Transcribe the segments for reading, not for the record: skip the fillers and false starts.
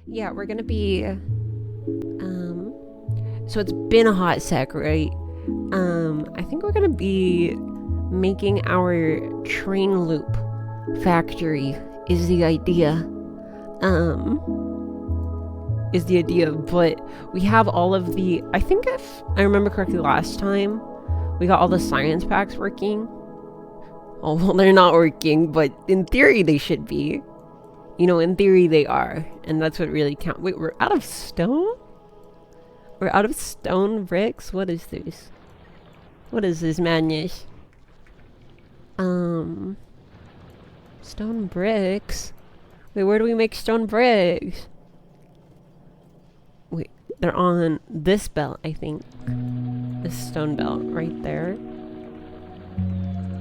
Yeah, we're gonna be, so it's been a hot sec, right? I think we're gonna be making our train loop factory is the idea. But we have all of the, I think if I remember correctly last time, we got all the science packs working. Oh, well, they're not working, but in theory they should be. You know, in theory they are, and that's what really counts. Wait, we're out of stone? We're out of stone bricks? What is this? What is this madness? Stone bricks? Wait, where do we make stone bricks? Wait, they're on this belt, I think. This stone belt right there.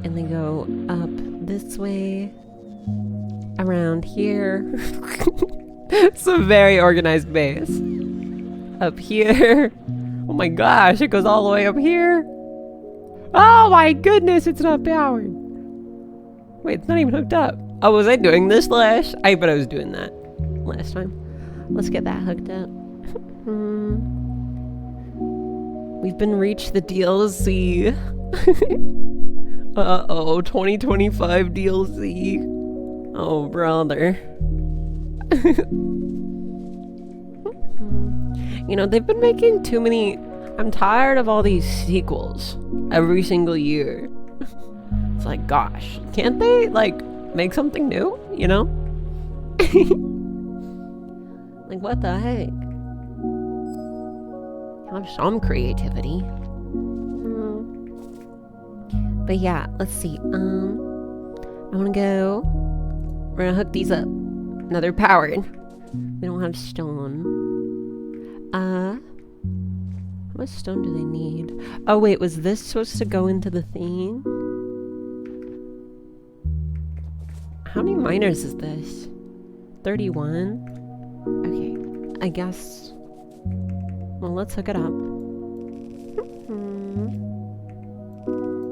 And they go up this way. Around here. It's a very organized base. Up here. Oh my gosh, it goes all the way up here. Oh my goodness, it's not powered. Wait, it's not even hooked up. Oh, was I doing this last? I bet I was doing that last time. Let's get that hooked up. We've been reached the DLC. Uh-oh, 2025 DLC. Oh, brother. You know, they've been making too many... I'm tired of all these sequels every single year. It's like, gosh, can't they, like, make something new, you know? Like, what the heck? Have some creativity. But yeah, let's see. I want to go... We're gonna hook these up. Now they're powered. We don't have stone. How much stone do they need? Oh wait, was this supposed to go into the thing? How many miners is this? 31? Okay, I guess... Well, let's hook it up.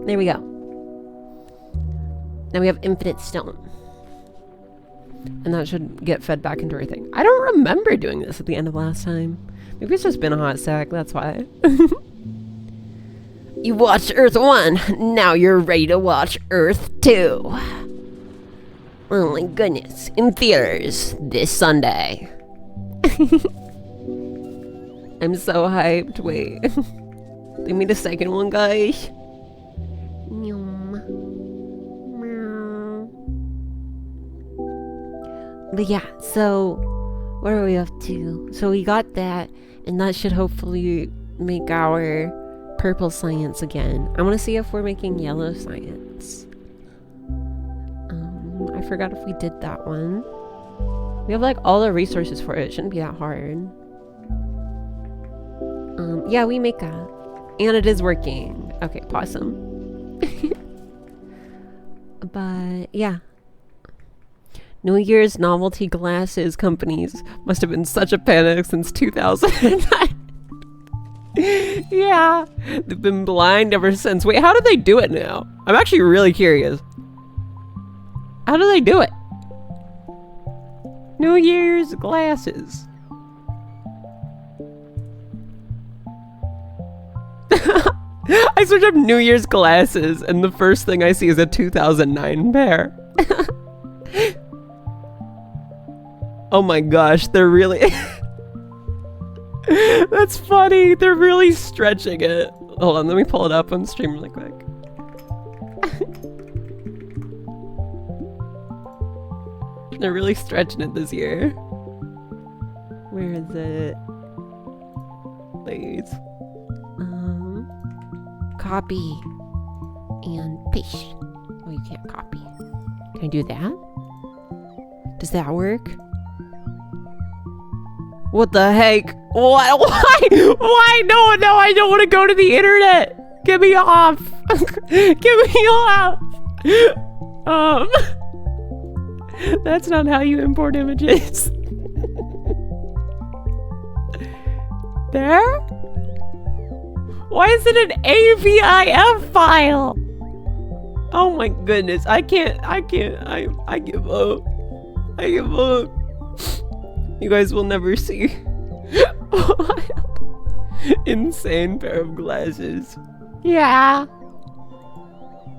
There we go. Now we have infinite stone. And that should get fed back into our thing. I don't remember doing this at the end of last time. Maybe it's just been a hot sec, that's why. You watched Earth 1, now you're ready to watch Earth 2. Oh my goodness, in theaters this Sunday. I'm so hyped, wait. They made a second one, guys. But yeah, so what are we up to? So we got that, and that should hopefully make our purple science again. I want to see if we're making yellow science. I forgot if we did that one. We have like all the resources for it. It shouldn't be that hard. Yeah, we make that. And it is working. Okay, possum. But yeah. New Year's novelty glasses companies must have been such a panic since 2009. Yeah, they've been blind ever since. Wait, how do they do it now? I'm actually really curious. How do they do it? New Year's glasses. I search up New Year's glasses and the first thing I see is a 2009 pair. Oh my gosh, they're really... That's funny. They're really stretching it. Hold on, let me pull it up on stream really quick. They're really stretching it this year. Where is it? Please. Copy. And paste. Oh, you can't copy. Can I do that? Does that work? What the heck? What? Why? Why? No, no, I don't want to go to the internet. Get me off. Get me off. That's not how you import images. There? Why is it an AVIF file? Oh my goodness. I give up. I give up. You guys will never see. Insane pair of glasses. Yeah.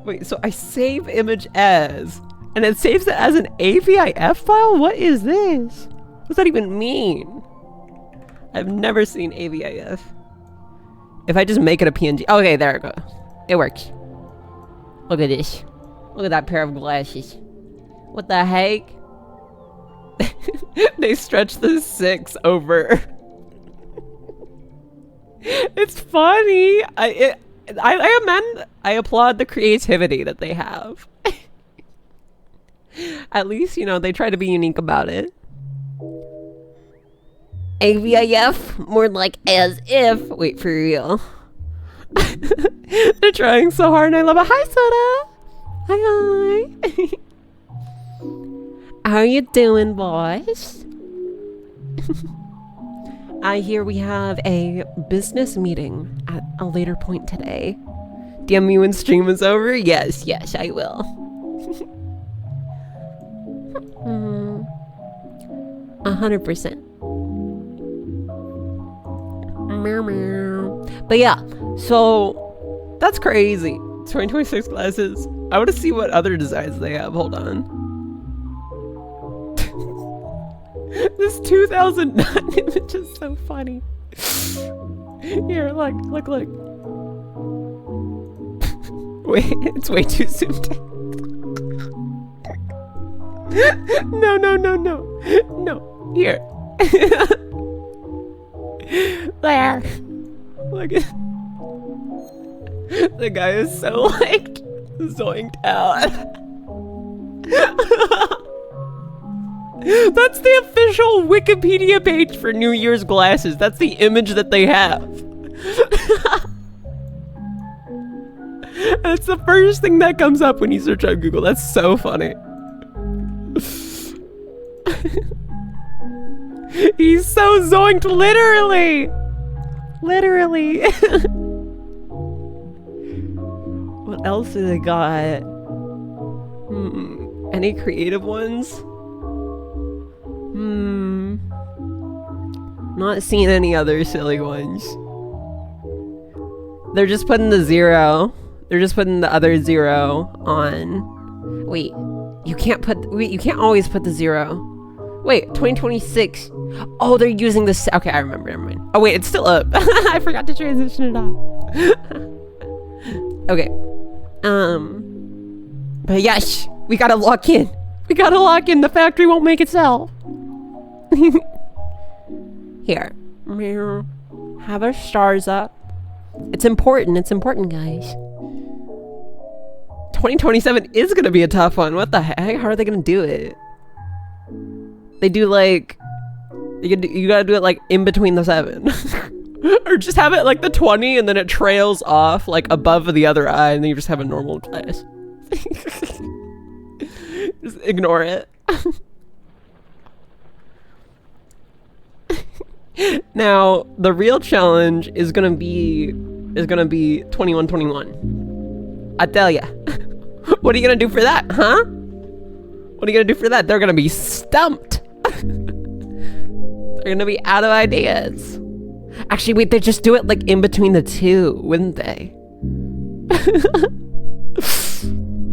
Wait, so I save image as, and it saves it as an AVIF file? What is this? What does that even mean? I've never seen AVIF. If I just make it a PNG. Okay, there it goes. It works. Look at this. Look at that pair of glasses. What the heck? They stretch the 6 over. It's funny. I applaud the creativity that they have. At least, you know, they try to be unique about it. AVIF, more like as if. Wait, for real. They're trying so hard and I love it. Hi, Soda. Hi. How are you doing, boys? I hear we have a business meeting at a later point today. DM me when stream is over? Yes, I will. 100%. But yeah, so that's crazy. 2026 glasses. I want to see what other designs they have. Hold on. This 2009 image is so funny. Here, look. Wait, it's way too zoomed in. No. Here. There. Look at the guy is so like zoinked out. That's the official Wikipedia page for New Year's glasses. That's the image that they have. That's the first thing that comes up when you search on Google. That's so funny. He's so zoinked, literally. What else do they got? Any creative ones? Not seeing any other silly ones. They're just putting the 0. They're just putting the other 0 on. Wait, you can't always put the 0. Wait, 2026. Oh, they're using this. Okay, I remember. Never mind. Oh wait, it's still up. I forgot to transition it off. Okay. But yes, we gotta lock in. The factory won't make itself. Here. Have our stars up. It's important, guys. 2027 is gonna be a tough one. What the heck? How are they gonna do it? They do like... You gotta do it like in between the 7. Or just have it like the 20 and then it trails off like above the other eye and then you just have a normal glass. Just ignore it. Now, the real challenge is gonna be 2121. I tell ya. What are you gonna do for that, huh? What are you gonna do for that? They're gonna be stumped. They're gonna be out of ideas. Actually, wait, they just do it like in between the 2, wouldn't they?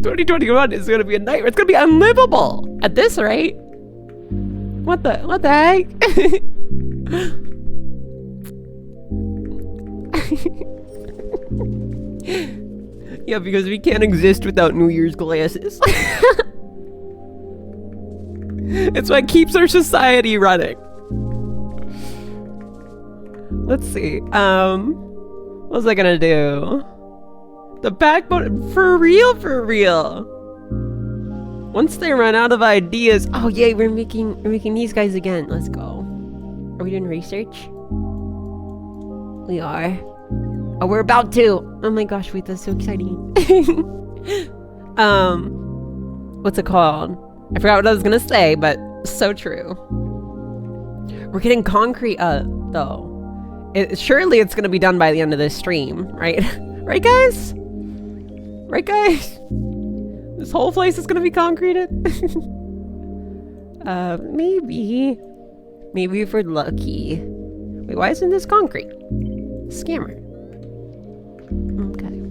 2021 is gonna be a nightmare. It's gonna be unlivable at this rate. What the heck? Yeah, because we can't exist without New Year's glasses. It's what keeps our society running. Let's see. What was I gonna do? The backbone, for real. Once they run out of ideas, oh yay, we're making these guys again. Let's go. Are we doing research? We are. Oh, we're about to. Oh my gosh, wait, that's so exciting. What's it called? I forgot what I was gonna say, but so true. We're getting concrete up, though. Surely it's gonna be done by the end of this stream, right? Right, guys? This whole place is gonna be concreted? Maybe Maybe if we're lucky. Wait, why isn't this concrete? Scammer. Okay.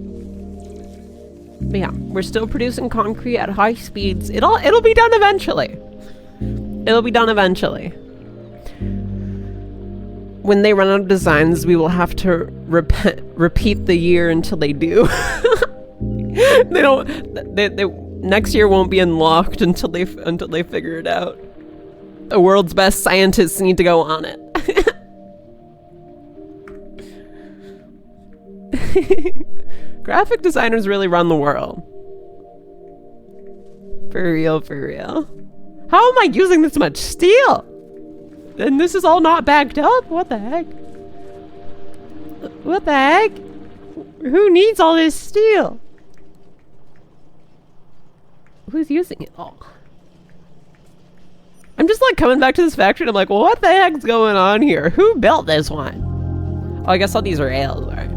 But yeah, we're still producing concrete at high speeds. It'll be done eventually. It'll be done eventually. When they run out of designs, we will have to repeat the year until they do. They next year won't be unlocked until they figure it out. The world's best scientists need to go on it. Graphic designers really run the world. For real, for real. How am I using this much steel? And this is all not backed up? What the heck? What the heck? Who needs all this steel? Who's using it all? I'm just like coming back to this factory and I'm like, well, what the heck's going on here? Who built this one? Oh, I guess all these rails are.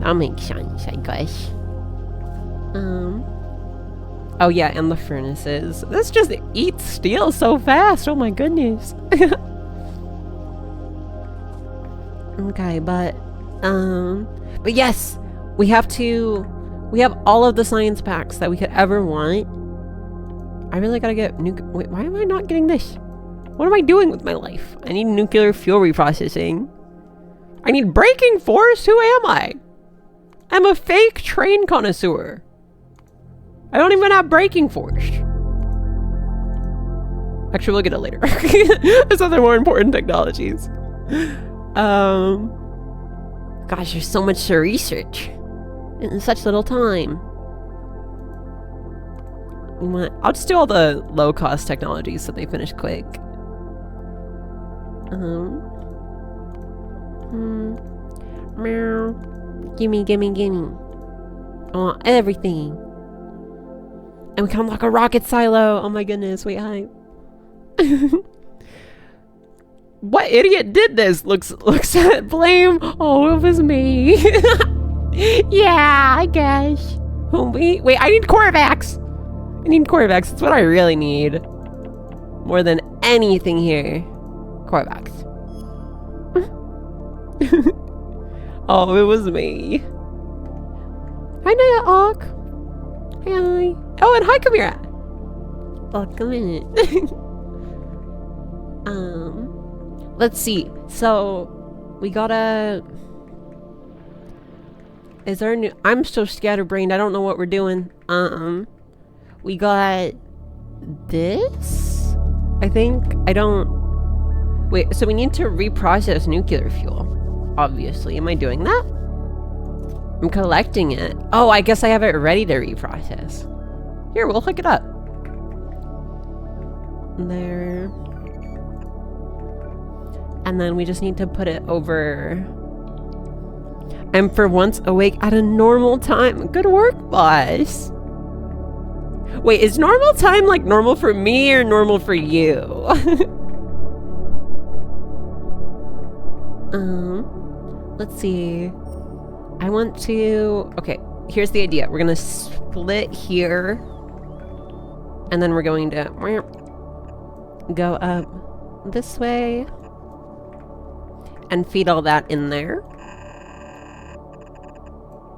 That makes sense, I guess. Oh yeah, and the furnaces. This just eats steel so fast. Oh my goodness. Okay, but yes, we have all of the science packs that we could ever want. I really gotta get wait, why am I not getting this? What am I doing with my life? I need nuclear fuel reprocessing. I need braking force? Who am I? I'm a fake train connoisseur. I don't even have braking force. Actually, we'll get it later. There's other more important technologies. Gosh, there's so much to research in such little time. I'll just do all the low-cost technologies so they finish quick. Meow. Gimme, gimme, gimme. I want everything. And we can unlock a rocket silo. Oh my goodness, wait, hi. What idiot did this? Looks at blame. Oh, it was me. Yeah, I guess. Wait, I need Corvax. I need Corvax. That's what I really need. More than anything here. Corvax. Oh, it was me. Hi, Naya Ock. Hi. Oh, and hi, Kamira. Welcome in. Let's see. So, we gotta... Is there a new... I'm so scatterbrained. I don't know what we're doing. We got... this? I think... I don't... Wait, so we need to reprocess nuclear fuel. Obviously. Am I doing that? I'm collecting it. Oh, I guess I have it ready to reprocess. Here, we'll hook it up. There. And then we just need to put it over. I'm for once awake at a normal time. Good work, boss. Wait, is normal time like normal for me or normal for you? Let's see. I want to... Okay, here's the idea. We're gonna split here. And then we're going to go up this way. And feed all that in there.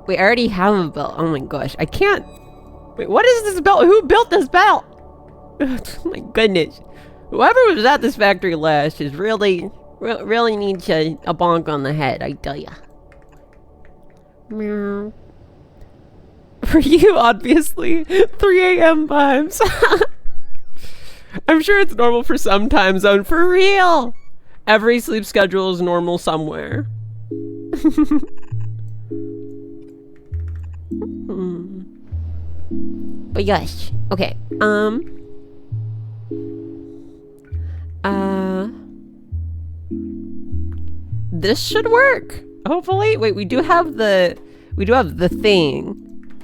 We already have a belt. Oh my gosh, I can't... Wait, what is this belt? Who built this belt? Oh my goodness. Whoever was at this factory last is really needs a bonk on the head, I tell ya. Meow. For you, obviously. 3 a.m. vibes. I'm sure it's normal for some time zone. For real! Every sleep schedule is normal somewhere. But yes. Okay. This should work. Hopefully. Wait, we do have the thing.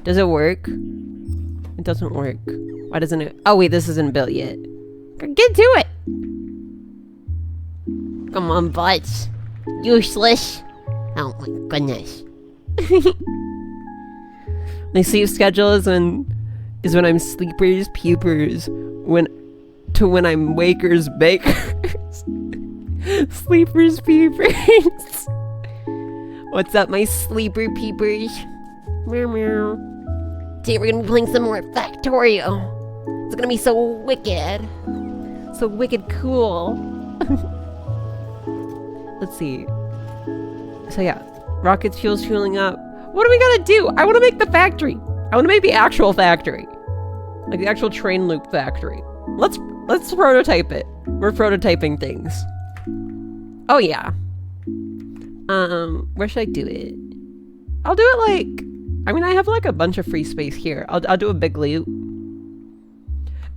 Does it work? It doesn't work. Why doesn't it? Oh wait, this isn't built yet. Get to it. Come on, butts. Useless. Oh my goodness. My sleep schedule is when I'm sleepers, pupers. When to when I'm wakers bakers. Sleepers peepers. What's up, my sleeper peepers? Meow meow. Today we're gonna be playing some more Factorio. It's gonna be so wicked. So wicked cool. Let's see. So yeah, rocket fuel's fueling up. What do we gotta do? I wanna make the factory. I wanna make the actual factory. Like the actual TrainLoop factory. Let's prototype it. We're prototyping things. Oh yeah. Where should I do it? I'll do it like, I mean, I have like a bunch of free space here. I'll do a big loop.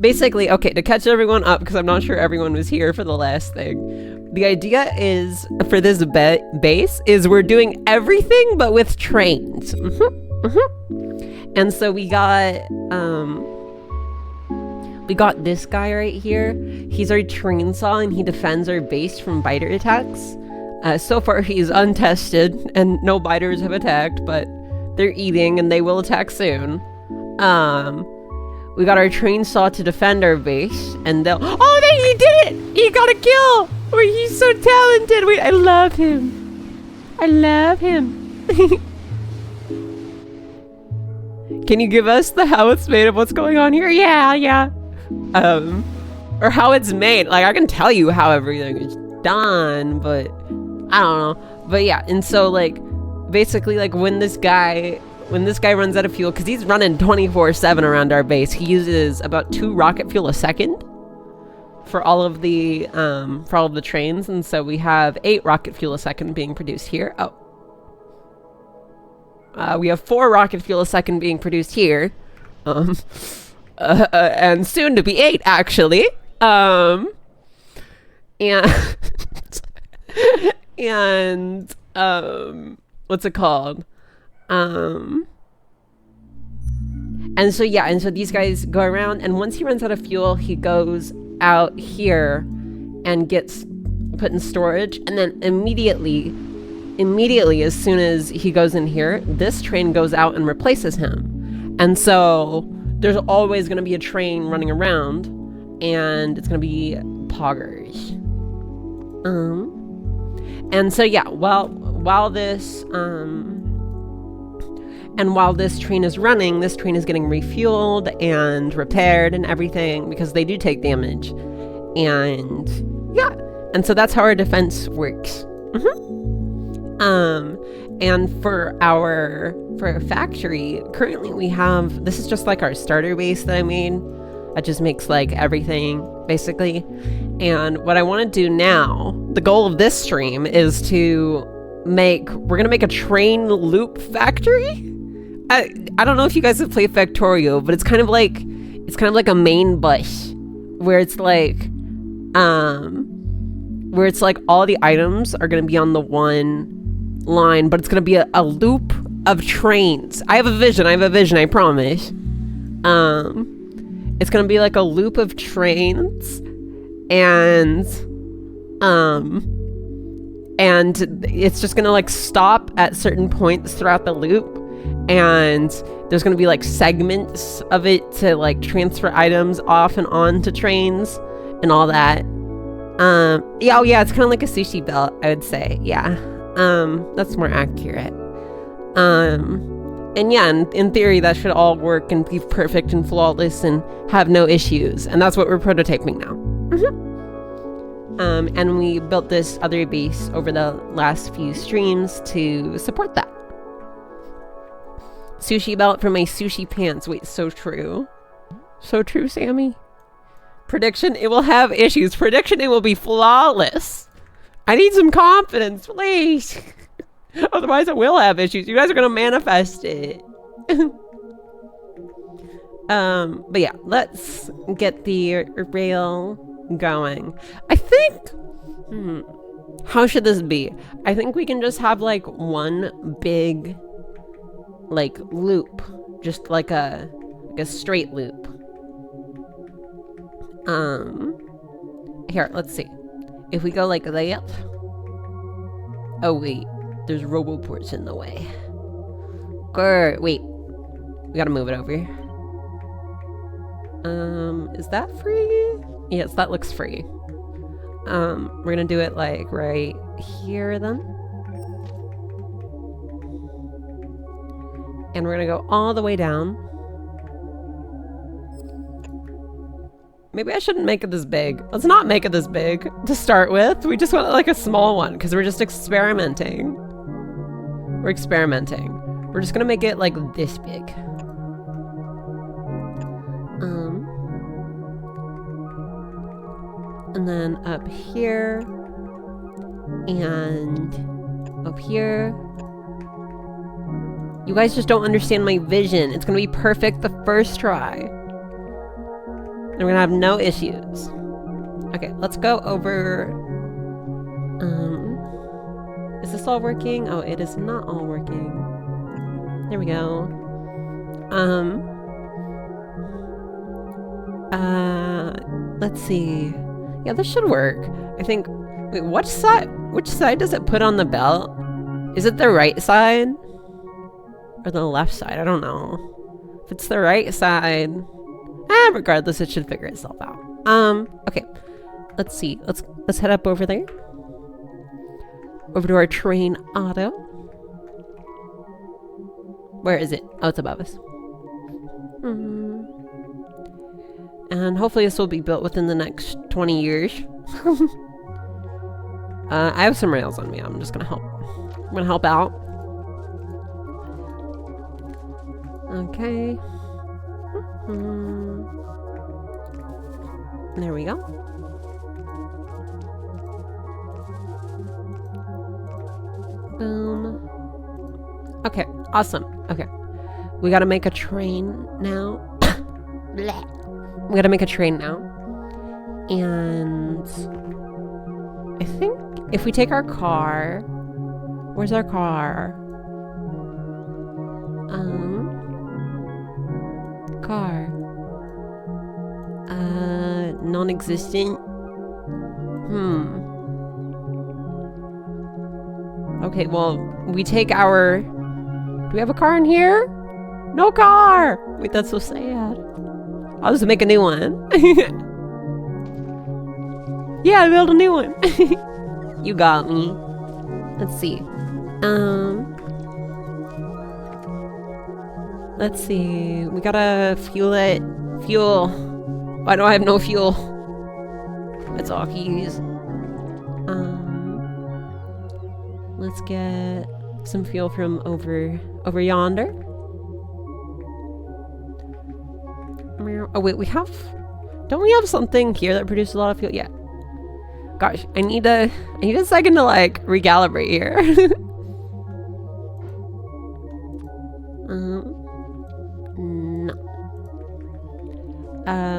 Basically, okay, to catch everyone up, because I'm not sure everyone was here for the last thing. The idea is, for this base, is we're doing everything but with trains. And so we got this guy right here. He's our train saw and he defends our base from biter attacks. So far he's untested and no biters have attacked, but they're eating and they will attack soon. We got our train saw to defend our base, and they'll— oh, he did it! He got a kill! Oh, he's so talented! Wait, I love him. I love him. Can you give us the how it's made of what's going on here? Yeah. Or how it's made. Like, I can tell you how everything is done, but I don't know. But yeah, and so like, basically like when this guy runs out of fuel, because he's running 24/7 around our base, he uses about 2 rocket fuel a second for all of the trains, and so we have 8 rocket fuel a second being produced here. We have 4 rocket fuel a second being produced here, and soon to be 8 actually. And what's it called? And so yeah, and so these guys go around, and once he runs out of fuel, he goes out here and gets put in storage, and then immediately as soon as he goes in here, this train goes out and replaces him. And so there's always going to be a train running around, and it's going to be poggers. And so yeah, while this train is running, this train is getting refueled and repaired and everything, because they do take damage. And yeah, and so that's how our defense works. And for our factory, currently we have, this is just like our starter base that I made. That just makes like everything basically. And what I want to do now, the goal of this stream is to we're gonna make a TrainLoop factory. I don't know if you guys have played Factorio, but it's kind of like a main bus where it's like all the items are gonna be on the one line, but it's gonna be a loop of trains. I have a vision, I promise. It's gonna be like a loop of trains, and it's just gonna like stop at certain points throughout the loop, and there's gonna be like segments of it to like transfer items off and on to trains and all that. Yeah, it's kind of like a sushi belt, I would say. Yeah, that's more accurate. And yeah, in theory that should all work and be perfect and flawless and have no issues, and that's what we're prototyping now. And we built this other base over the last few streams to support that. Sushi belt for my sushi pants. Wait, so true. So true, Sammy. Prediction, it will have issues. Prediction, it will be flawless. I need some confidence, please. Otherwise, it will have issues. You guys are gonna manifest it. But yeah, let's get the rail going. I think, how should this be? I think we can just have like one big like loop, just like a straight loop. Here, let's see. If we go like that. Oh wait, there's roboports in the way. Grr, wait. We gotta move it over. Is that free? Yes, that looks free. We're gonna do it like right here then. And we're gonna go all the way down. Maybe I shouldn't make it this big. Let's not make it this big to start with. We just want like a small one because we're just experimenting. We're experimenting. We're just gonna make it like this big. And then up here and up here. You guys just don't understand my vision. It's gonna be perfect the first try. And we're gonna have no issues. Okay, let's go over. Is this all working? Oh, it is not all working. There we go. Let's see. Yeah, this should work. I think. Wait, which side does it put on the belt? Is it the right side? Or the left side? I don't know. If it's the right side. Regardless, it should figure itself out. Okay. Let's see. Let's head up over there. Over to our train auto. Where is it? Oh, it's above us. And hopefully this will be built within the next 20 years. I have some rails on me. I'm just gonna help. I'm gonna help out. Okay. There we go. Boom. Okay, awesome. Okay. We gotta make a train now. We gotta make a train now. And I think if we take our car, where's our car? Car. Non-existent. Okay, well, we take our... Do we have a car in here? No car! Wait, that's so sad. I'll just make a new one. Yeah, I built a new one. You got me. Let's see. Let's see. We gotta fuel it. Fuel. Why do I have no fuel? It's all keys. Let's get some fuel from over yonder. Oh wait, don't we have something here that produces a lot of fuel? Yeah. Gosh, I need a second to like recalibrate here. No.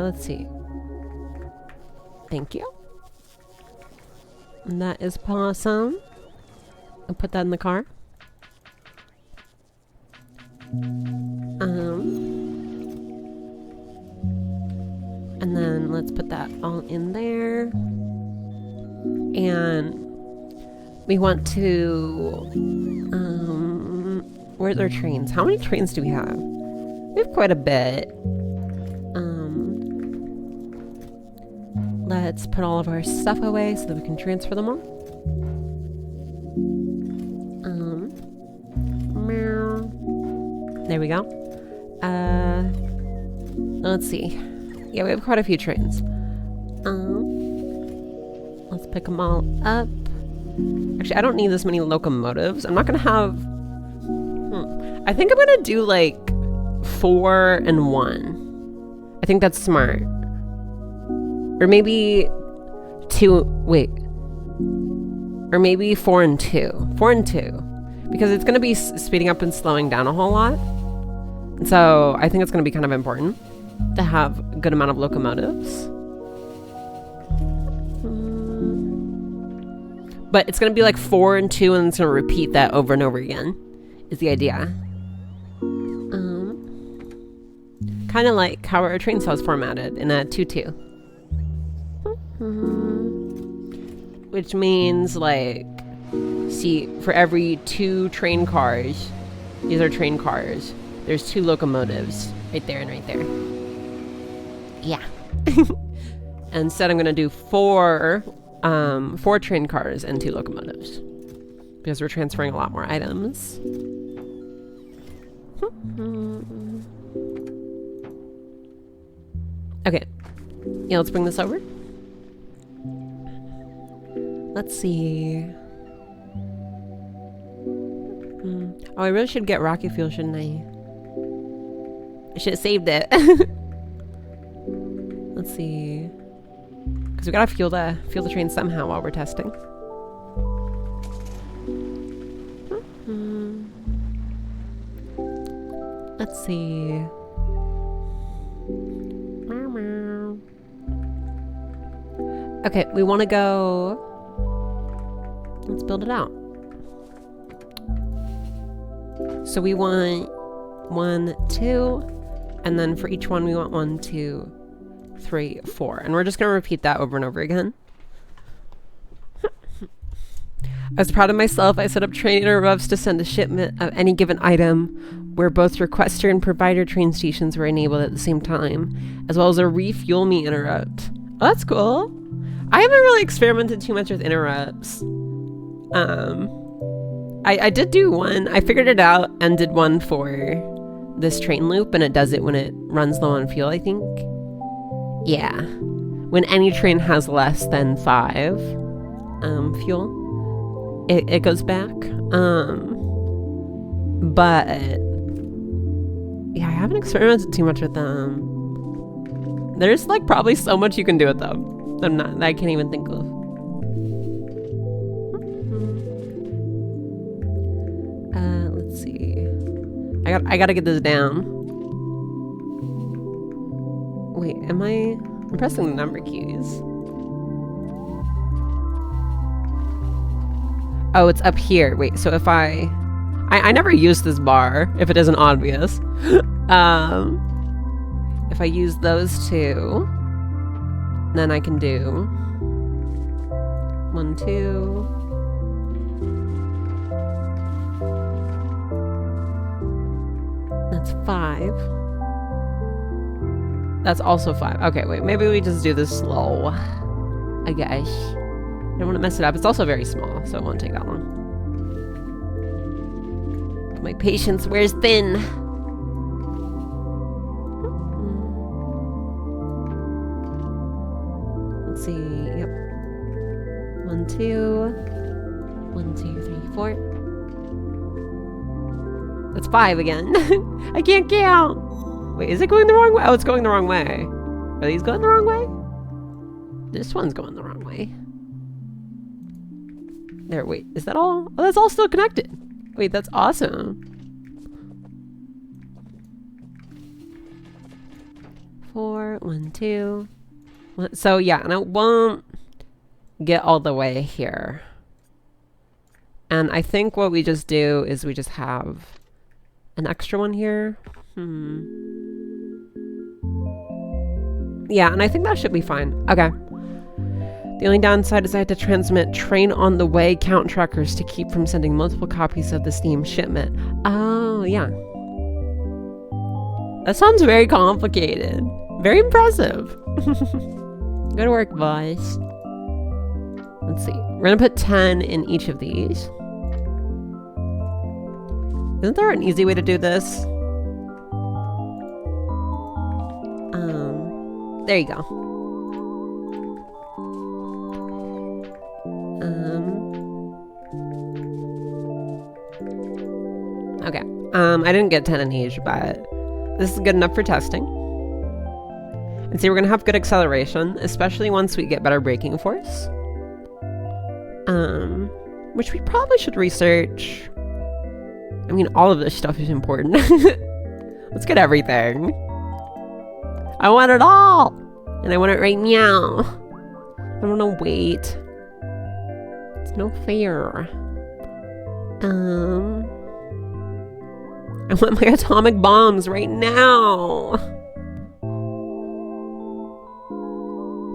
Let's see. Thank you. And that is awesome. I'll put that in the car. And then let's put that all in there. And we want to, where's our trains? How many trains do we have? We have quite a bit. Let's put all of our stuff away so that we can transfer them all. There we go. Let's see. Yeah, we have quite a few trains. Let's pick them all up. Actually, I don't need this many locomotives. I'm not gonna have... I think I'm gonna do like 4 and 1. I think that's smart. Or maybe 2... Wait. Or maybe 4 and 2. 4 and 2. Because it's gonna be speeding up and slowing down a whole lot. So I think it's gonna be kind of important to have a good amount of locomotives. But it's going to be like 4 and 2 and it's going to repeat that over and over again is the idea. Kind of like how our train saw is formatted in a 2-2. Which means like, see, for every 2 train cars, these are train cars, there's 2 locomotives right there and right there. Yeah. Instead, I'm going to do four train cars and 2 locomotives. Because we're transferring a lot more items. Okay. Yeah, let's bring this over. Let's see. Oh, I really should get rocket fuel, shouldn't I? I should have saved it. Let's see. Because we gotta fuel the train somehow while we're testing. Let's see. Okay, we want to go. Let's build it out. So we want 1, 2, and then for each one we want 1, 2, 3, 4. And we're just going to repeat that over and over again. I was proud of myself. I set up train interrupts to send a shipment of any given item where both requester and provider train stations were enabled at the same time, as well as a refuel me interrupt. Oh, that's cool. I haven't really experimented too much with interrupts. I did do one. I figured it out and did one for this train loop, and it does it when it runs low on fuel, I think. Yeah. When any train has less than 5 fuel, it goes back. But yeah, I haven't experimented too much with them. There's like probably so much you can do with them. I can't even think of. Let's see. I gotta get this down. Wait, I'm pressing the number keys. Oh, it's up here. Wait, so if I never use this bar, if it isn't obvious. If I use those 2, then I can do 1, 2. That's 5. That's also 5. Okay, wait, maybe we just do this slow. I guess. I don't want to mess it up. It's also very small, so it won't take that long. My patience wears thin. Let's see. Yep. 1, 2. 1, 2, 3, 4. That's 5 again. I can't count. Wait, is it going the wrong way? Oh, it's going the wrong way. Are these going the wrong way? This one's going the wrong way. There, wait, is that all? Oh, that's all still connected. Wait, that's awesome. 4, 1, 2. So yeah, and it won't get all the way here. And I think what we just do is we just have an extra one here. Yeah, and I think that should be fine. Okay. The only downside is I had to transmit train on the way count trackers to keep from sending multiple copies of the Steam shipment. Oh, yeah. That sounds very complicated. Very impressive. Good work, boys. Let's see. We're gonna put 10 in each of these. Isn't there an easy way to do this? There you go. Okay. I didn't get 10 in each, but this is good enough for testing. And see, we're gonna have good acceleration, especially once we get better braking force. Which we probably should research. I mean, all of this stuff is important. Let's get everything. I want it all! And I want it right now. I don't want to wait. It's no fair. I want my atomic bombs right now.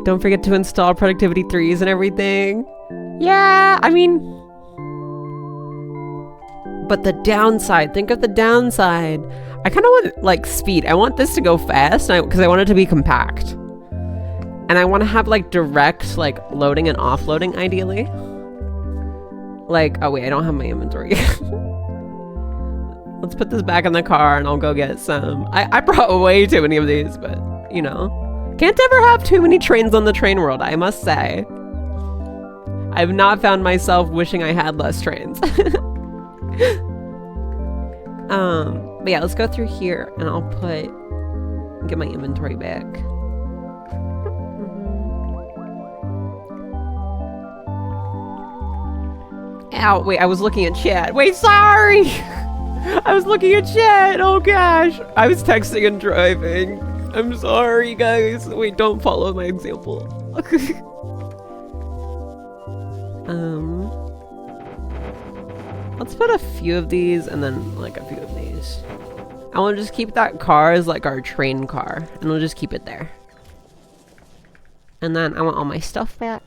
Don't forget to install productivity 3s and everything. Yeah, I mean... But the downside, think of the downside. I kind of want, like, speed. I want this to go fast because I want it to be compact. And And I want to have like direct like loading and offloading ideally. Like, oh wait, I don't have my inventory. Let's put this back in the car and I'll go get some. I brought way too many of these, but you know, can't ever have too many trains on the train world, I must say. I've not found myself wishing I had less trains. But yeah, let's go through here and I'll get my inventory back. Ow, wait, I was looking at chat. Wait, sorry! I was looking at chat, oh gosh. I was texting and driving. I'm sorry, guys. Wait, don't follow my example. Let's put a few of these and then like a few of these. I want to just keep that car as like our train car and we'll just keep it there. And then I want all my stuff back.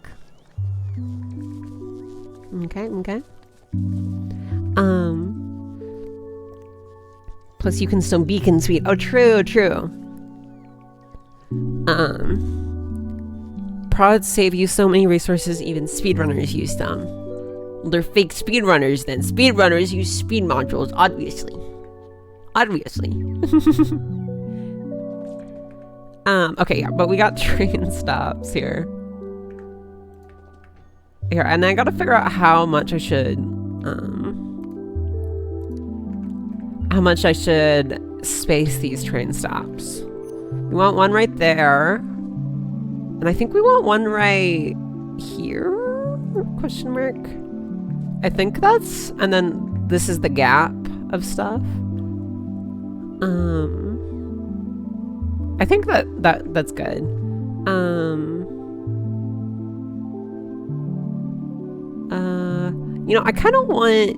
Okay. Plus you can still beacon speed. Oh, true. Prods save you so many resources, even speedrunners use them. Well, they're fake speedrunners then. Speedrunners use speed modules, obviously. Okay, yeah, but we got train stops here. Here, and I gotta figure out how much I should space these train stops. We want one right there. And I think we want one right here? Question mark. I think that's, and then this is the gap of stuff. I think that's good. You know, I kind of want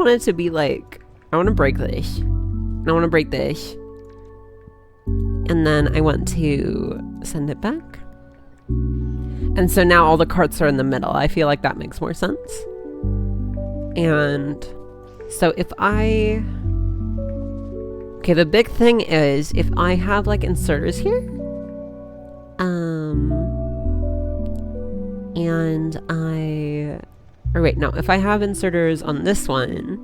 it to be like, I want to break this. And I want to break this. And then I want to send it back. And so now all the carts are in the middle. I feel like that makes more sense. And so if okay, the big thing is if I have like inserters here, if I have inserters on this one,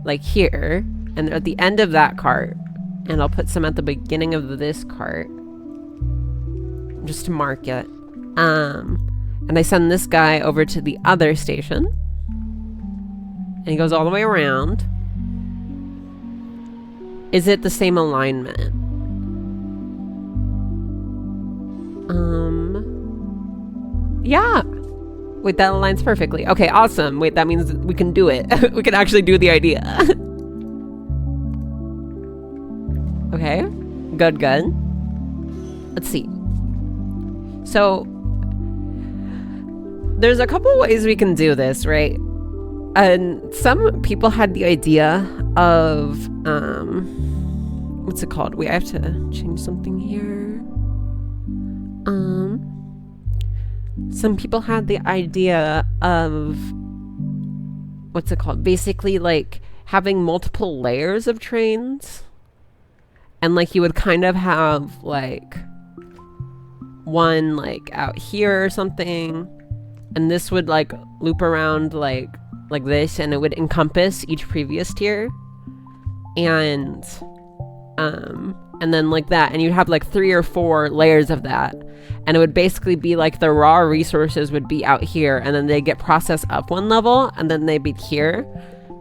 like here, and they're at the end of that cart, and I'll put some at the beginning of this cart, just to mark it. And I send this guy over to the other station, and he goes all the way around. Is it the same alignment? Yeah. Wait, that aligns perfectly. Okay, awesome. Wait, that means we can do it. We can actually do the idea. Okay, good. Let's see. So, there's a couple ways we can do this, right? And some people had the idea of, what's it called? Wait, I have to change something here. Some people had the idea of, what's it called? Basically, like, having multiple layers of trains. And, like, you would kind of have, like, one, like, out here or something. And this would, like, loop around, like this. And it would encompass each previous tier. And then, like, that. And you'd have, like, 3 or 4 layers of that. And it would basically be like the raw resources would be out here, and then they get processed up one level, and then they'd be here,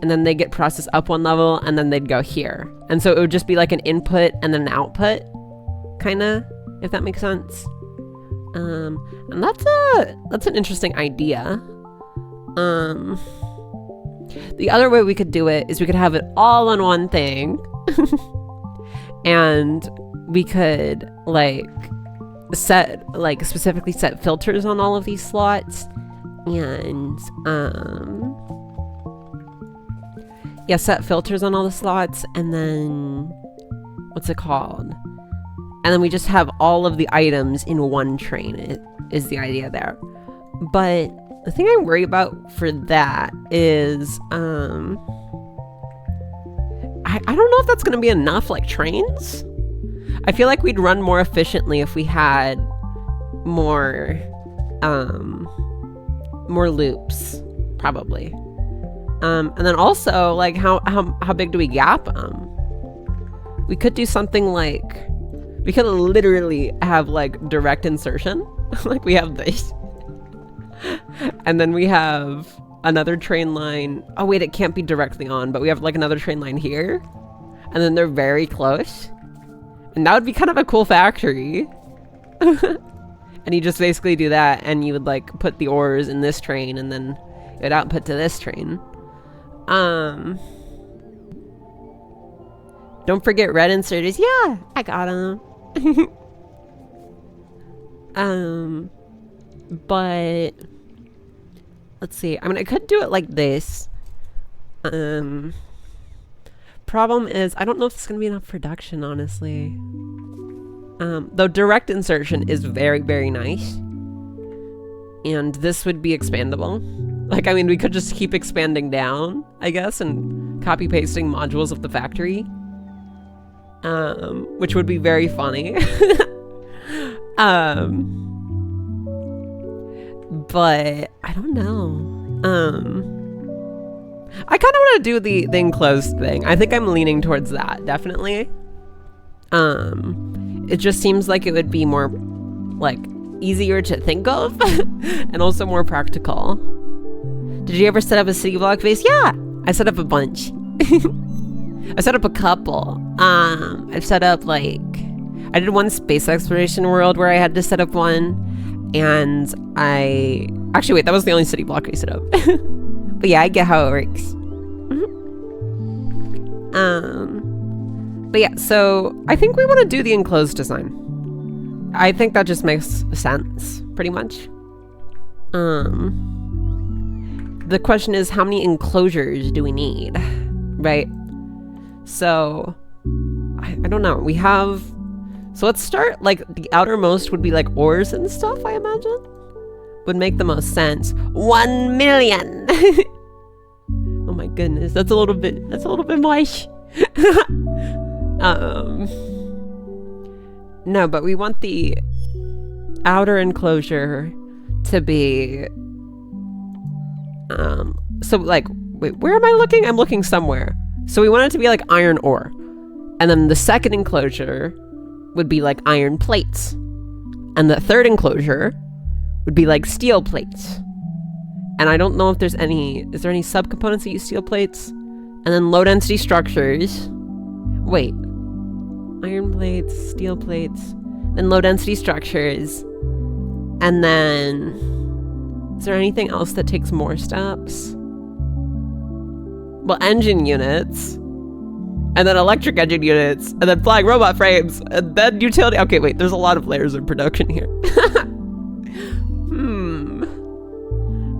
and then they get processed up one level, and then they'd go here. And so it would just be like an input and an output, kind of, if that makes sense. And that's an interesting idea. The other way we could do it is we could have it all on one thing, and we could specifically set filters on all of these slots, and set filters on all the slots, and then what's it called? And then we just have all of the items in one train. Is the idea there. But the thing I worry about for that is I don't know if that's gonna be enough like trains. I feel like we'd run more efficiently if we had more loops, probably. And then also, like, how big do we gap them? We could do something like, we could literally have like direct insertion. Like we have this. And then we have another train line. Oh wait, it can't be directly on, but we have like another train line here. And then they're very close. And that would be kind of a cool factory. And you just basically do that, and you would like put the ores in this train, and then it would output to this train. Don't forget red inserters. Yeah, I got them. But let's see. I mean, I could do it like this. Problem is, I don't know if it's gonna be enough production, honestly. Though direct insertion is very, very nice. And this would be expandable. Like, I mean, we could just keep expanding down, I guess, and copy pasting modules of the factory. Which would be very funny. But I don't know. I kind of want to do the enclosed thing. I think I'm leaning towards that, definitely. It just seems like it would be more, like, easier to think of and also more practical. Did you ever set up a city block base? Yeah, I set up a bunch. I set up a couple. I've set up, like, I did one space exploration world where I had to set up one, and actually wait, that was the only city block I set up. But yeah, I get how it works. But yeah, so I think we want to do the enclosed design. I think that just makes sense, pretty much. The question is, how many enclosures do we need, right? So, I don't know. We have, so let's start, like, the outermost would be like ores and stuff, I imagine. Would make the most sense. 1 million! Oh my goodness, that's a little bit much. No, but we want the outer enclosure to be, so like, wait, where am I looking? I'm looking somewhere. So we want it to be like iron ore. And then the second enclosure would be like iron plates. And the third enclosure would be like steel plates. And I don't know if there's any, is there any subcomponents that use steel plates? And then low density structures. Wait. Iron plates, steel plates, then low density structures. And then, is there anything else that takes more steps? Well, engine units, and then electric engine units, and then flying robot frames, and then utility. Okay, wait, there's a lot of layers of production here.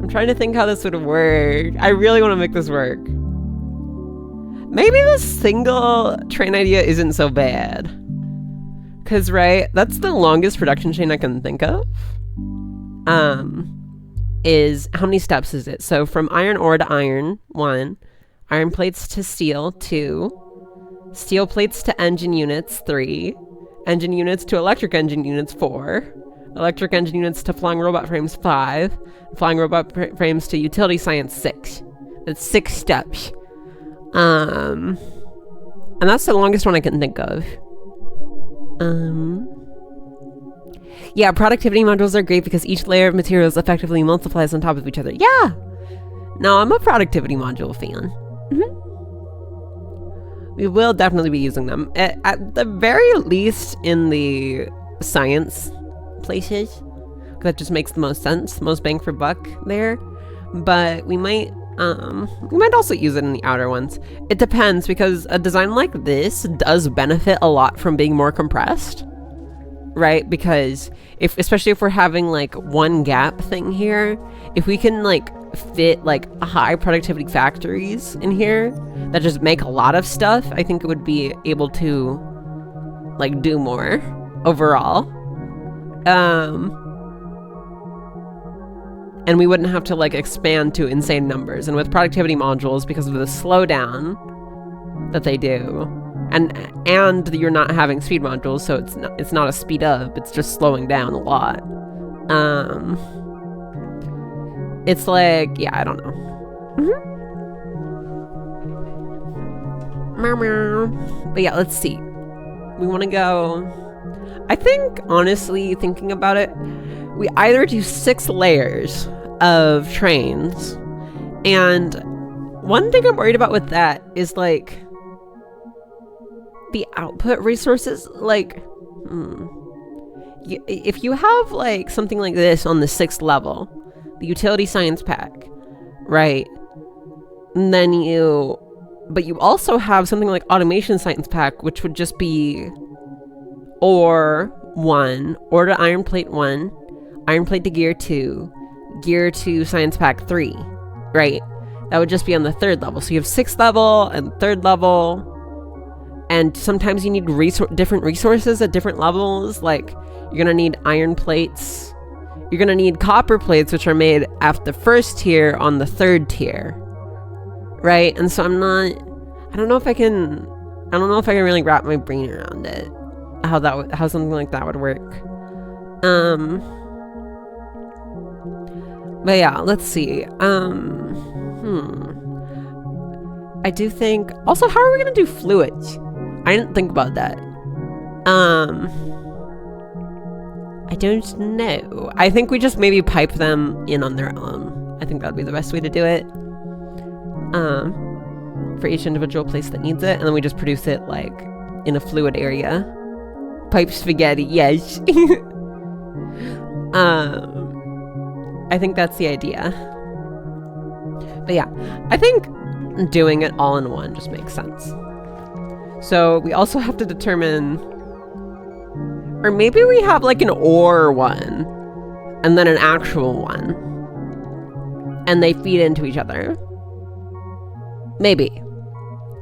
I'm trying to think how this would work. I really want to make this work. Maybe the single train idea isn't so bad. Cause right, that's the longest production chain I can think of. Is how many steps is it? So from iron ore to iron, 1. Iron plates to steel, 2. Steel plates to engine units, 3. Engine units to electric engine units, 4. Electric engine units to flying robot frames, 5. Flying robot frames to utility science, 6. That's 6 steps. And that's the longest one I can think of. Yeah, productivity modules are great because each layer of materials effectively multiplies on top of each other. Yeah! No, I'm a productivity module fan. We will definitely be using them. At the very least in the science places. That just makes the most sense. Most bang for buck there. But we might also use it in the outer ones. It depends, because a design like this does benefit a lot from being more compressed, right? Because especially if we're having like one gap thing here, if we can like fit like high productivity factories in here that just make a lot of stuff, I think it would be able to like do more overall. And we wouldn't have to like expand to insane numbers. And with productivity modules, because of the slowdown that they do, and you're not having speed modules, so it's not a speed up, it's just slowing down a lot. It's like, yeah, I don't know. But yeah, let's see. We want to go, I think, honestly, thinking about it, we either do 6 layers of trains, and one thing I'm worried about with that is like the output resources. Like, if you have like something like this on the 6th level, the utility science pack, right? And then but you also have something like automation science pack, which would just be ore 1, ore to iron plate 1, iron plate to gear 2, gear to science pack 3, right? That would just be on the 3rd level. So you have 6th level and 3rd level, and sometimes you need different resources at different levels. Like, you're gonna need iron plates, you're gonna need copper plates, which are made at the 1st tier on the 3rd tier, right? And so I don't know if I can really wrap my brain around it, how something like that would work. But yeah, let's see. I do think, also, how are we gonna do fluids? I didn't think about that. I don't know. I think we just maybe pipe them in on their own. I think that would be the best way to do it. For each individual place that needs it, and then we just produce it like in a fluid area. Pipe spaghetti, yes. I think that's the idea. But yeah, I think doing it all in one just makes sense. So we also have to determine, or maybe we have like an ore one and then an actual one, and they feed into each other. Maybe.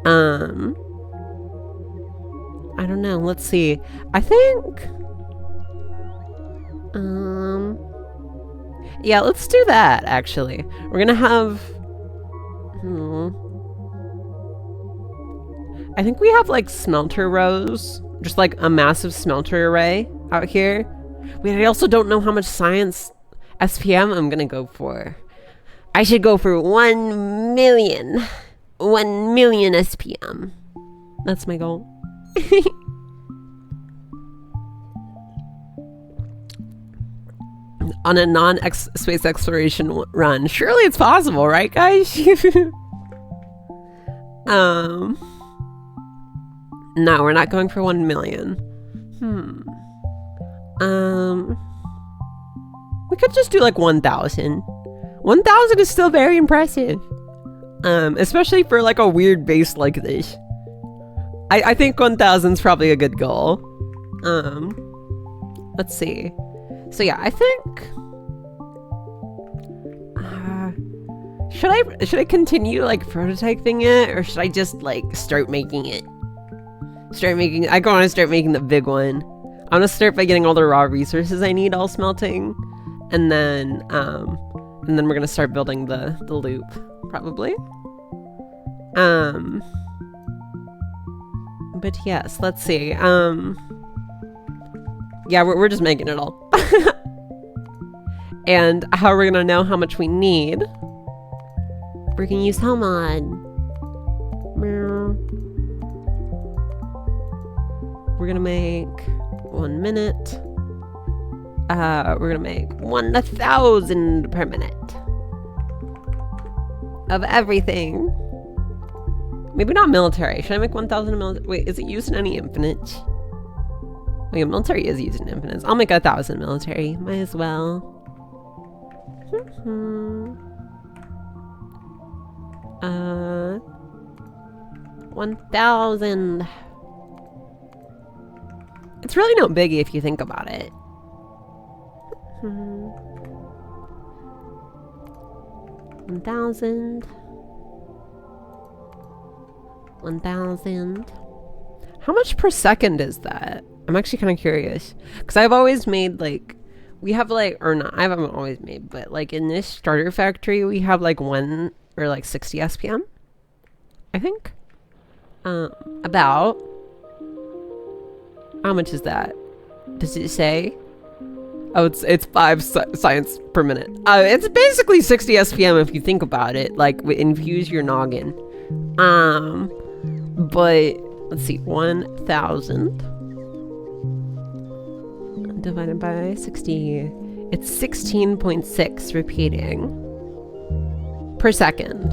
I don't know. Let's see. I think, yeah, let's do that, actually. We're gonna have, I think we have like smelter rows, just like a massive smelter array out here. I also don't know how much science SPM I'm gonna go for. I should go for 1 million. 1 million SPM. That's my goal. On a non-space exploration run. Surely it's possible, right, guys? No, we're not going for 1 million. We could just do like 1,000. 1,000 is still very impressive. Especially for like a weird base like this. I think 1,000 is probably a good goal. Let's see. So yeah, I think, should I continue like prototyping it, or should I just like start making it? I want to start making the big one. I want to start by getting all the raw resources I need all smelting, and then we're gonna start building the loop probably. But yes, let's see. Yeah, we're just making it all. And how are we gonna know how much we need? We're gonna use Helmod. We're gonna make 1 minute. We're gonna make 1,000 per minute of everything. Maybe not military. Should I make 1,000 military? Wait, is it used in any infinite? Wait, military is used in infinites. I'll make 1,000 military. Might as well. 1,000. It's really no biggie if you think about it. 1,000. 1,000. How much per second is that? I'm actually kind of curious, because I've always made like, we have like, or not, I haven't always made, but like in this starter factory we have like 1 or like 60 SPM, I think. About. How much is that? Does it say? Oh, it's 5 science per minute. It's basically 60 SPM if you think about it. Like, infuse your noggin. But let's see, 1,000 divided by 60. It's 16.6 repeating per second.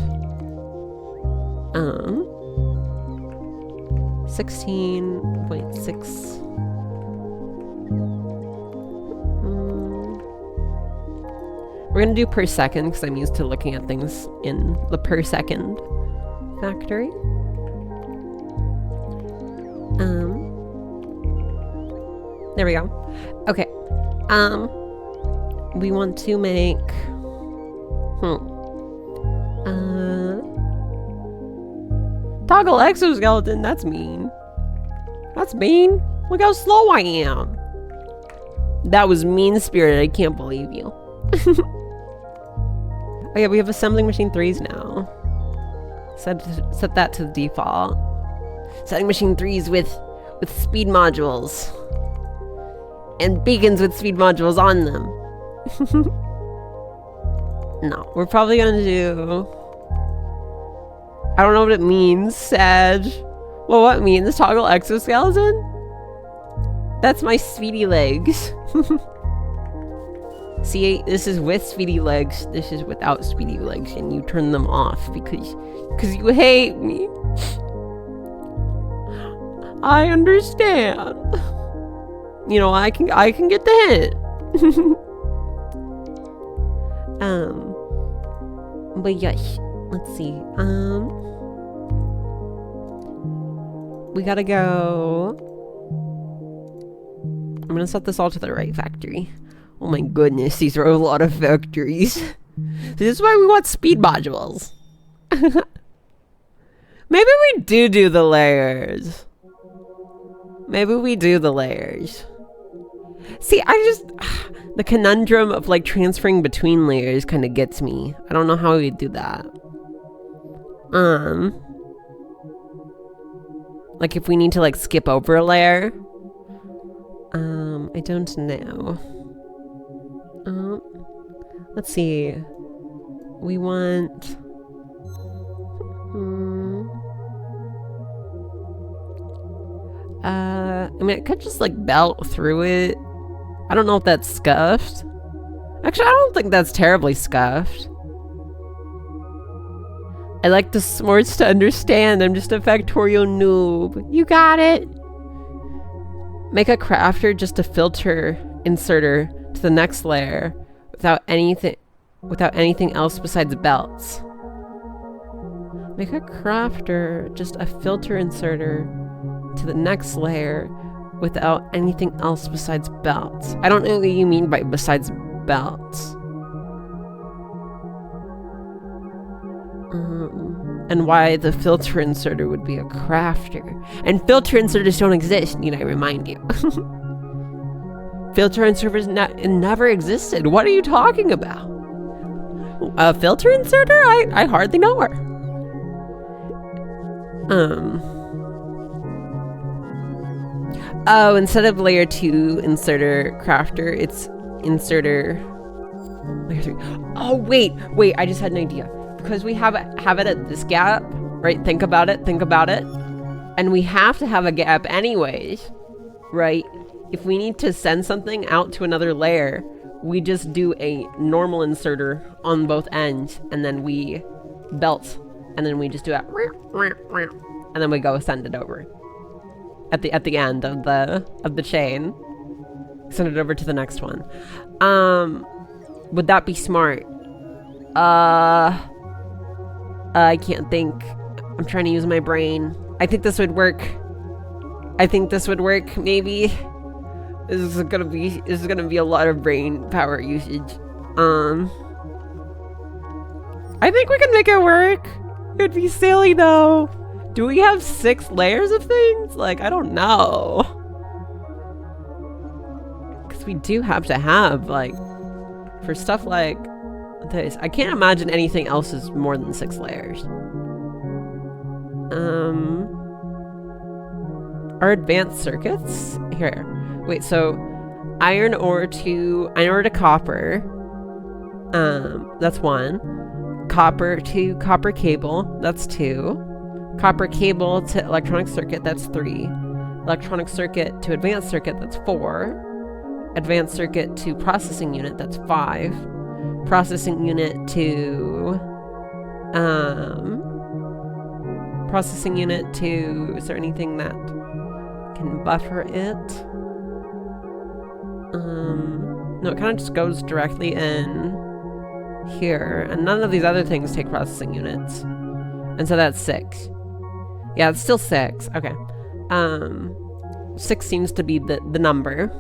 16.6. We're gonna do per second because I'm used to looking at things in the per second factory. There we go. Okay. We want to make toggle exoskeleton. That's mean. That's mean. Look how slow I am. That was mean-spirited. I can't believe you. Oh yeah, we have assembling machine 3s now. Set that to the default. Setting machine 3s with speed modules. And beacons with speed modules on them. No, we're probably gonna do... I don't know what it means, Sag. Well, what means toggle exoskeleton? That's my speedy legs. See, this is with speedy legs, this is without speedy legs, and you turn them off because you hate me. I understand. You know, I can get the hint. But yes, let's see. We gotta go. I'm gonna set this all to the right factory. Oh my goodness, these are a lot of factories. This is why we want speed modules. Maybe we do the layers. Maybe we do the layers. See, the conundrum of like transferring between layers kind of gets me. I don't know how we do that. Like if we need to like skip over a layer. I don't know. Let's see. We want... I mean, I could just like belt through it. I don't know if that's scuffed. Actually, I don't think that's terribly scuffed. I like the smarts to understand. I'm just a Factorio noob. You got it. Make a crafter just a filter inserter to the next layer without anything else besides belts. Make a crafter just a filter inserter to the next layer without anything else besides belts. I don't know what you mean by besides belts. And why the filter inserter would be a crafter. And filter inserters don't exist, need I remind you. Filter inserters never existed. What are you talking about? A filter inserter? I hardly know her. Oh, instead of layer 2 inserter crafter, it's inserter layer 3. Oh, wait, I just had an idea. Because we have it at this gap, right? Think about it. And we have to have a gap anyways, right? If we need to send something out to another layer, we just do a normal inserter on both ends, and then we belt, and then we just do it, and then we go send it over at the end of the chain. Send it over to the next one. Would that be smart? I can't think. I'm trying to use my brain. I think this would work. Maybe. This is gonna be a lot of brain power usage. I think we can make it work. It'd be silly though. Do we have 6 layers of things? Like, I don't know. Because we do have to have, like, for stuff like this. I can't imagine anything else is more than 6 layers. Our advanced circuits? Here. Wait, so iron ore to copper. That's 1. Copper to copper cable, that's 2. Copper cable to electronic circuit, that's 3. Electronic circuit to advanced circuit, that's 4. Advanced circuit to processing unit, that's 5. Processing unit to is there anything that can buffer it? No, it kind of just goes directly in here, and none of these other things take processing units. And so that's 6. Yeah, it's still 6. Okay. 6 seems to be the number.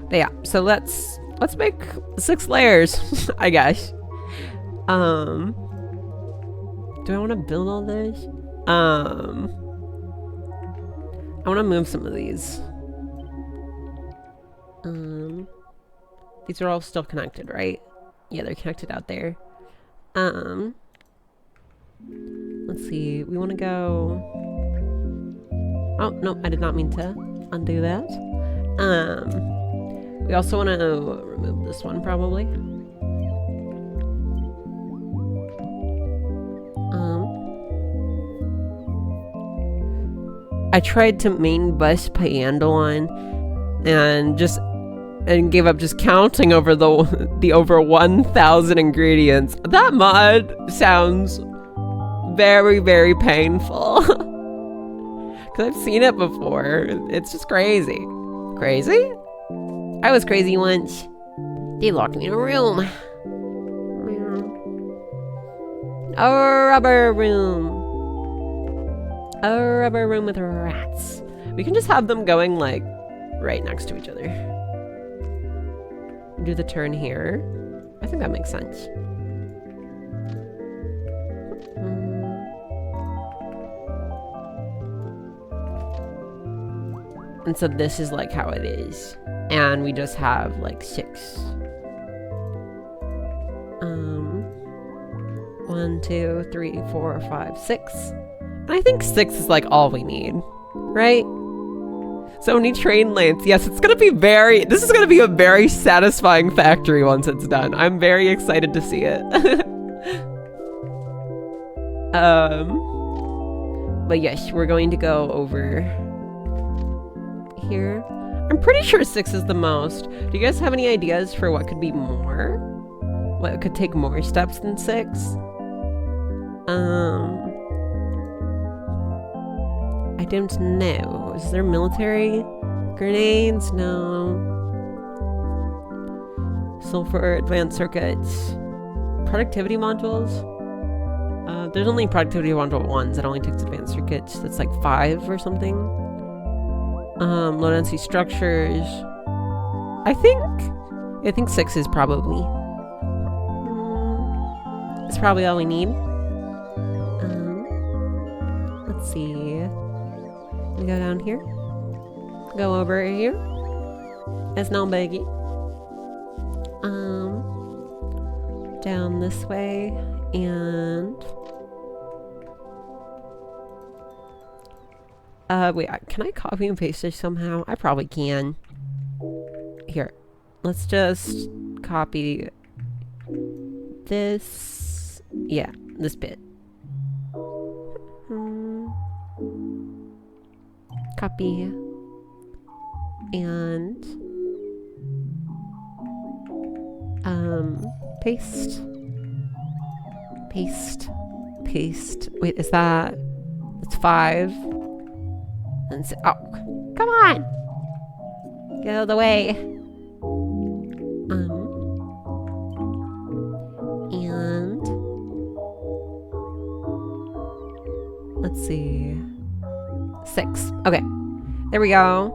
But yeah, so let's make 6 layers, I guess. Do I want to build all this? I want to move some of these. These are all still connected, right? Yeah, they're connected out there. Let's see. We want to go... Oh, no, I did not mean to undo that. We also want to remove this one, probably. I tried to main bus Pyandalon and gave up just counting over the over 1,000 ingredients. That mod sounds very, very painful. Because I've seen it before. It's just crazy. Crazy? I was crazy once. They locked me in a room. A rubber room. A rubber room with rats. We can just have them going like right next to each other. Do the turn here. I think that makes sense. And so this is like how it is. And we just have like 6. 1, 2, 3, 4, 5, 6. And I think 6 is like all we need, right? So many train lanes. Yes, this is gonna be a very satisfying factory once it's done. I'm very excited to see it. But yes, we're going to go over here. I'm pretty sure 6 is the most. Do you guys have any ideas for what could be more? What could take more steps than 6? I don't know. Is there military grenades? No. Sulfur advanced circuits. Productivity modules? There's only productivity module 1s that only takes advanced circuits. That's like 5 or something. Low density structures. I think 6 is probably. It's probably all we need. Let's see. We go down here. Go over here. It's no biggie. Down this way and wait, can I copy and paste this somehow? I probably can. Here. Let's just copy this. Yeah, this bit. Copy and paste. Wait, is that? It's 5. And oh, come on! Get out of the way. And let's see. 6. Okay. There we go.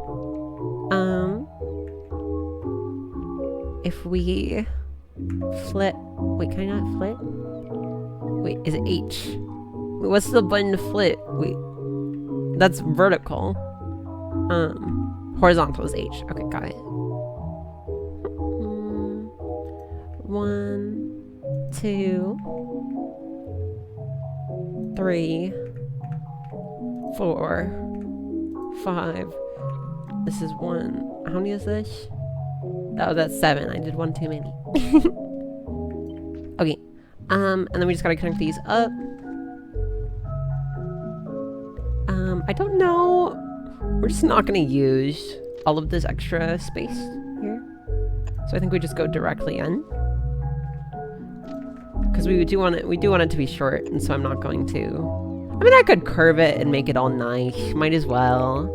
If we flip, wait, can I not flip? Wait, is it H? Wait, what's the button to flip? Wait, that's vertical. Horizontal is H. Okay, got it. 1, 2, 3, 4, 5. This is 1. How many is this? Oh, that's 7. I did 1 too many. Okay. And then we just gotta connect these up. I don't know. We're just not gonna use all of this extra space here. So I think we just go directly in. Because we do want it to be short, and so I'm not going to. I mean, I could curve it and make it all nice. Might as well.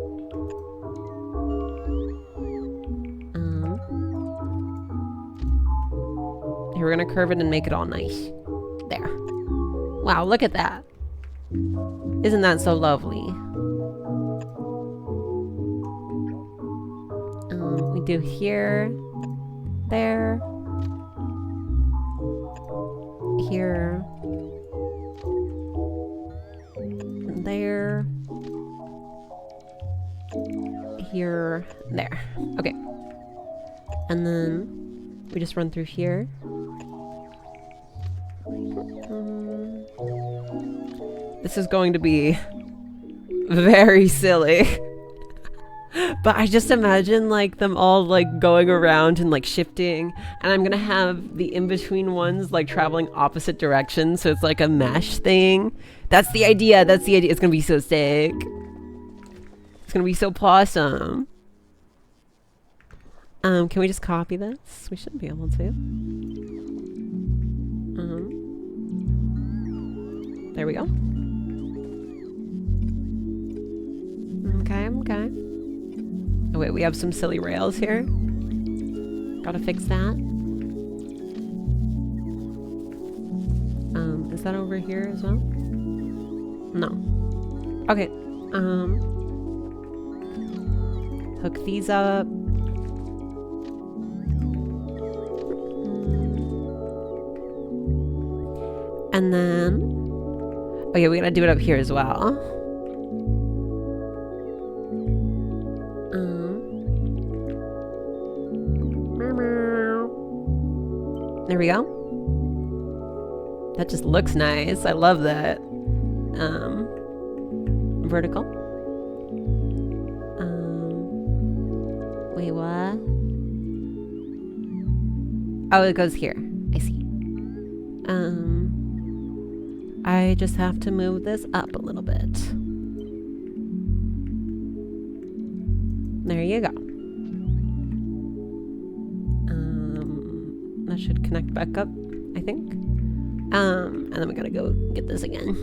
Here, we're gonna curve it and make it all nice. There. Wow, look at that. Isn't that so lovely? We do here, there, here, there, here, there. Okay. And then we just run through here. This is going to be very silly. But I just imagine like them all like going around and like shifting, and I'm gonna have the in-between ones like traveling opposite directions, so it's like a mesh thing. That's the idea. That's the idea. It's gonna be so sick. It's gonna be so awesome. Can we just copy this? We should be able to. There we go. Okay. Oh wait, we have some silly rails here. Gotta fix that. Is that over here as well? No. Okay. Hook these up. And then, okay, we gotta do it up here as well. There we go. That just looks nice. I love that. Vertical. Wait, what? Oh, it goes here. I see. I just have to move this up a little bit. There you go. That should connect back up, I think. And then we gotta go get this again.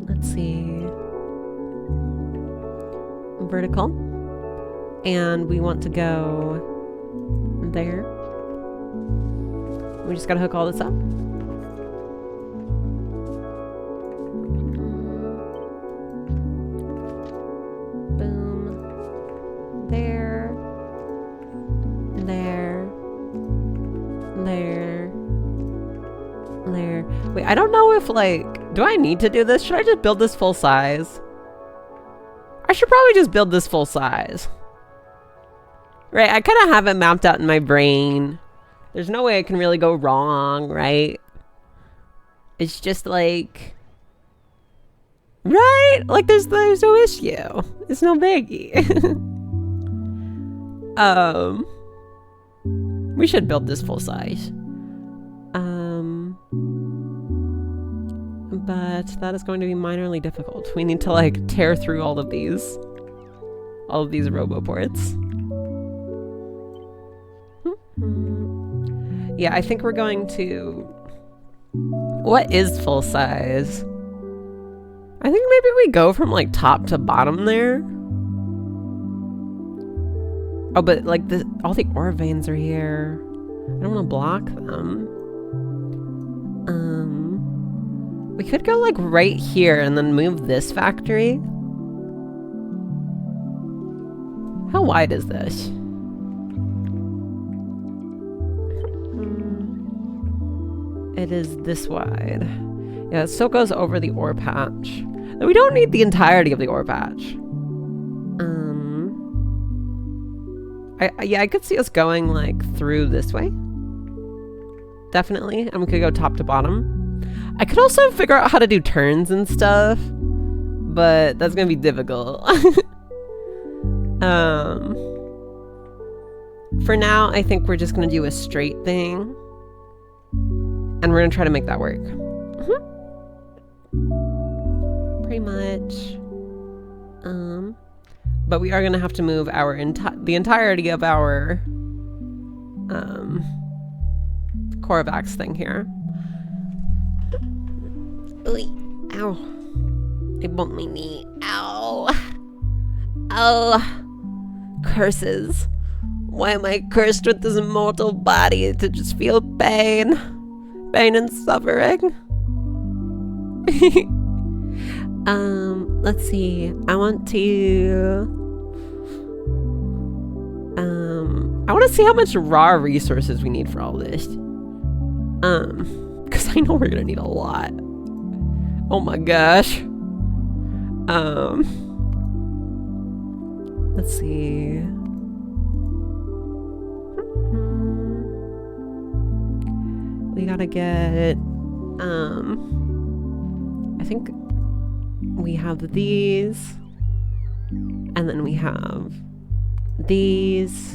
Let's see. Vertical. And we want to go there. We just gotta hook all this up. Wait, I don't know if, like, do I need to do this? Should I just build this full size? I should probably just build this full size. Right, I kind of have it mapped out in my brain. There's no way I can really go wrong, right? It's just like... Right? Like, there's no issue. It's no biggie. We should build this full size. But that is going to be minorly difficult. We need to like tear through all of these roboports. Yeah, I think we're going to... What is full size? I think maybe we go from like top to bottom there. Oh, but like all the ore veins are here. I don't want to block them. We could go like right here and then move this factory. How wide is this? It is this wide. Yeah, it still goes over the ore patch. We don't need the entirety of the ore patch. Yeah, I could see us going like through this way. definitely. And we could go top to bottom. I could also figure out how to do turns and stuff, but that's gonna be difficult. For now, I think we're just gonna do a straight thing, and we're gonna try to make that work. Pretty much. But we are gonna have to move our the entirety of our Corvax thing here. Oy. Ow. I bumped my knee. Ow. Oh. Curses. Why am I cursed with this mortal body to just feel pain? Pain and suffering? Let's see. I want to see how much raw resources we need for all this. Because I know we're gonna need a lot. Oh my gosh. Let's see. We gotta get, I think we have these, and then we have these,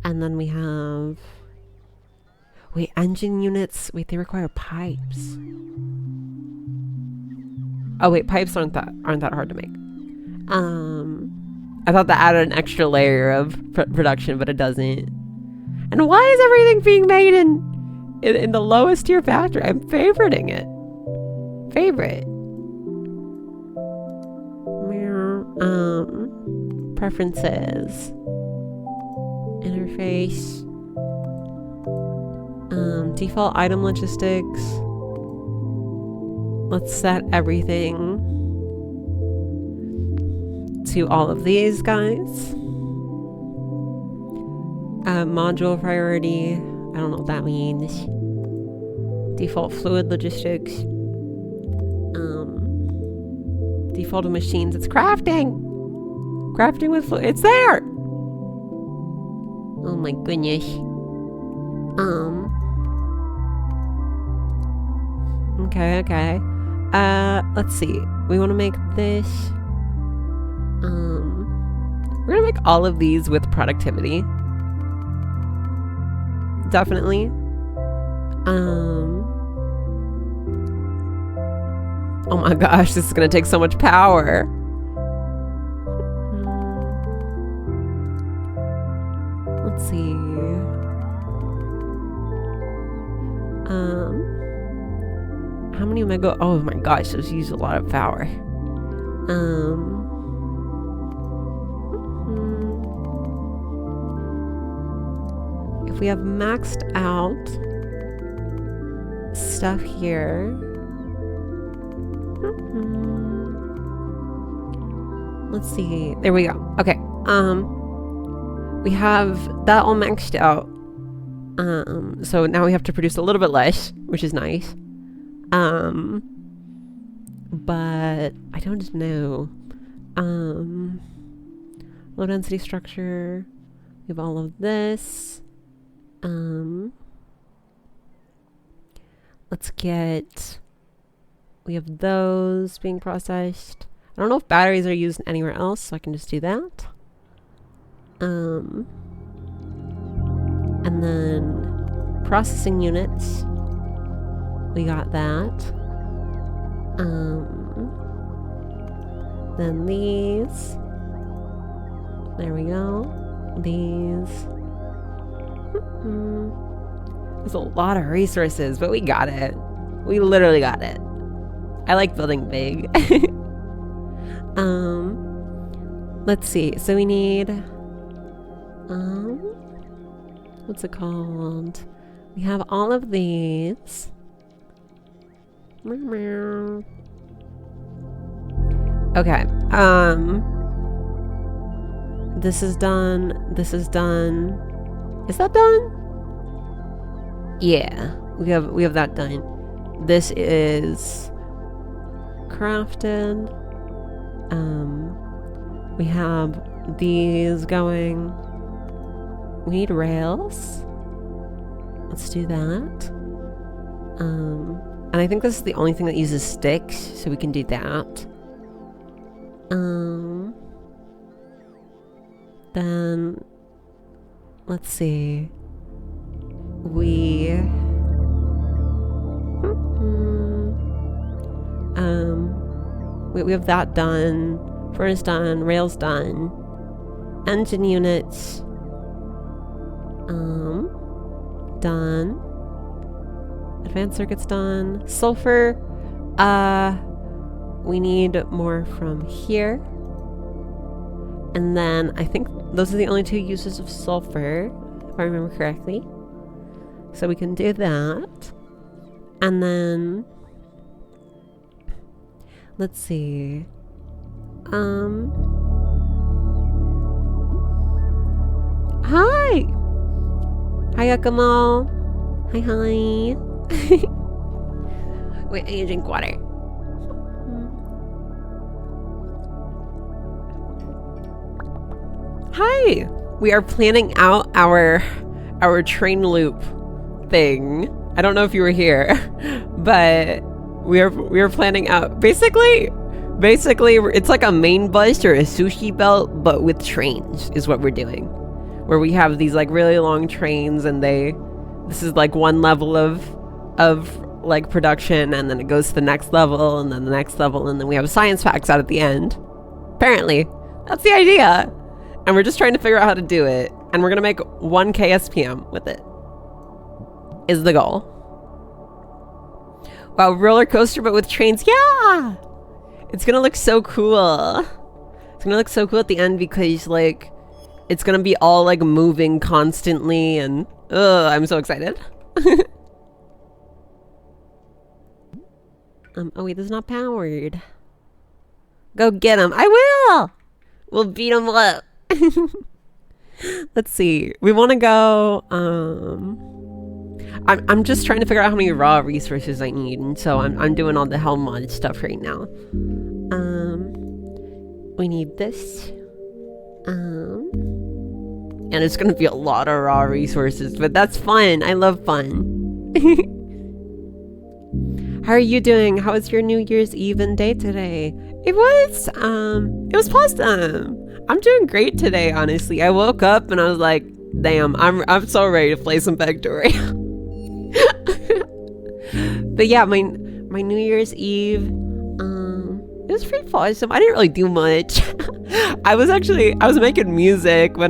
and then we have, wait, engine units, wait, they require pipes. Oh wait, pipes aren't that hard to make. I thought that added an extra layer of production, but it doesn't. And why is everything being made in the lowest tier factory? I'm favoriting it. Favorite. Preferences. Interface. Default item logistics. Let's set everything to all of these guys. Module priority. I don't know what that means. Default fluid logistics. Default of machines. It's crafting. Crafting with fluid. It's there. Oh my goodness. Okay. Let's see. We want to make this. We're gonna make all of these with productivity. Definitely. Oh my gosh, this is gonna take so much power. Let's see. How many am I go? Oh my gosh, those use a lot of power. If we have maxed out stuff here. Let's see. There we go. Okay. We have that all maxed out. So now we have to produce a little bit less, which is nice. But I don't know. Low density structure. We have all of this. Let's get, we have those being processed. I don't know if batteries are used anywhere else, so I can just do that. And then processing units. We got that. Then these. There we go. These. There's a lot of resources, but we got it. We literally got it. I like building big. Let's see. So we need, what's it called? We have all of these. Okay. This is done. This is done. Is that done? Yeah, we have that done. This is crafted. We have these going. We need rails. Let's do that. And I think this is the only thing that uses sticks, so we can do that. Then let's see. We have that done. Furnace done. Rails done. Engine units done. Advanced circuits done. Sulfur, we need more from here. And then I think those are the only 2 uses of sulfur, if I remember correctly. So we can do that. And then let's see. Hi! Hi, Yakumo. Hi. Wait, I need to drink water. Hi! We are planning out our TrainLoop thing. I don't know if you were here, but we are planning out basically it's like a main bus or a sushi belt, but with trains is what we're doing. Where we have these like really long trains, and this is like one level of like production, and then it goes to the next level, and then the next level, and then we have science facts out at the end. Apparently, that's the idea. And we're just trying to figure out how to do it. And we're gonna make 1 KSPM with it. Is the goal. Wow, roller coaster but with trains. Yeah! It's gonna look so cool. It's gonna look so cool at the end because like it's gonna be all like moving constantly, and I'm so excited. Oh wait, this is not powered. Go get him. I will! We'll beat him up. Let's see. We want to go, I'm just trying to figure out how many raw resources I need, and so I'm doing all the hell mod stuff right now. We need this. And it's gonna be a lot of raw resources, but that's fun. I love fun. How are you doing? How was your New Year's Eve and day today? It was awesome. I'm doing great today, honestly. I woke up and I was like, damn, I'm so ready to play some Factorio. But yeah, my New Year's Eve, it was pretty awesome. I didn't really do much. I was making music when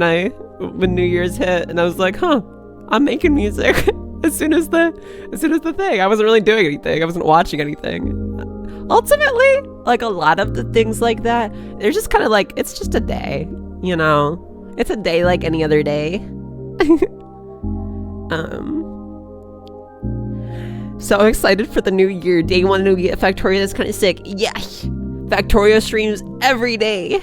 New Year's hit, and I was like, I'm making music. as soon as the thing. I wasn't really doing anything. I wasn't watching anything. Ultimately, like a lot of the things like that, they're just kind of like, it's just a day, you know? It's a day like any other day. So excited for the new year. Day 1 new year Factorio. That's kind of sick. Yeah. Factorio streams every day.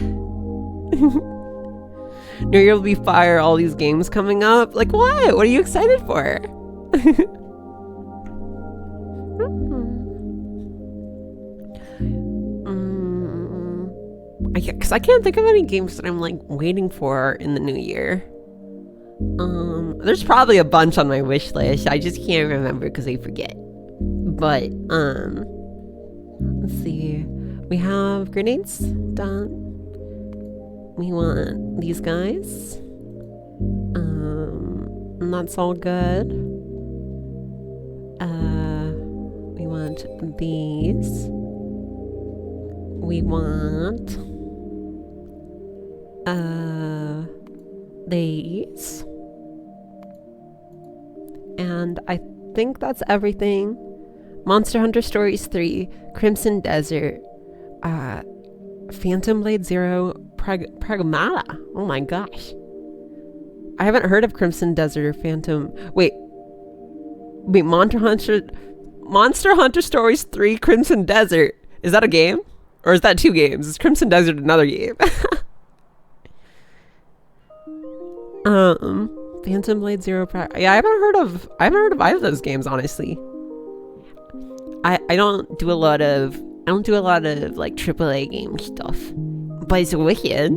New Year will be fire. All these games coming up. Like what? What are you excited for? Because I can't think of any games that I'm like waiting for in the new year. There's probably a bunch on my wish list. I just can't remember because I forget. But let's see. We have grenades done. We want these guys. And that's all good. We want these. We want these. And I think that's everything. Monster Hunter Stories 3, Crimson Desert, Phantom Blade Zero, Pragmata. Oh my gosh. I haven't heard of Crimson Desert or Phantom. Wait, Monster Hunter Stories 3, Crimson Desert. Is that a game? Or is that 2 games? Is Crimson Desert another game? Phantom Blade Zero. Yeah, I haven't heard of either of those games, honestly. I don't do a lot of like AAA game stuff, but it's wicked.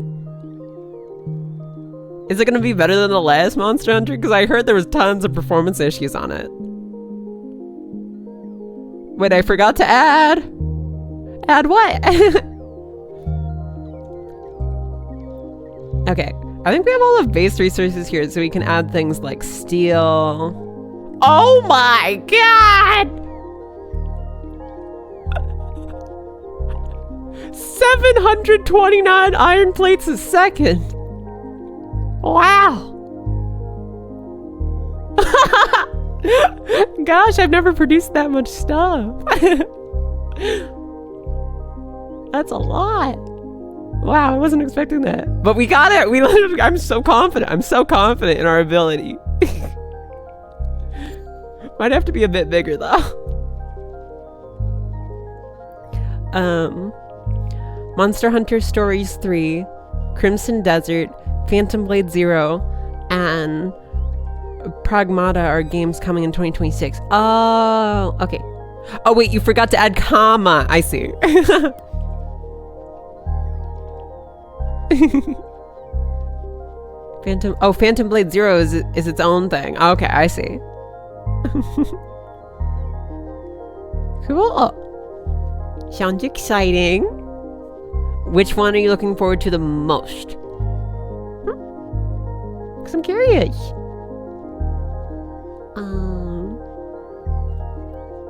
Is it gonna be better than the last Monster Hunter? Because I heard there was tons of performance issues on it. Wait, I forgot to add. Add what? Okay, I think we have all the base resources here, so we can add things like steel. Oh my god! 729 iron plates a second. Wow. Gosh, I've never produced that much stuff. That's a lot. Wow, I wasn't expecting that. But we got it. I'm so confident. I'm so confident in our ability. Might have to be a bit bigger though. Monster Hunter Stories 3, Crimson Desert, Phantom Blade 0, and Pragmata are games coming in 2026. Oh, okay. Oh wait, you forgot to add comma. I see. Phantom Blade 0 is its own thing. Okay, I see. Cool. Sounds exciting. Which one are you looking forward to the most? Because I'm curious.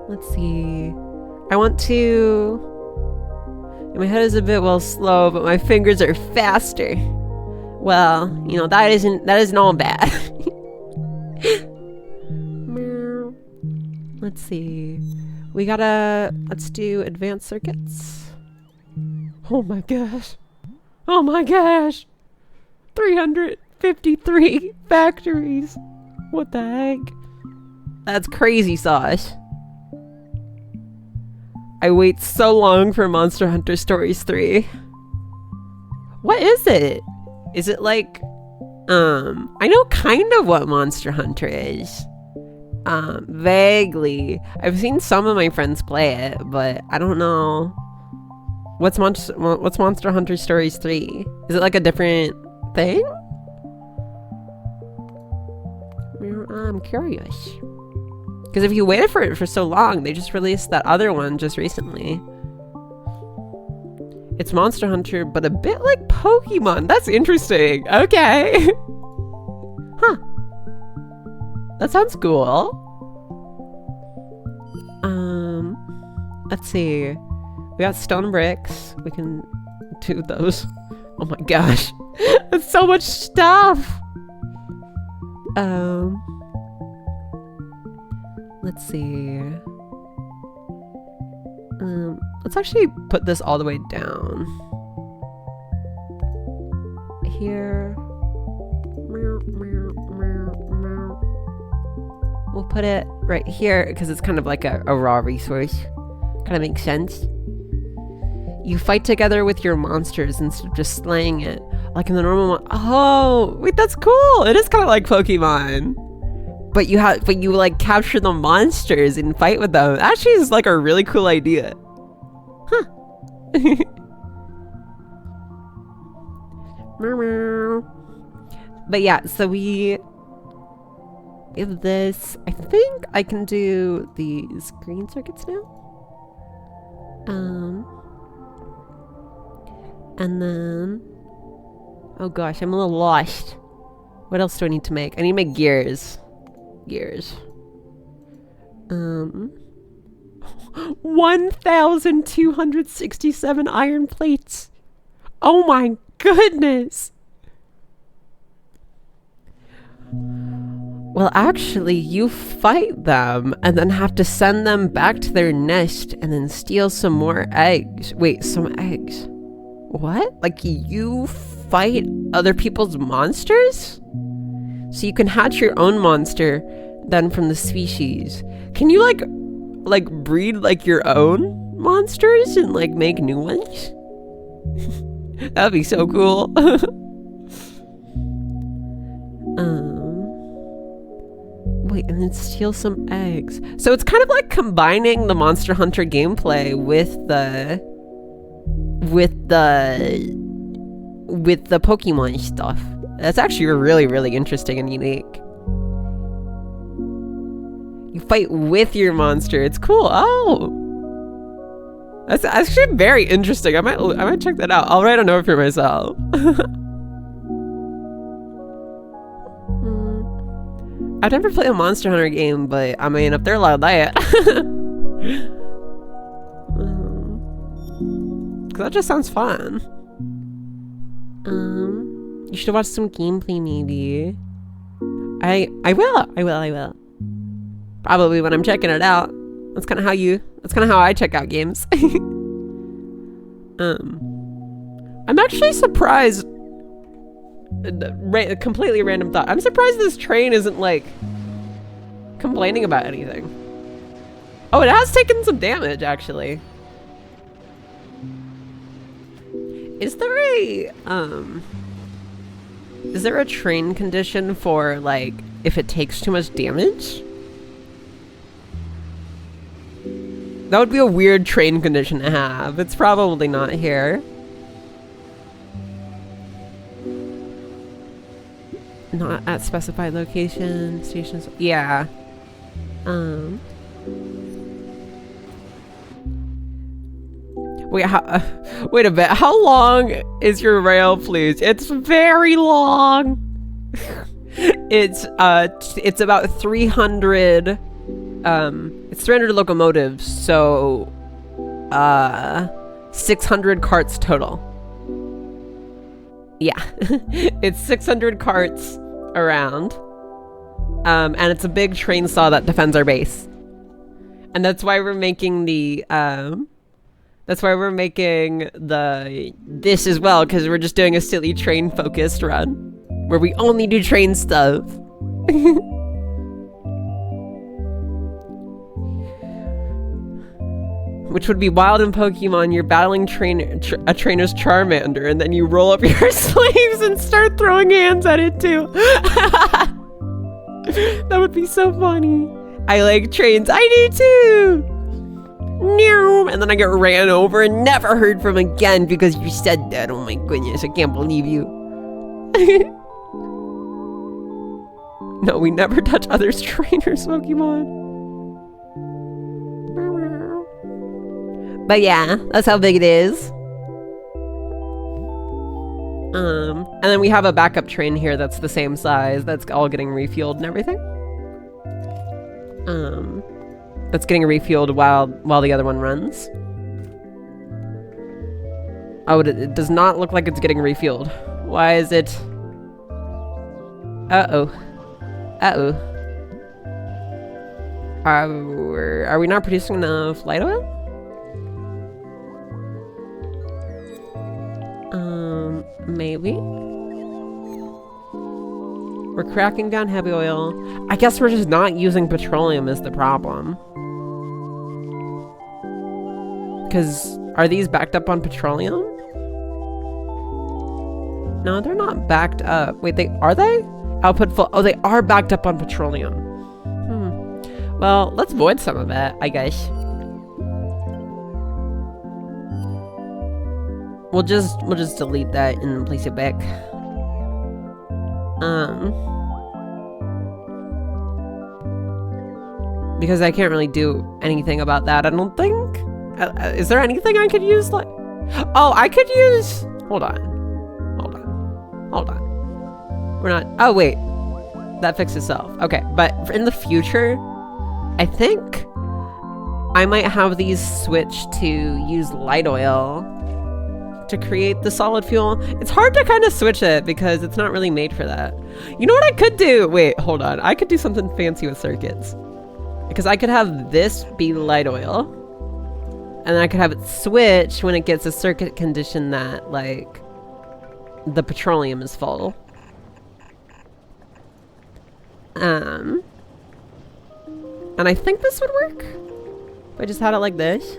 Let's see. I want to... My head is a bit slow, but my fingers are faster. Well, you know, that isn't all bad. Let's see. Let's do advanced circuits. Oh my gosh. Oh my gosh. 353 factories. What the heck? That's crazy sauce. I wait so long for Monster Hunter Stories 3. What is it? Is it like, I know kind of what Monster Hunter is. Vaguely. I've seen some of my friends play it, but I don't know. What's Monster Hunter Stories 3? Is it like a different thing? I'm curious. Because if you waited for it for so long, they just released that other one just recently. It's Monster Hunter, but a bit like Pokemon. That's interesting. Okay. Huh. That sounds cool. Let's see. We got stone bricks. We can do those. Oh my gosh. That's so much stuff. Let's see. Let's actually put this all the way down. Here. We'll put it right here because it's kind of like a raw resource. Kind of makes sense. You fight together with your monsters instead of just slaying it. Like in the normal one. Oh, wait, that's cool. It is kind of like Pokemon. But you like capture the monsters and fight with them. Actually, is like a really cool idea. Huh. But yeah, so we have this. I think I can do these green circuits now. And then, oh gosh, I'm a little lost. What else do I need to make? I need to make gears. 1,267 iron plates. Oh my goodness. Well, actually, you fight them and then have to send them back to their nest and then steal some more eggs. Wait, some eggs? What? Like you fight other people's monsters? So you can hatch your own monster then from the species. Can you like breed like your own monsters and like make new ones? That'd be so cool. Wait, and then steal some eggs. So it's kind of like combining the Monster Hunter gameplay with the Pokemon stuff. That's actually really, really interesting and unique. You fight with your monster. It's cool. Oh, that's actually very interesting. I might check that out. I'll write a note for myself. I've never played a Monster Hunter game, but I mean, if they're allowed that, cause that just sounds fun. You should watch some gameplay, maybe. I will. Probably when I'm checking it out. That's kind of how I check out games. I'm actually surprised. Completely random thought. I'm surprised this train isn't like complaining about anything. Oh, it has taken some damage actually. Is there a train condition for like if it takes too much damage? That would be a weird train condition to have. It's probably not here. Not at specified location, stations. Yeah. Wait, wait a bit. How long is your rail, please? It's very long. It's about 300. It's 300 locomotives, so 600 carts total. Yeah, it's 600 carts around, and it's a big train saw that defends our base, and that's why we're making this as well, because we're just doing a silly train focused run where we only do train stuff. Which would be wild in Pokemon. You're battling a trainer's Charmander, and then you roll up your sleeves and start throwing hands at it too. That would be so funny. I like trains. I do too. No, and then I get ran over and never heard from again because you said that. Oh my goodness, I can't believe you. No, we never touch others' trainers' Pokemon. But yeah, that's how big it is. And then we have a backup train here that's the same size. That's all getting refueled and everything. That's getting refueled while the other one runs. Oh, it does not look like it's getting refueled. Why is it? Uh-oh. Are we not producing enough light oil? Maybe. We're cracking down heavy oil. I guess we're just not using petroleum is the problem. Because are these backed up on petroleum? No, they're not backed up. Wait, are they? Output full. Oh, they are backed up on petroleum. Well, let's void some of it, I guess. We'll just delete that and place it back. Because I can't really do anything about that, I don't think. Is there anything I could use? Like, oh, I could use. Hold on. We're not. Oh wait, that fixed itself. Okay, but in the future, I think I might have these switch to use light oil to create the solid fuel. It's hard to kind of switch it because it's not really made for that. You know what I could do? Wait, hold on. I could do something fancy with circuits. Because I could have this be light oil. And then I could have it switch when it gets a circuit condition that, like, the petroleum is full. And I think this would work. If I just had it like this.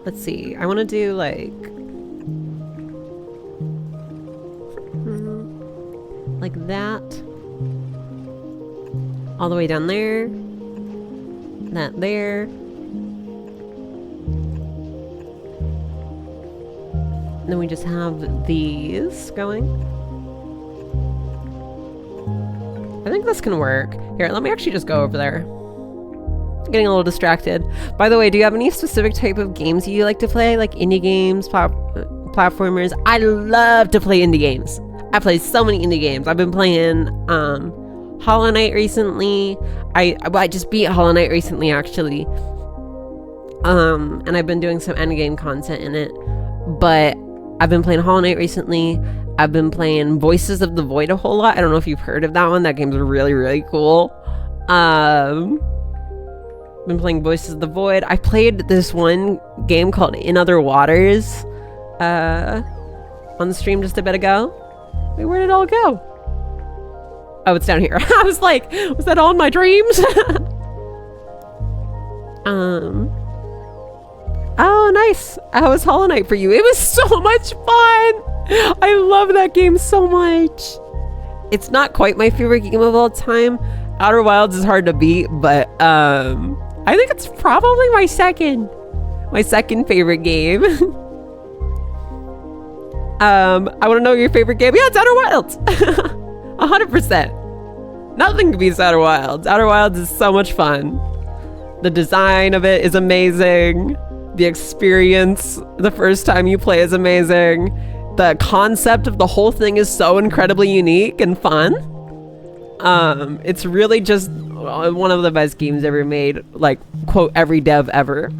Let's see. I want to do like that. All the way down there. That there. then we just have these going. I think this can work. Here, let me actually just go over there. Getting a little distracted. By the way, do you have any specific type of games you like to play? Like indie games, platformers? I love to play indie games. I play so many indie games. I've been playing Hollow Knight recently. I just beat Hollow Knight recently, actually. And I've been doing some endgame content in it. But I've been playing Hollow Knight recently. I've been playing Voices of the Void a whole lot. I don't know if you've heard of that one. That game's really, really cool. Been playing Voices of the Void. I played this one game called In Other Waters on the stream just a bit ago. Wait, where did it all go? Oh, it's down here. I was like, was that all in my dreams? Oh, nice. How was Hollow Knight for you? It was so much fun. I love that game so much. It's not quite my favorite game of all time. Outer Wilds is hard to beat, but I think it's probably my second favorite game. I want to know your favorite game. Yeah, it's Outer Wilds. 100%. Nothing beats Outer Wilds. Outer Wilds is so much fun. The design of it is amazing. The experience the first time you play is amazing. The concept of the whole thing is so incredibly unique and fun. It's really just one of the best games ever made. Like, quote, every dev ever.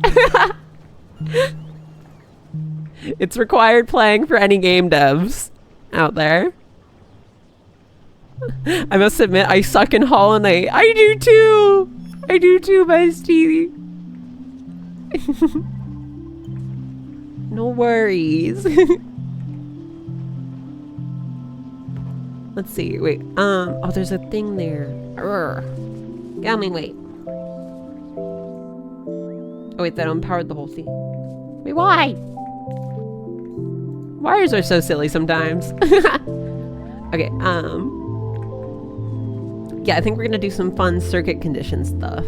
It's required playing for any game devs out there. I must admit, I suck in Hollow Knight. I do too! I do too, bestie. No worries. Let's see, wait, oh, there's a thing there. Get me, wait. Oh wait, that unpowered the whole thing. Wait, why? Wires are so silly sometimes. Okay, yeah, I think we're gonna do some fun circuit condition stuff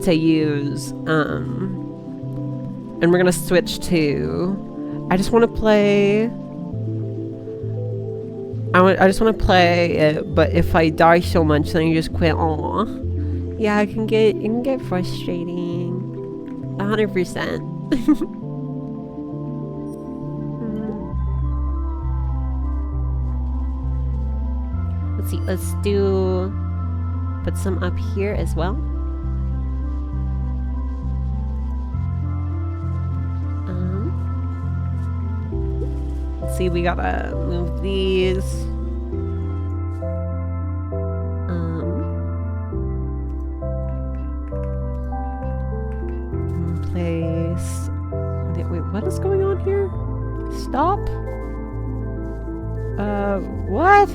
to use, and we're gonna switch to, I just want to play, I just want to play it, but if I die so much, then you just quit. Aw. Yeah, it can get frustrating. 100%. Let's see, let's put some up here as well. Let's see, we gotta move these. Place. Wait, what is going on here? Stop. What?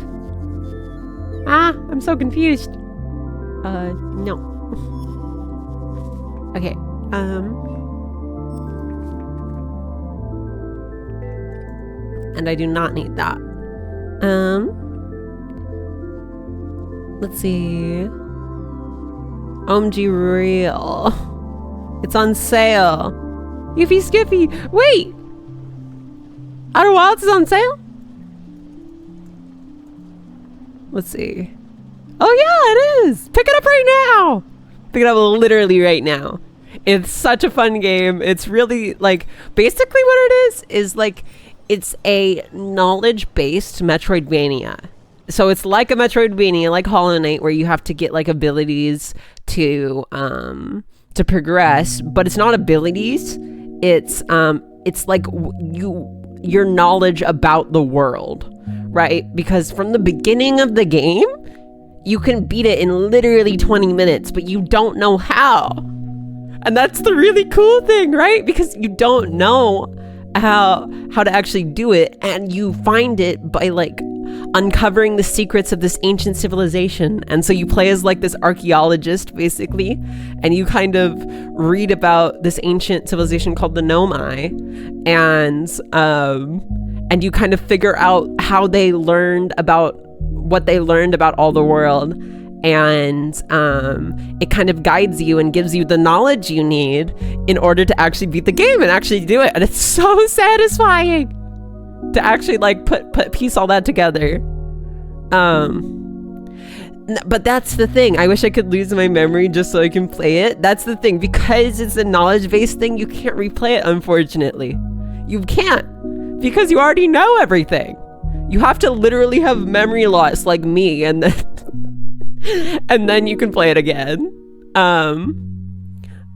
I'm so confused. No. Okay, and I do not need that. Let's see. OMG real. It's on sale. Yiffy Skiffy. Wait! Outer Wilds is on sale? Let's see. Oh yeah, it is! Pick it up right now! Pick it up literally right now. It's such a fun game. It's really, like, basically what it is like, it's a knowledge-based Metroidvania. So it's like a Metroidvania, like Hollow Knight, where you have to get, like, abilities to progress, but it's not abilities. It's like your knowledge about the world, right? Because from the beginning of the game, you can beat it in literally 20 minutes, but you don't know how. And that's the really cool thing, right? Because you don't know how to actually do it, and you find it by, like, uncovering the secrets of this ancient civilization. And so you play as, like, this archaeologist, basically, and you kind of read about this ancient civilization called the Nomai, and you kind of figure out how they learned about what they learned about all the world, and it kind of guides you and gives you the knowledge you need in order to actually beat the game and actually do it. And it's so satisfying to actually like piece all that together. But that's the thing. I wish I could lose my memory just so I can play it. That's the thing. Because it's a knowledge-based thing, you can't replay it, unfortunately. You can't. Because you already know everything. You have to literally have memory loss like me, and then and then you can play it again.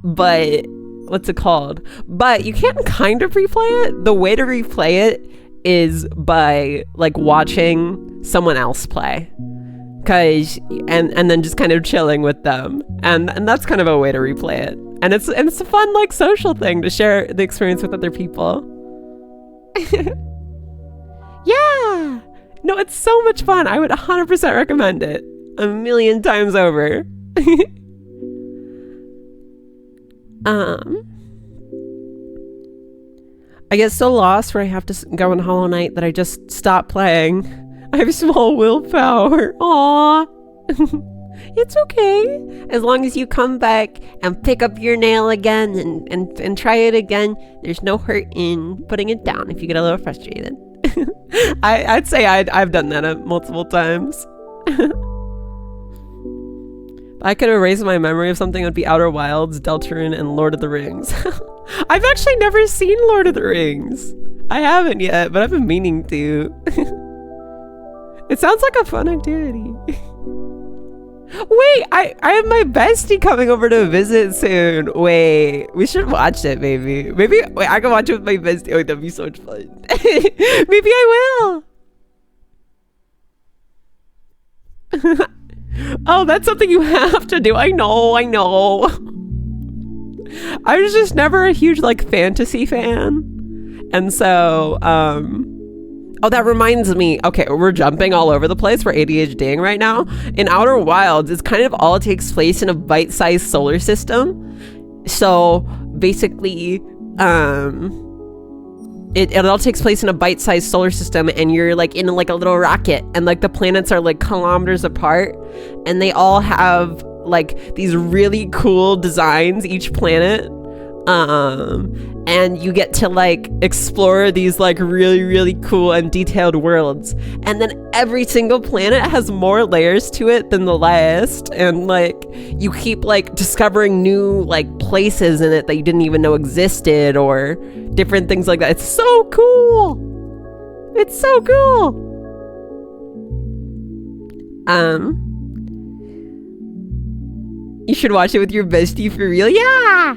But what's it called? But you can kind of replay it. The way to replay it is by like watching someone else play. And then just kind of chilling with them, and that's kind of a way to replay it, and it's a fun like social thing to share the experience with other people. Yeah, no, it's so much fun. I would 100% recommend it 1,000,000 times over. I get so lost where I have to go in Hollow Knight that I just stop playing. I have small willpower. Aww. It's okay. As long as you come back and pick up your nail again and try it again, there's no hurt in putting it down if you get a little frustrated. I'd say I've done that multiple times. I could erase my memory of something. It would be Outer Wilds, Deltarune, and Lord of the Rings. I've actually never seen Lord of the Rings. I haven't yet, but I've been meaning to. It sounds like a fun activity. Wait, I have my bestie coming over to visit soon. Wait, we should watch it, maybe. Wait, I can watch it with my bestie. Oh, that'd be so much fun. Maybe I will. Oh, that's something you have to do. I know. I was just never a huge like fantasy fan. And so, oh, that reminds me. Okay, we're jumping all over the place. We're ADHDing right now. In Outer Wilds, it's kind of all takes place in a bite-sized solar system. So basically, it all takes place in a bite-sized solar system, and you're like in like a little rocket, and like the planets are like kilometers apart, and they all have like these really cool designs, each planet. And you get to like explore these like really, really cool and detailed worlds, and then every single planet has more layers to it than the last, and like you keep like discovering new like places in it that you didn't even know existed, or different things like that. It's so cool. It's so cool. You should watch it with your bestie for real. Yeah.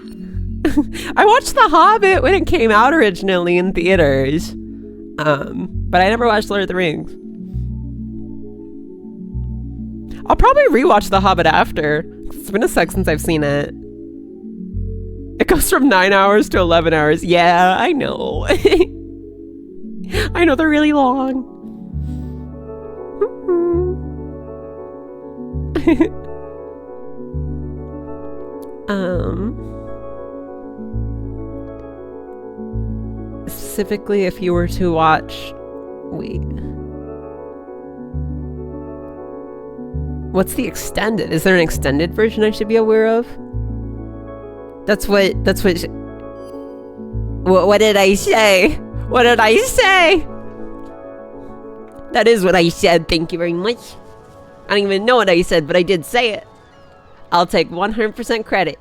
I watched The Hobbit when it came out originally in theaters, but I never watched Lord of the Rings. I'll probably rewatch The Hobbit after. It's been a sec since I've seen it. It goes from 9 hours to 11 hours. Yeah, I know. I know, they're really long. Specifically, if you were to watch... Wait. What's the extended? Is there an extended version I should be aware of? What did I say? What did I say? That is what I said. Thank you very much. I don't even know what I said, but I did say it. I'll take 100% credit.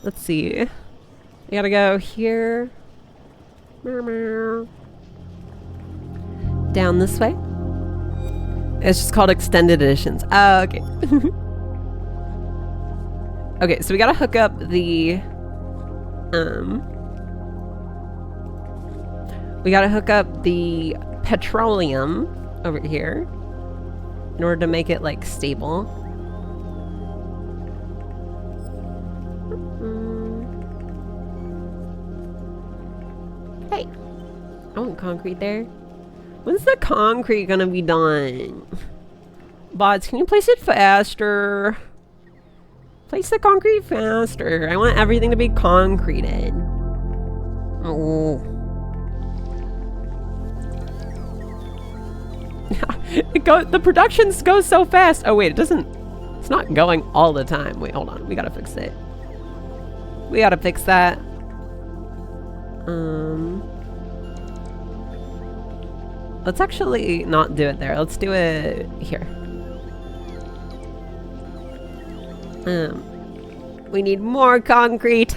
Let's see. I gotta go here. Down this way. It's just called extended editions. Oh, okay. Okay, so we gotta hook up the we gotta hook up the petroleum over here in order to make it like stable. Hey, I want concrete there. When's the concrete gonna be done? Bots, can you place it faster? Place the concrete faster. I want everything to be concreted. Oh. The productions go so fast. Oh wait, it's not going all the time. Wait, hold on. We gotta fix it. We gotta fix that. Let's actually not do it there. Let's do it here. We need more concrete.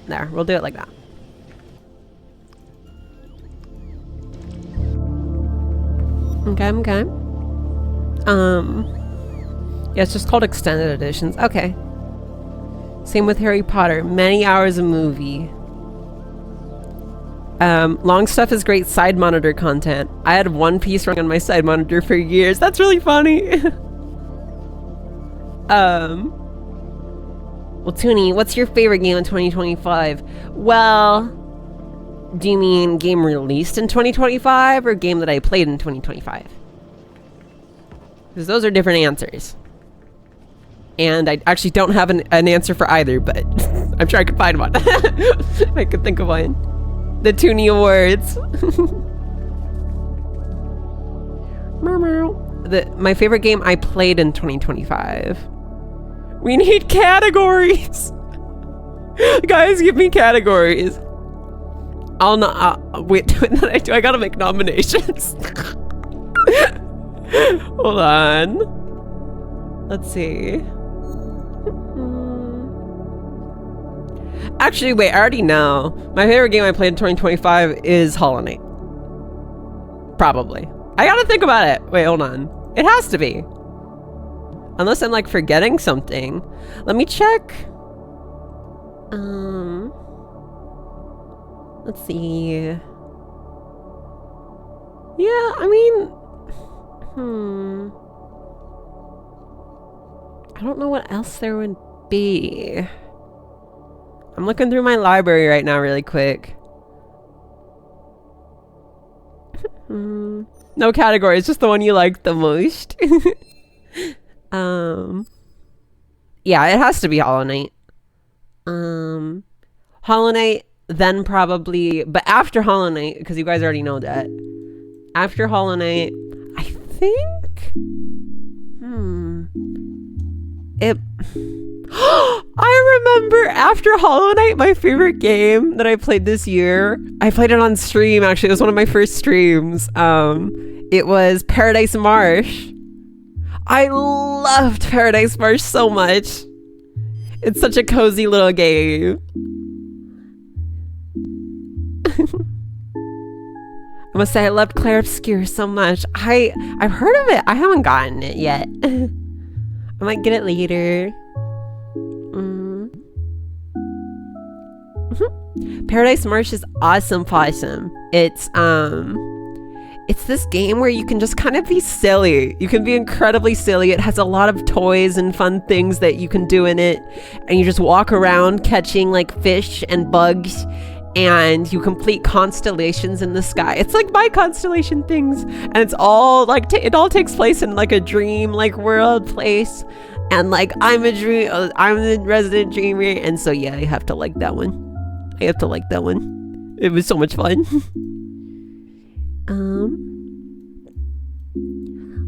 There, we'll do it like that. Okay. Yeah, it's just called extended editions. Okay. Same with Harry Potter. Many hours of movie. Long stuff is great side monitor content. I had One Piece running on my side monitor for years. That's really funny. Well, Toonie, what's your favorite game in 2025? Well, do you mean game released in 2025 or game that I played in 2025? Because those are different answers. And I actually don't have an answer for either, but I'm sure I could find one. I could think of one. The Toonie Awards. My favorite game I played in 2025. We need categories. Guys, give me categories. I'll not. Wait, I gotta make nominations. Hold on. Let's see. Actually, wait, I already know. My favorite game I played in 2025 is Hollow Knight. Probably. I gotta think about it. Wait, hold on. It has to be. Unless I'm like forgetting something. Let me check. Let's see. Yeah, I mean, I don't know what else there would be. I'm looking through my library right now really quick. No category, it's just the one you like the most. Yeah, it has to be Hollow Knight. Hollow Knight, then probably, but after Hollow Knight, because you guys already know that. After Hollow Knight, I think, I remember after Hollow Knight, my favorite game that I played this year, I played it on stream, actually. It was one of my first streams. It was Paradise Marsh. I loved Paradise Marsh so much. It's such a cozy little game. I must say I loved Clair Obscur so much. I've heard of it. I haven't gotten it yet. I might get it later. Paradise Marsh is awesome possum. It's this game where you can just kind of be silly. You can be incredibly silly. It has a lot of toys and fun things that you can do in it. And you just walk around catching like fish and bugs. And you complete constellations in the sky. It's like my constellation things. And it's all like, it all takes place in like a dream, like world place. And like, I'm the resident dreamer. And so yeah, I have to like that one. I have to like that one. It was so much fun.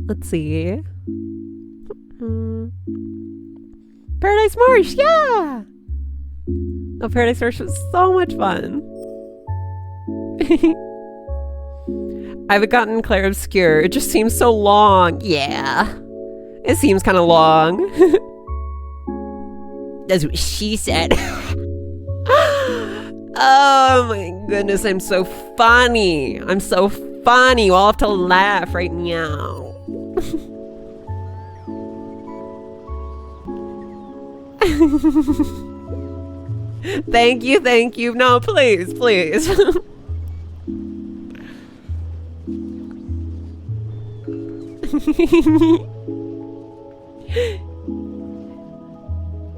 Let's see. Paradise Marsh, yeah! Oh, Paradise Marsh was so much fun. I haven't gotten Clair Obscur. It just seems so long. Yeah. It seems kind of long. That's what she said. Oh my goodness, I'm so funny. I'm so funny. We'll all have to laugh right now. Thank you. No, please.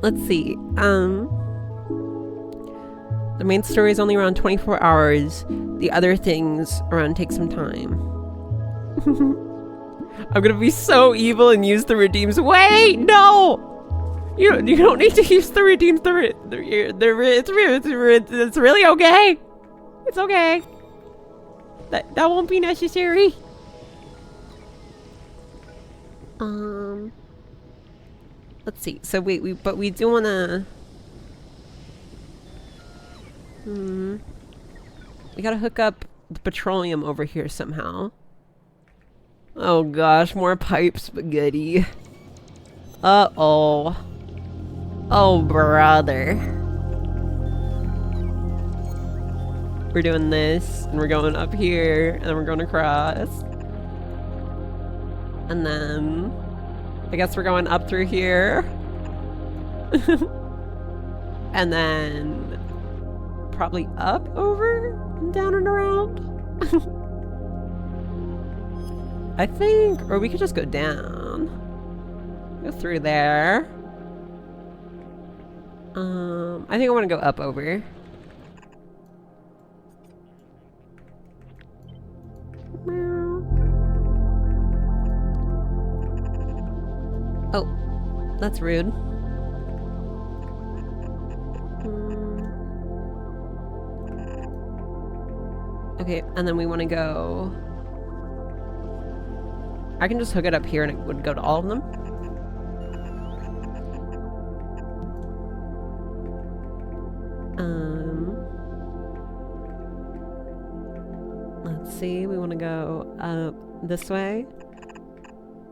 Let's see. The main story is only around 24 hours. The other things around take some time. I'm gonna be so evil and use the redeems. Wait, no! You don't need to use the redeems. It's really okay. It's okay. That won't be necessary. Let's see. So wait, we do wanna. We gotta hook up the petroleum over here somehow. Oh gosh, more pipe spaghetti. Uh-oh. Oh, brother. We're doing this, and we're going up here, and then we're going across. And then... I guess we're going up through here. And then... probably up, over, and down and around. I think, or we could just go down. Go through there. I think I want to go up over. Oh, that's rude. Okay, and then we want to go... I can just hook it up here and it would go to all of them. Let's see, we want to go up this way.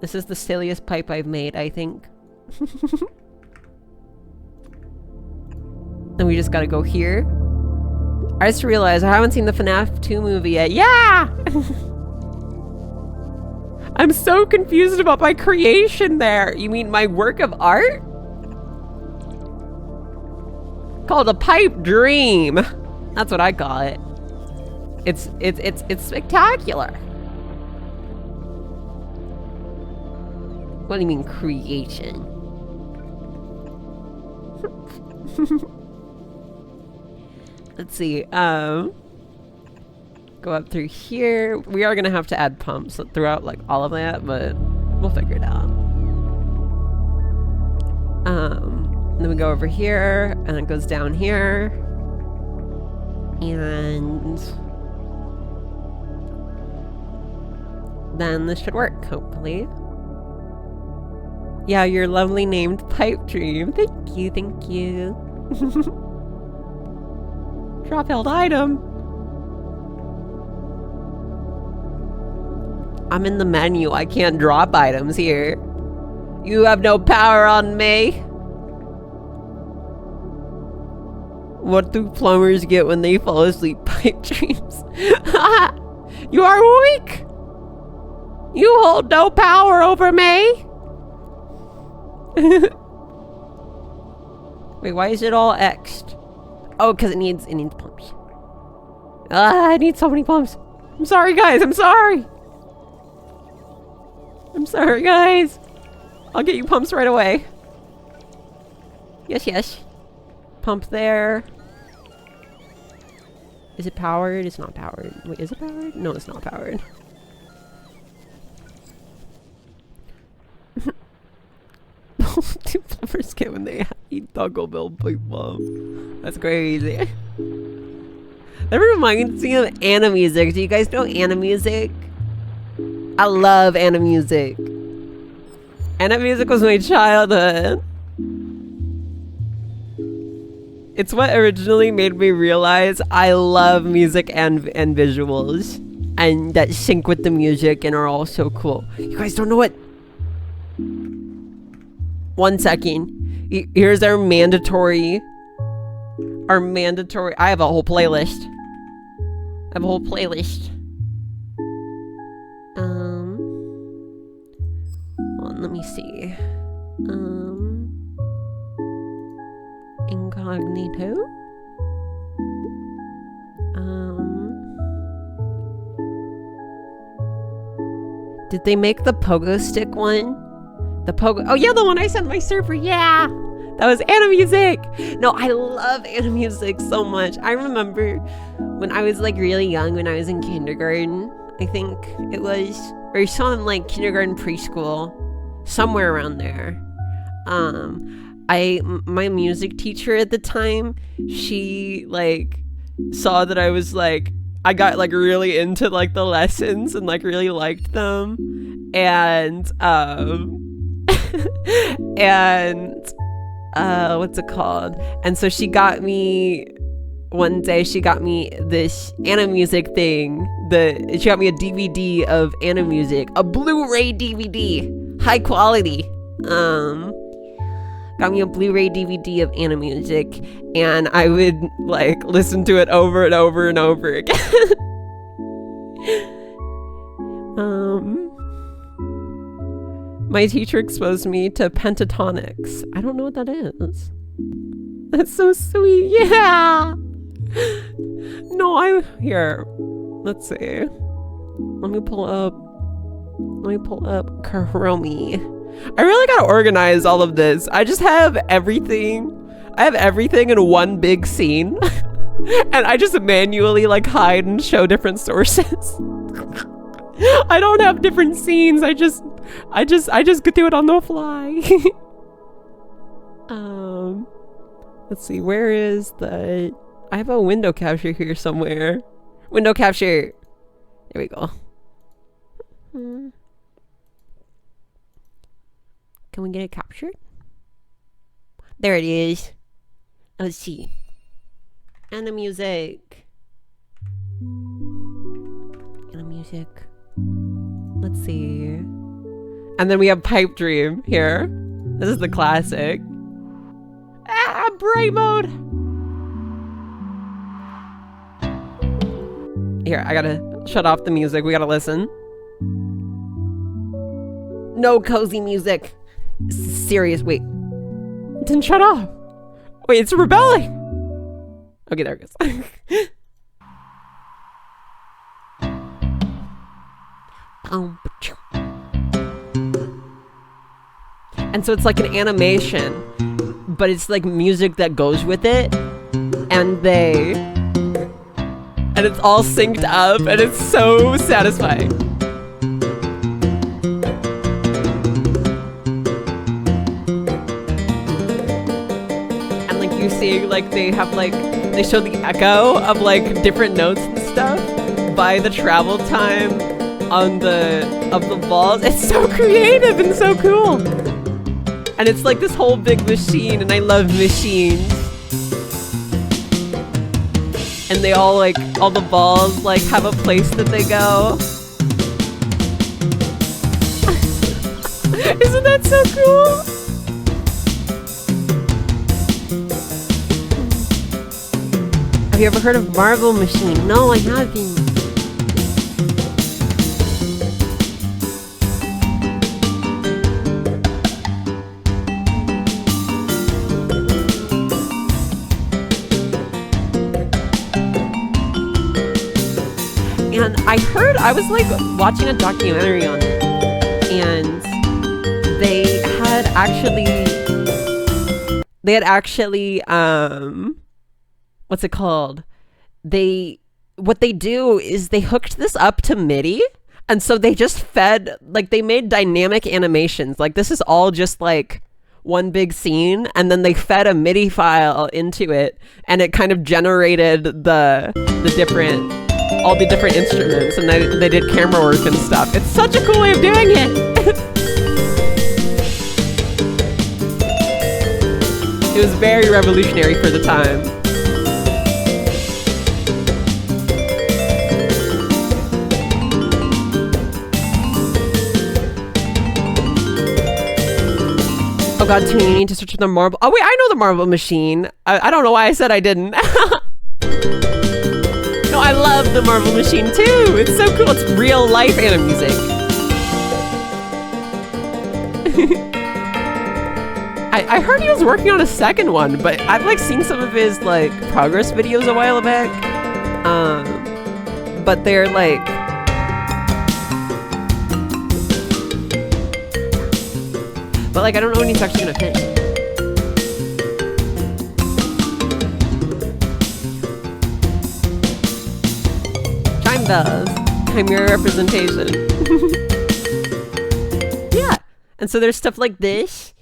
This is the silliest pipe I've made, I think. And we just gotta go here. I just realized I haven't seen the FNAF 2 movie yet. Yeah! I'm so confused about my creation there. You mean my work of art? Called a pipe dream. That's what I call it. It's spectacular. What do you mean creation? Let's see. Go up through here. We are gonna have to add pumps throughout like all of that, but we'll figure it out. Then we go over here, and it goes down here, and then this should work, hopefully. Yeah, your lovely named pipe dream. Thank you, thank you. Drop held item. I'm in the menu. I can't drop items here. You have no power on me. What do plumbers get when they fall asleep? Pipe dreams. You are weak. You hold no power over me. Wait, why is it all X'd? Oh, because it needs pumps. I need so many pumps. I'm sorry, guys. I'm sorry. I'm sorry, guys. I'll get you pumps right away. Yes, yes. Pump there. Is it powered? It's not powered. Wait, is it powered? No, it's not powered. Do plumbers get when they eat Taco Bell pipe bomb? That's crazy. That reminds me of Animusic. Do you guys know Animusic? I love Animusic. Animusic was my childhood. It's what originally made me realize I love music and visuals, and that sync with the music and are all so cool. You guys don't know what? 1 second. Here's our mandatory. I have a whole playlist. Well, let me see. Incognito. Did they make the pogo stick one? The pogo. Oh yeah, the one I sent my server. Yeah, that was Animusic. No, I love Animusic so much. I remember when I was like really young, when I was in kindergarten. I think it was, or some like kindergarten, preschool, somewhere around there. My music teacher at the time, she like saw that I was like I got like really into like the lessons and like really liked them. And and what's it called? And so she got me one day, she got me this Animusic thing. She got me a DVD of Animusic, a Blu-ray DVD, high quality. Got me a Blu-ray DVD of Animusic, and I would like listen to it over and over and over again. My teacher exposed me to pentatonics. I don't know what that is. That's so sweet. Yeah. No, here. Let's see. Let me pull up Chromie. I really gotta organize all of this. I just have everything. I have everything in one big scene. And I just manually like hide and show different sources. I don't have different scenes. I just could do it on the fly. Let's see, where is the... I have a window capture here somewhere. Window capture. There we go. Can we get it captured? There it is. Let's see. And the music. And the music. Let's see. And then we have Pipe Dream here. This is the classic. Ah, bright mode. Here, I gotta shut off the music. We gotta listen. No cozy music. Serious. Wait. It didn't shut off. Wait, it's rebelling. Okay, there it goes. And so it's like an animation, but it's like music that goes with it, and it's all synced up, and it's so satisfying. And like you see, like they show the echo of like different notes and stuff by the travel time of the balls. It's so creative and so cool. And it's like this whole big machine, and I love machines. And they all like, all the balls like have a place that they go. Isn't that so cool? Have you ever heard of Marble Machine? No, I haven't. And I was like watching a documentary on it, and they had actually what's it called? What they do is they hooked this up to MIDI, and so they just fed, like they made dynamic animations. Like this is all just like one big scene, and then they fed a MIDI file into it, and it kind of generated all the different instruments, and they did camera work and stuff. It's such a cool way of doing it. It was very revolutionary for the time. Oh god, Tony, you need to search for the marble. Oh wait, I know the Marble Machine. I don't know why I said I didn't. No, I love the Marble Machine too. It's so cool. It's real life Animusic. I heard he was working on a second one, but I've like seen some of his like progress videos a while back. But they're like, I don't know when he's actually gonna finish. Chime bells. Chimera representation. Yeah. And so there's stuff like this.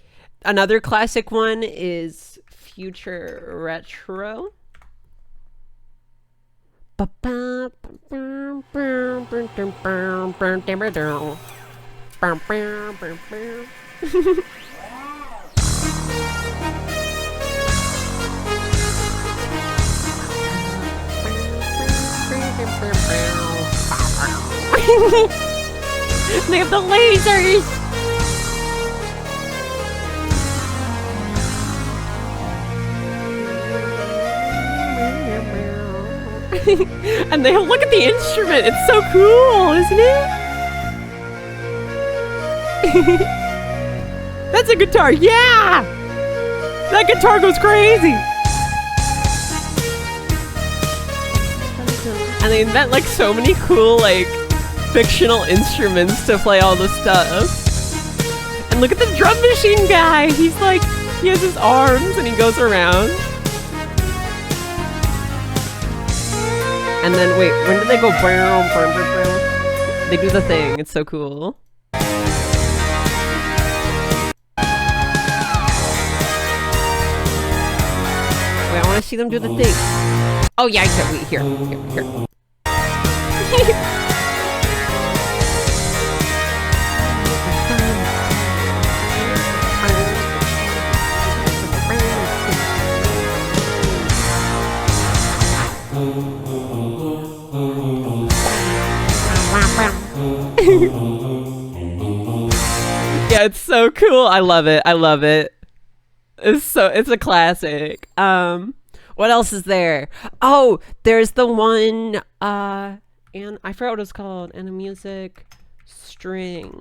Another classic one is Future Retro. They have the lasers! And they look at the instrument. It's so cool, isn't it? That's a guitar. Yeah! That guitar goes crazy. And they invent like so many cool like fictional instruments to play all this stuff. And look at the drum machine guy. He's like, he has his arms and he goes around. And then, wait, when did they go? They do the thing. It's so cool. Wait, I want to see them do the thing. Oh, yeah, I said, wait, here. Yeah, it's so cool. I love it. It's a classic. What else is there? Oh, there's the one and I forgot what it's called. And a music strings.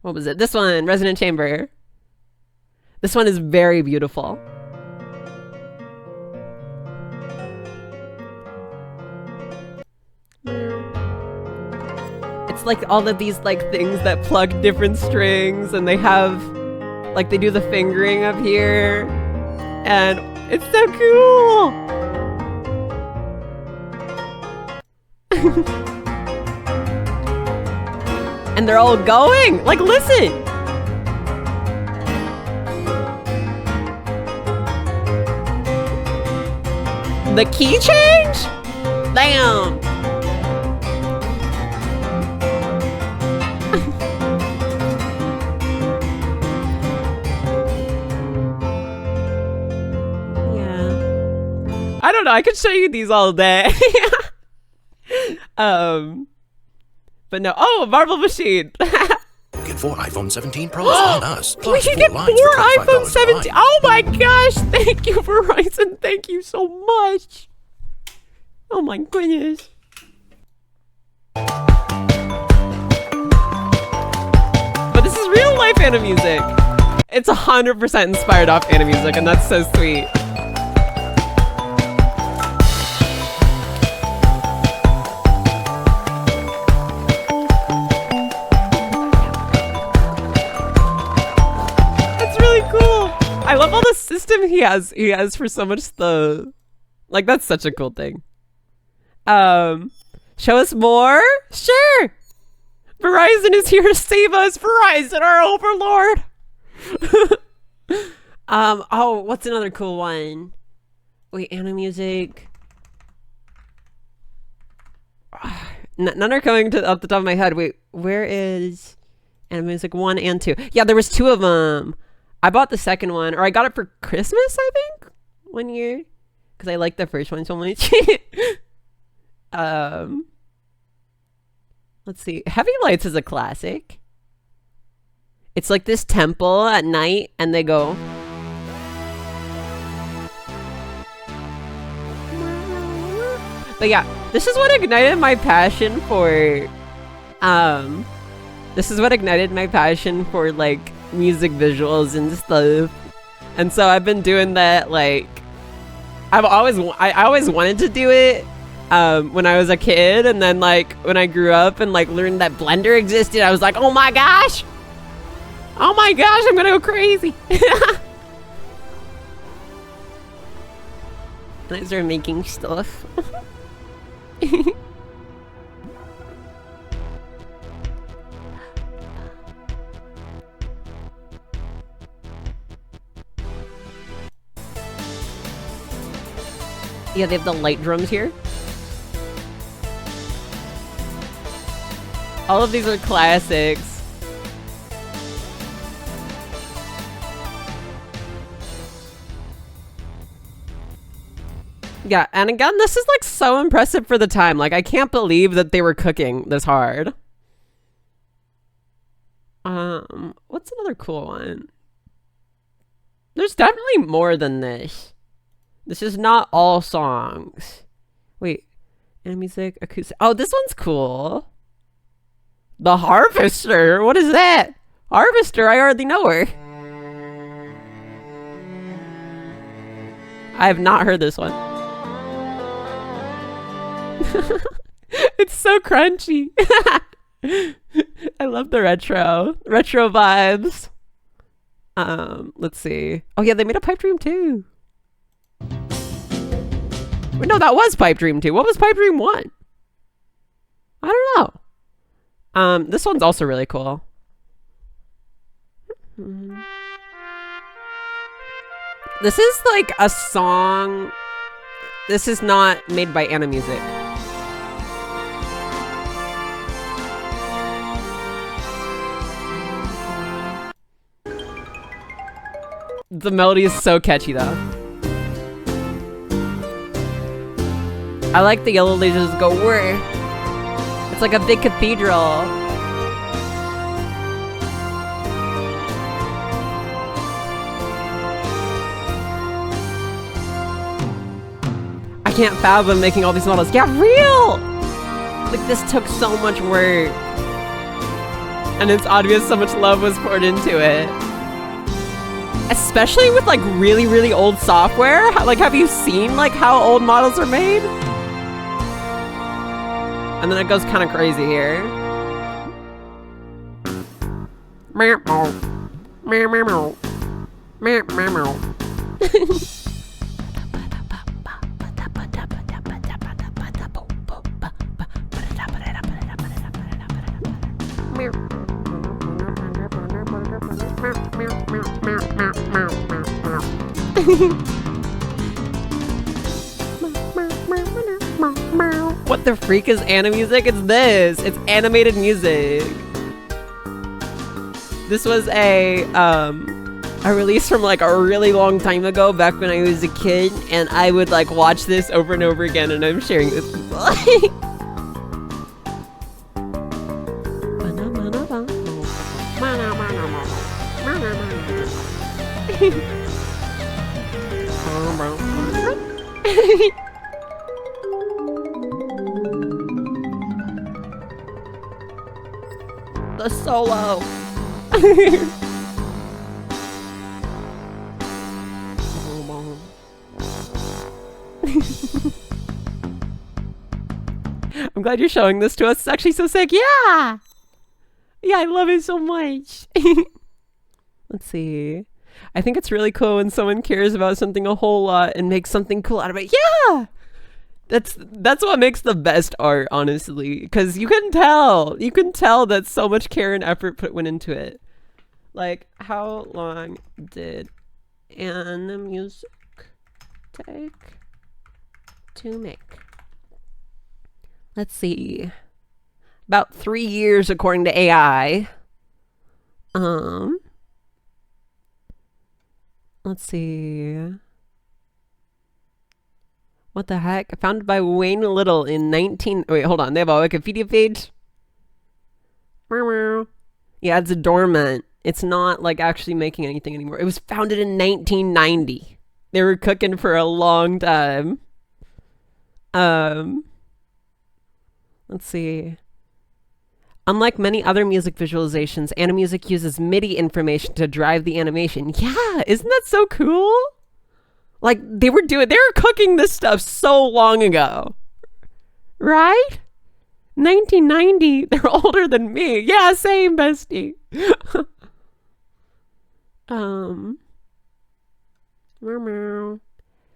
What was it? This one, Resonant Chamber. This one is very beautiful. It's like all of these like things that plug different strings, and they have like they do the fingering up here, and it's so cool. And they're all going. Like, listen. The key change? Damn. I don't know, I could show you these all day. But no, oh, Marble Machine. Get 4 iPhone 17 Pros on us. We can get 4 iPhone 17. Oh my gosh, thank you, Verizon. Thank you so much. Oh my goodness. But this is real life anime music. It's 100% inspired off anime music, and that's so sweet. I love all the system he has for so much stuff. Like, that's such a cool thing. Show us more? Sure. Verizon is here to save us. Verizon, our overlord. Oh, what's another cool one? Wait, anime music. None are coming to up the top of my head. Wait, where is anime music 1 and 2? Yeah, there was 2 of them. I bought the second one, or I got it for Christmas, I think, one year, because I liked the first one so much. Let's see. Heavy Lights is a classic. It's like this temple at night, and they go. But yeah, this is what ignited my passion for. This is what ignited my passion for like music visuals and stuff, and so I've been doing that. Like, I always wanted to do it when I was a kid, and then like when I grew up and like learned that Blender existed, I was like, oh my gosh, I'm gonna go crazy. And I started making stuff. Yeah, they have the light drums here. All of these are classics. Yeah, and again, this is like so impressive for the time. Like, I can't believe that they were cooking this hard. What's another cool one? There's definitely more than this. This is not all songs. Wait, and music, acoustic. Oh, this one's cool. The Harvester. What is that? Harvester, I already know her. I have not heard this one. It's so crunchy. I love the retro vibes. Let's see. Oh yeah, they made a Pipe Dream 2. Wait, no, that was Pipe Dream 2. What was Pipe Dream 1? I don't know. This one's also really cool. This is like a song. This is not made by Anna Music. The melody is so catchy though. I like the yellow lasers go where. It's like a big cathedral. I can't fathom making all these models. Yeah, real! Like, this took so much work. And it's obvious so much love was poured into it. Especially with, like, really, really old software. Like, have you seen, like, how old models are made? And then it goes kind of crazy here. What the freak is Anna Music? It's this. It's animated music. This was a release from like a really long time ago, back when I was a kid, and I would like watch this over and over again, and I'm sharing this with people. The solo. I'm glad you're showing this to us. It's actually so sick. Yeah. Yeah, I love it so much. Let's see. I think it's really cool when someone cares about something a whole lot and makes something cool out of it. Yeah. That's what makes the best art, honestly, because you can tell that so much care and effort went into it. Like, how long did Anna Music take to make? Let's see. About 3 years, according to AI. Let's see. What the heck? Founded by Wayne Little in 19... Wait, hold on. They have a Wikipedia page? Yeah, it's dormant. It's not, like, actually making anything anymore. It was founded in 1990. They were cooking for a long time. Let's see. Unlike many other music visualizations, Anna Music uses MIDI information to drive the animation. Yeah, isn't that so cool? Like, they were cooking this stuff so long ago. Right? 1990. They're older than me. Yeah, same, bestie.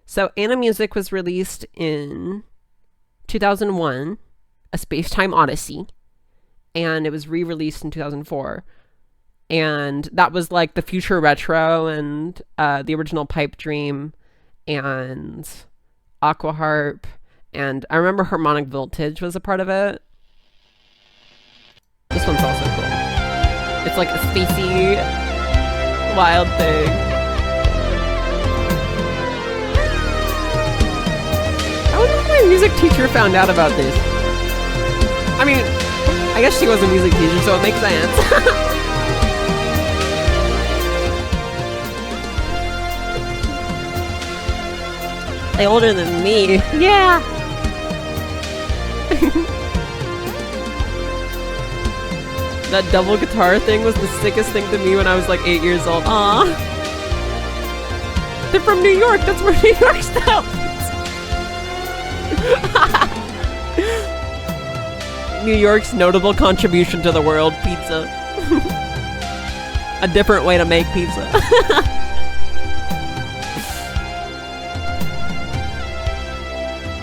So Anna Music was released in 2001, A Space-Time Odyssey, and it was re-released in 2004. And that was like the future retro and the original Pipe Dream and aqua harp, and I remember harmonic voltage was a part of it. This one's also cool. It's like a spacey, wild thing. I wonder if my music teacher found out about this. I mean, I guess she was a music teacher, so it makes sense. They older than me. Yeah. That double guitar thing was the sickest thing to me when I was like 8 years old. Aww. They're from New York. That's where New York style is. New York's notable contribution to the world, pizza. A different way to make pizza.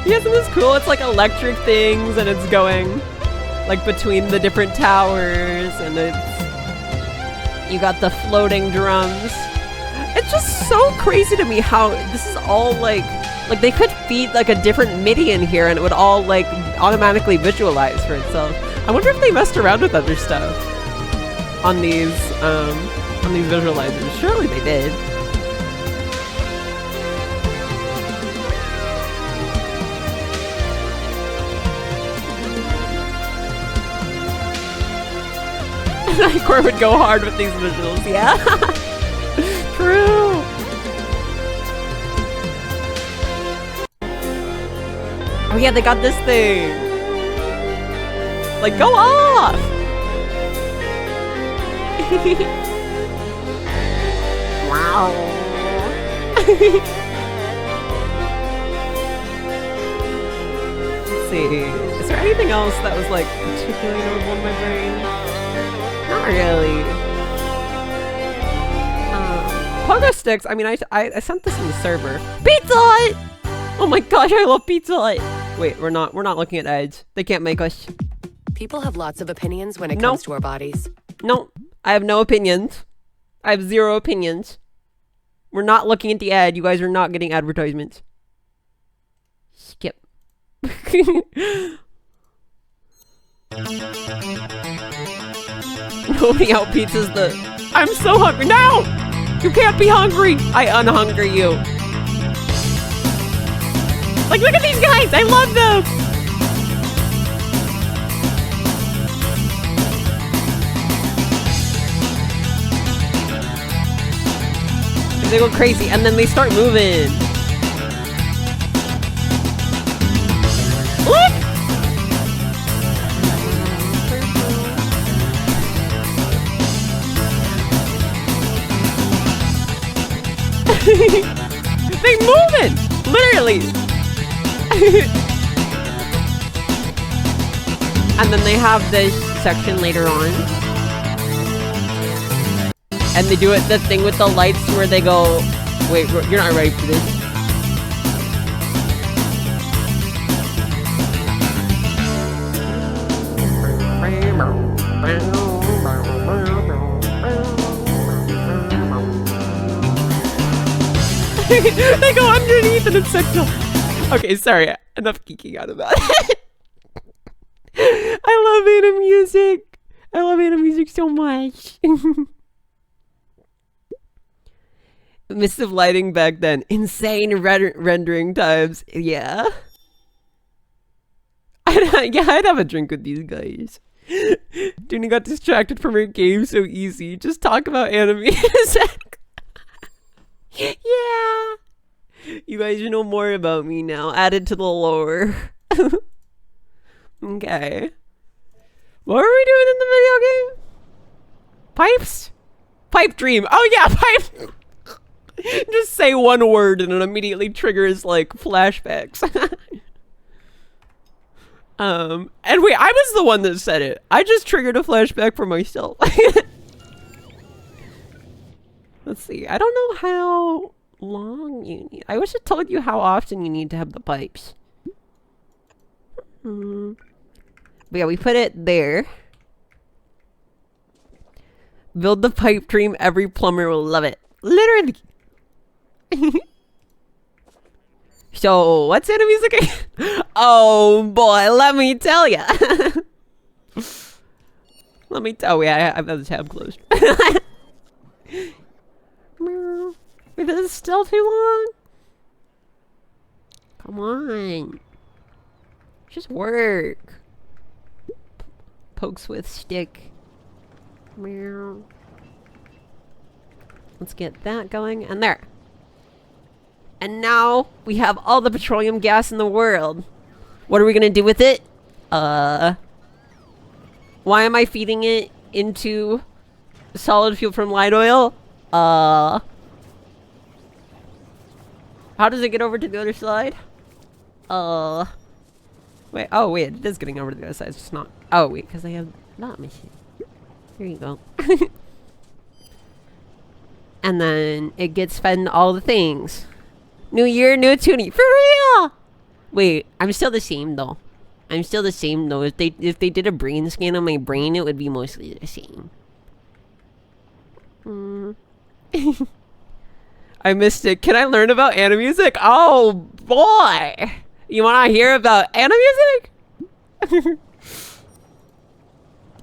Yeah, isn't this cool? It's like electric things and it's going like between the different towers and it's... You got the floating drums. It's just so crazy to me how this is all like they could feed like a different MIDI in here and it would all like automatically visualize for itself. I wonder if they messed around with other stuff on these visualizers. Surely they did. Nightcore would go hard with these visuals, yeah. True. Oh yeah, they got this thing. Like, go off! Wow. Let's see. Is there anything else that was like particularly notable in my brain? Not really. Pogo sticks. I mean, I sent this in the server. Pizza Hut! Oh my gosh, I love Pizza Hut. Wait, we're not looking at ads. They can't make us. People have lots of opinions when it comes to our bodies. No, I have no opinions. I have zero opinions. We're not looking at the ad. You guys are not getting advertisements. Skip. Nobody out pizzas the... I'm so hungry. No! You can't be hungry. I unhungry you. Like, look at these guys. I love them. They go crazy and then they start moving. Look! They moving! Literally! And then they have this section later on. And they do it the thing with the lights where they go, wait, you're not ready for this. They go underneath and it's so cool. Okay, sorry, enough geeking out about it. I love anime music. I love anime music so much. Missive lighting back then. Insane rendering times. Yeah. I'd have a drink with these guys. Dooney got distracted from her game so easy. Just talk about anime in a sec. Yeah. You guys know more about me now. Added to the lore. Okay. What were we doing in the video game? Pipes? Pipe dream. Oh yeah, pipe. Just say one word and it immediately triggers like flashbacks. And wait, I was the one that said it. I just triggered a flashback for myself. Let's see. I don't know how long you need. I wish it told you how often you need to have the pipes. But yeah, we put it there. Build the pipe dream. Every plumber will love it. Literally. So, what's in the music again? Oh boy, let me tell ya. Let me tell you, I've had the tab closed. Wait, this is still too long? Come on. Just work. Pokes with stick. Meow. Let's get that going. And there. And now we have all the petroleum gas in the world. What are we gonna do with it? Why am I feeding it into solid fuel from light oil? How does it get over to the other side? Wait, oh wait, it is getting over to the other side. It's just not. Oh wait, because I have that machine. Here you go. And then it gets fed in all the things. New year, new tuning. For real! Wait, I'm still the same though. I'm still the same though. If they did a brain scan on my brain, it would be mostly the same. I missed it. Can I learn about anime music? Oh boy! You wanna hear about anime music?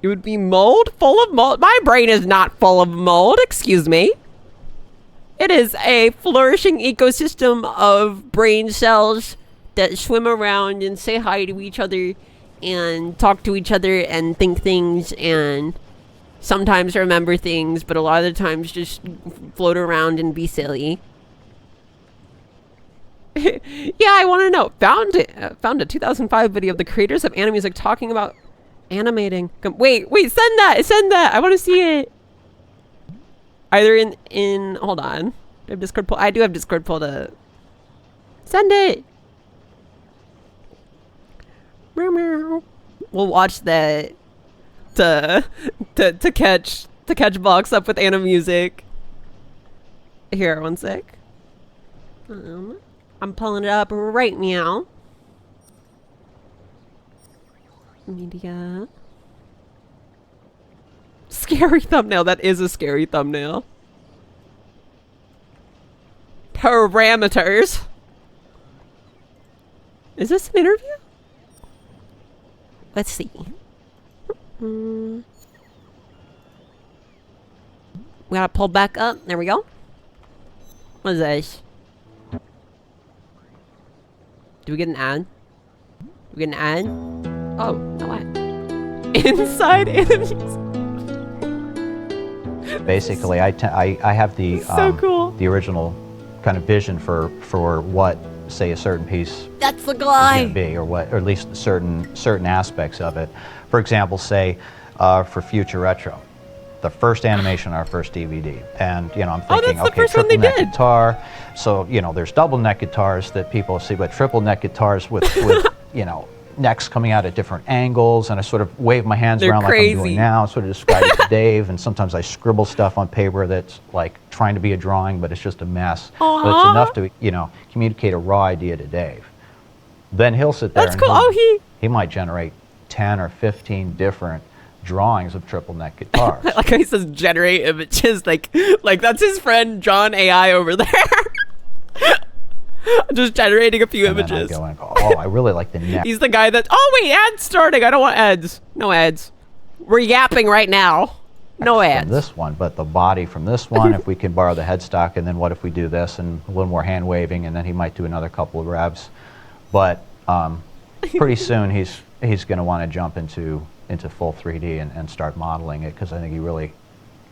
It would be mold? Full of mold? My brain is not full of mold, excuse me. It is a flourishing ecosystem of brain cells that swim around and say hi to each other and talk to each other and think things and sometimes remember things, but a lot of the times just float around and be silly. Yeah, I want to know. Found a 2005 video of the creators of anime music talking about animating. Wait, send that. I want to see it. Either in hold on. Do I have Discord poll? I do have Discord poll to send it. We'll watch that to catch box up with anime music. Here, one sec. I'm pulling it up right now. Media. Scary thumbnail. That is a scary thumbnail. Parameters. Is this an interview? Let's see. We gotta pull back up. There we go. What is this? Do we get an ad? Do we get an ad? Oh, no ad. Inside enemies. Basically, I have the So cool. the original kind of vision for what, say, a certain piece That's the is guy. going to be, or at least certain aspects of it. For example, say for Future Retro, the first animation on our first DVD, and I'm thinking, that's the okay, first one they triple neck did. guitar. So there's double neck guitars that people see, but triple neck guitars with necks coming out at different angles, and I sort of wave my hands They're around crazy. like I'm doing now, sort of describe it to Dave, and sometimes I scribble stuff on paper that's like trying to be a drawing, but it's just a mess. But it's enough to communicate a raw idea to Dave. Then he'll sit there That's and cool. he might generate 10 or 15 different drawings of triple neck guitars. Like how he says generate images, like that's his friend John AI over there. Just generating a few And then images. I go, oh, I really like the neck. He's the guy that. Oh wait, ads starting. I don't want ads. No ads. We're yapping right now. No From ads. this one, but the body from this one, if we can borrow the headstock, and then what if we do this, and a little more hand waving, and then he might do another couple of revs. But pretty soon he's going to want to jump into full 3D and start modeling it, because I think he really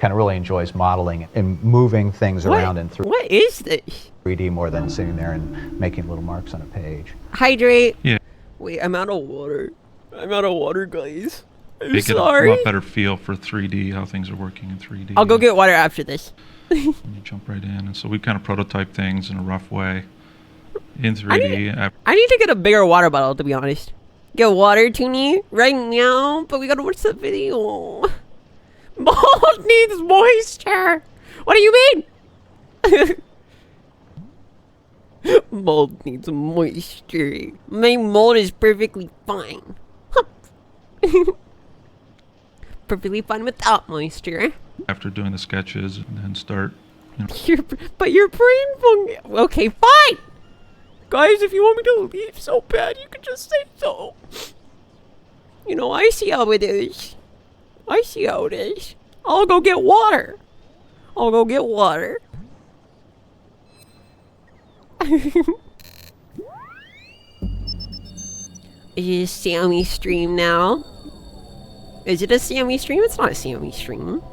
enjoys modeling and moving things around in What is this? 3D more than sitting there and making little marks on a page. Hydrate. Yeah. Wait, I'm out of water. I'm out of water, guys. I'm They get a sorry. lot better feel for 3D, how things are working in 3D. I'll go get water after this. And you jump right in. And so we kind of prototype things in a rough way in 3D. I need to get a bigger water bottle, to be honest. Get water to me right now, but we gotta watch the video. Mold needs moisture. What do you mean? Mold needs moisture. My mold is perfectly fine. Perfectly fine without moisture. After doing the sketches, and then start. But your brain function. Okay, fine. Guys, if you want me to leave so bad, you can just say so. You know, I see how it is. I see how it is. I'll go get water. Is it a Sammy stream now? Is it a Sammy stream? It's not a Sammy stream.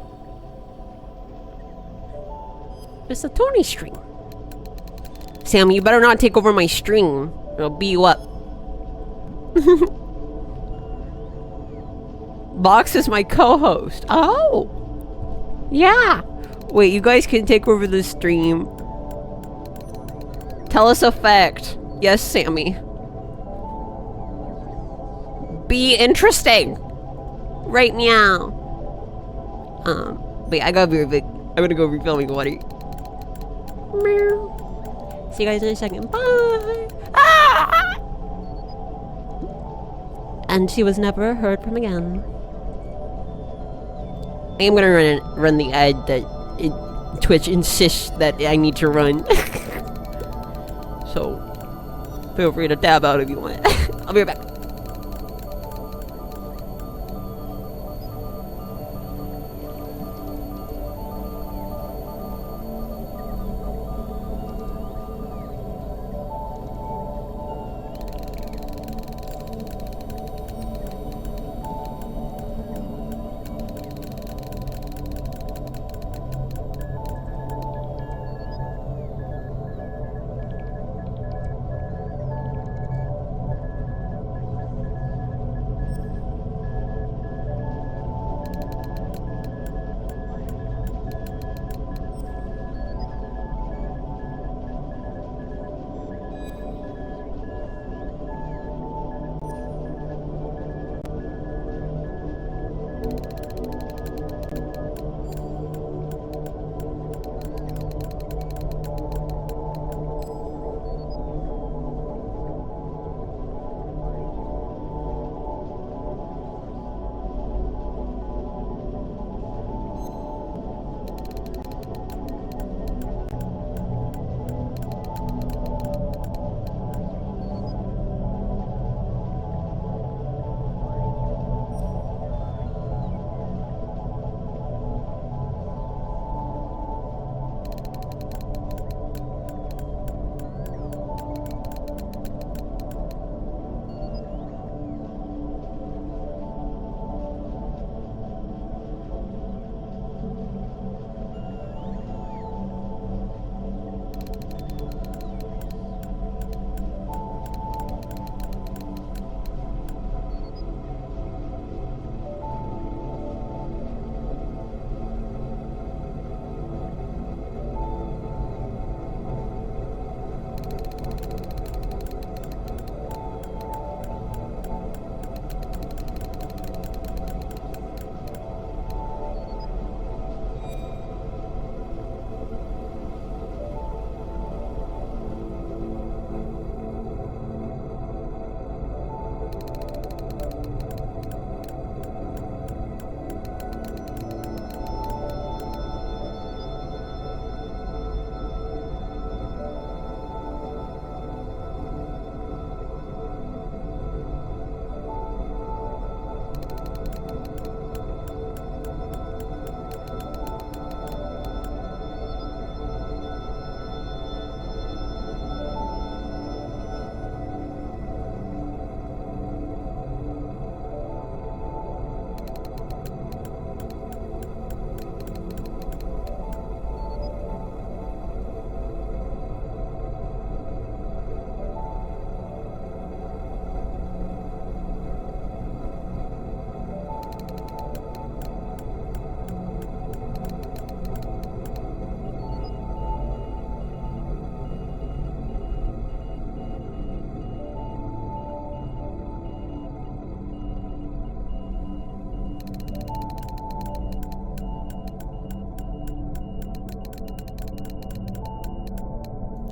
It's a Tony stream. Sammy, you better not take over my stream. I'll beat you up. Box is my co-host. Oh. Yeah. Wait, you guys can take over the stream. Tell us a fact. Yes, Sammy. Be interesting. Right now. Wait, I gotta be big. I'm gonna go refill my water. Meow. See you guys in a second. Bye. Ah! And she was never heard from again. I am gonna run the ad that Twitch insists that I need to run. So, feel free to tab out if you want. I'll be right back.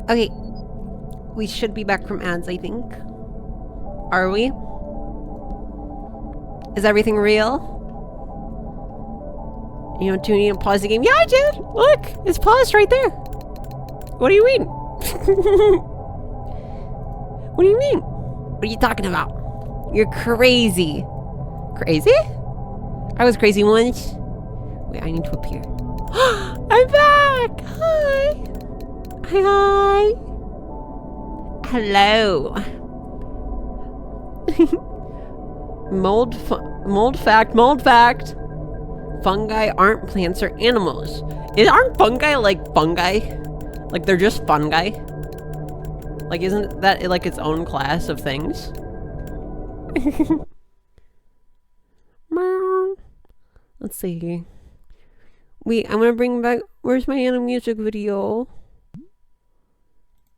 Okay. We should be back from ads, I think. Are we? Is everything real? You know, tuning and pause the game. Yeah, I did! Look! It's paused right there! What do you mean? What do you mean? What are you talking about? You're crazy. Crazy? I was crazy once. Wait, I need to appear. I'm back! Hi! Hi! Hello. Mold fact. Fungi aren't plants or animals. Aren't fungi like fungi? Like they're just fungi? Like isn't that like its own class of things? Let's see. Wait, I'm gonna bring back. Where's my Anna music video?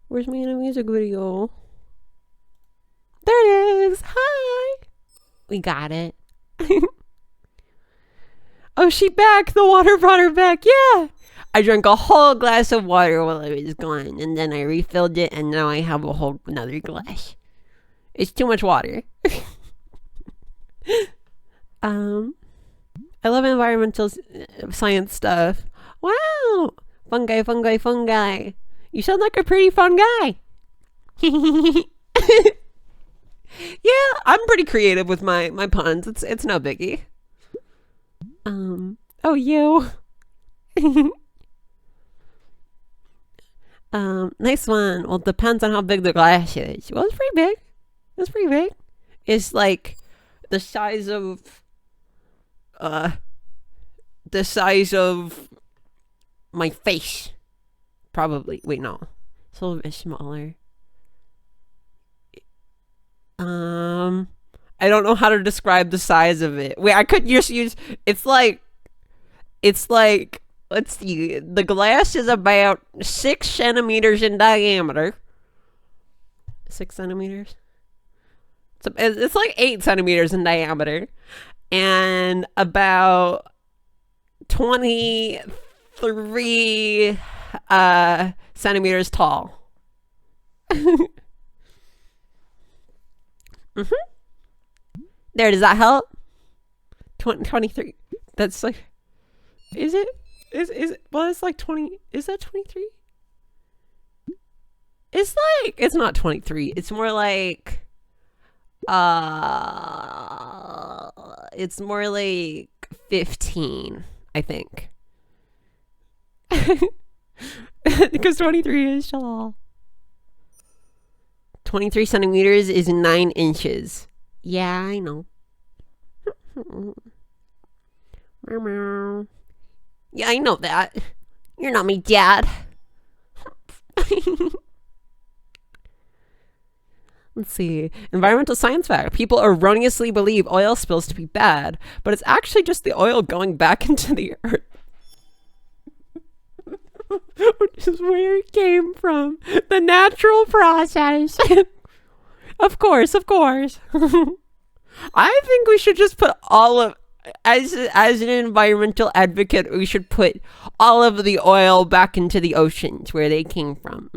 Where's my Anna music video? There it is. Hi. We got it. Oh, she back. The water brought her back. Yeah. I drank a whole glass of water while I was gone, and then I refilled it, and now I have a whole another glass. It's too much water. I love environmental science stuff. Wow! Fungi. You sound like a pretty fun guy. Yeah, I'm pretty creative with my puns. It's no biggie. Oh, you. Nice one. Well, it depends on how big the glass is. Well, it's pretty big. It's like the size of my face. Probably. Wait, no. It's a little bit smaller. I don't know how to describe the size of it. Wait, I could just use, it's like, let's see, the glass is about 6 centimeters in diameter. 6 centimeters? It's like 8 centimeters in diameter. And about 23 centimeters tall. There, does that help? 23. That's like, is it? Is it? Well, it's like 20. Is that 23? It's like, it's not 23. It's more like, it's more like 15, I think. Because 23 is tall. 23 centimeters is 9 inches. Yeah, I know. Yeah, I know that. You're not my dad. Let's see. Environmental science fact. People erroneously believe oil spills to be bad, but it's actually just the oil going back into the earth. Which is where it came from. The natural process. Of course. I think we should just put all of, as an environmental advocate, we should put all of the oil back into the oceans where they came from.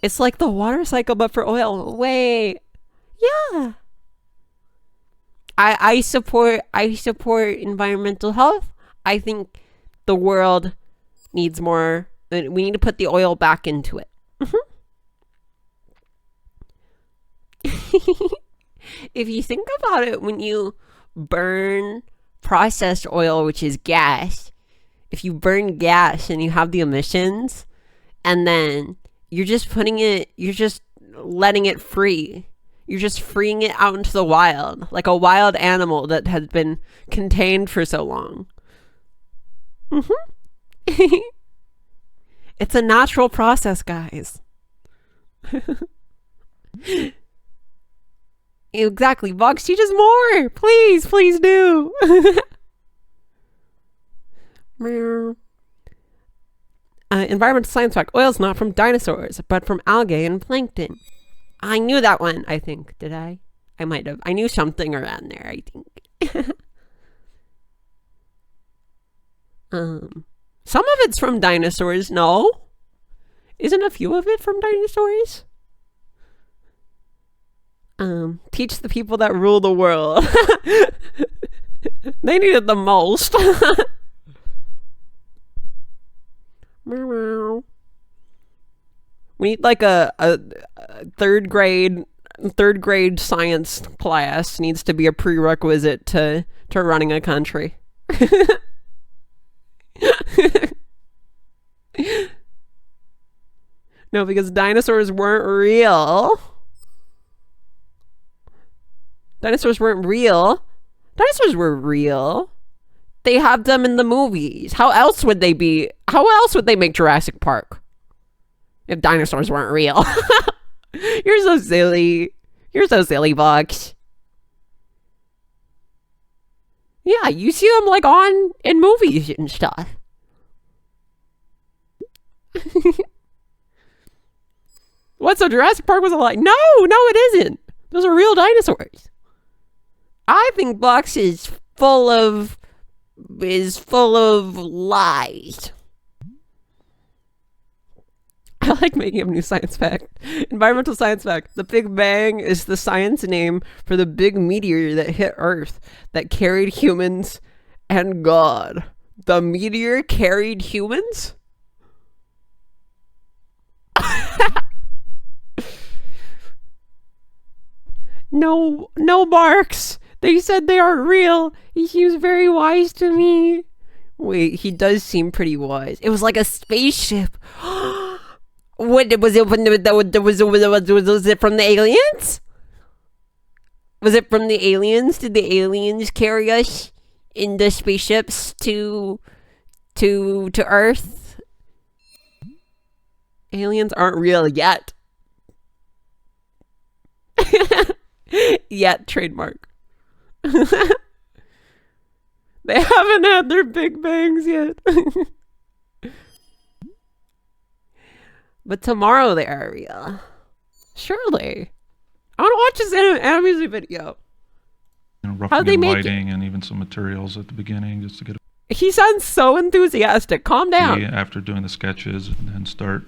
It's like the water cycle, but for oil. Wait. Yeah. I support environmental health. I think the world needs more. We need to put the oil back into it. If you think about it, when you burn processed oil, which is gas, if you burn gas and you have the emissions, and then you're just letting it free. You're just freeing it out into the wild, like a wild animal that has been contained for so long. It's a natural process, guys. Exactly. Vox, teach us more. Please do. Environmental science fact. Oil's not from dinosaurs, but from algae and plankton. I knew that one, I think. Did I? I might have. I knew something around there, I think. Some of it's from dinosaurs, no? Isn't a few of it from dinosaurs? Teach the people that rule the world. They need it the most. We need like a third grade science class needs to be a prerequisite to running a country. No, because dinosaurs weren't real. Dinosaurs weren't real. Dinosaurs were real. They have them in the movies. How else would they be? How else would they make Jurassic Park? If dinosaurs weren't real. You're so silly. You're so silly, Bucks. Yeah, you see them like on in movies and stuff. What, so Jurassic Park was a lie? No, it isn't. Those are real dinosaurs. I think Bucks is full of lies. I like making up new science fact. Environmental science fact. The Big Bang is the science name for the big meteor that hit Earth that carried humans and God. The meteor carried humans? No, Marks. They said they aren't real. He seems very wise to me. Wait, he does seem pretty wise. It was like a spaceship. Was it from the aliens? Was it from the aliens? Did the aliens carry us in the spaceships to Earth? Aliens aren't real yet. Yet, trademark. They haven't had their Big Bangs yet. But tomorrow they are real. Surely. I want to watch this animation video. Roughing they and make lighting and even some materials at the beginning just to get He sounds so enthusiastic. Calm down. after doing the sketches and then start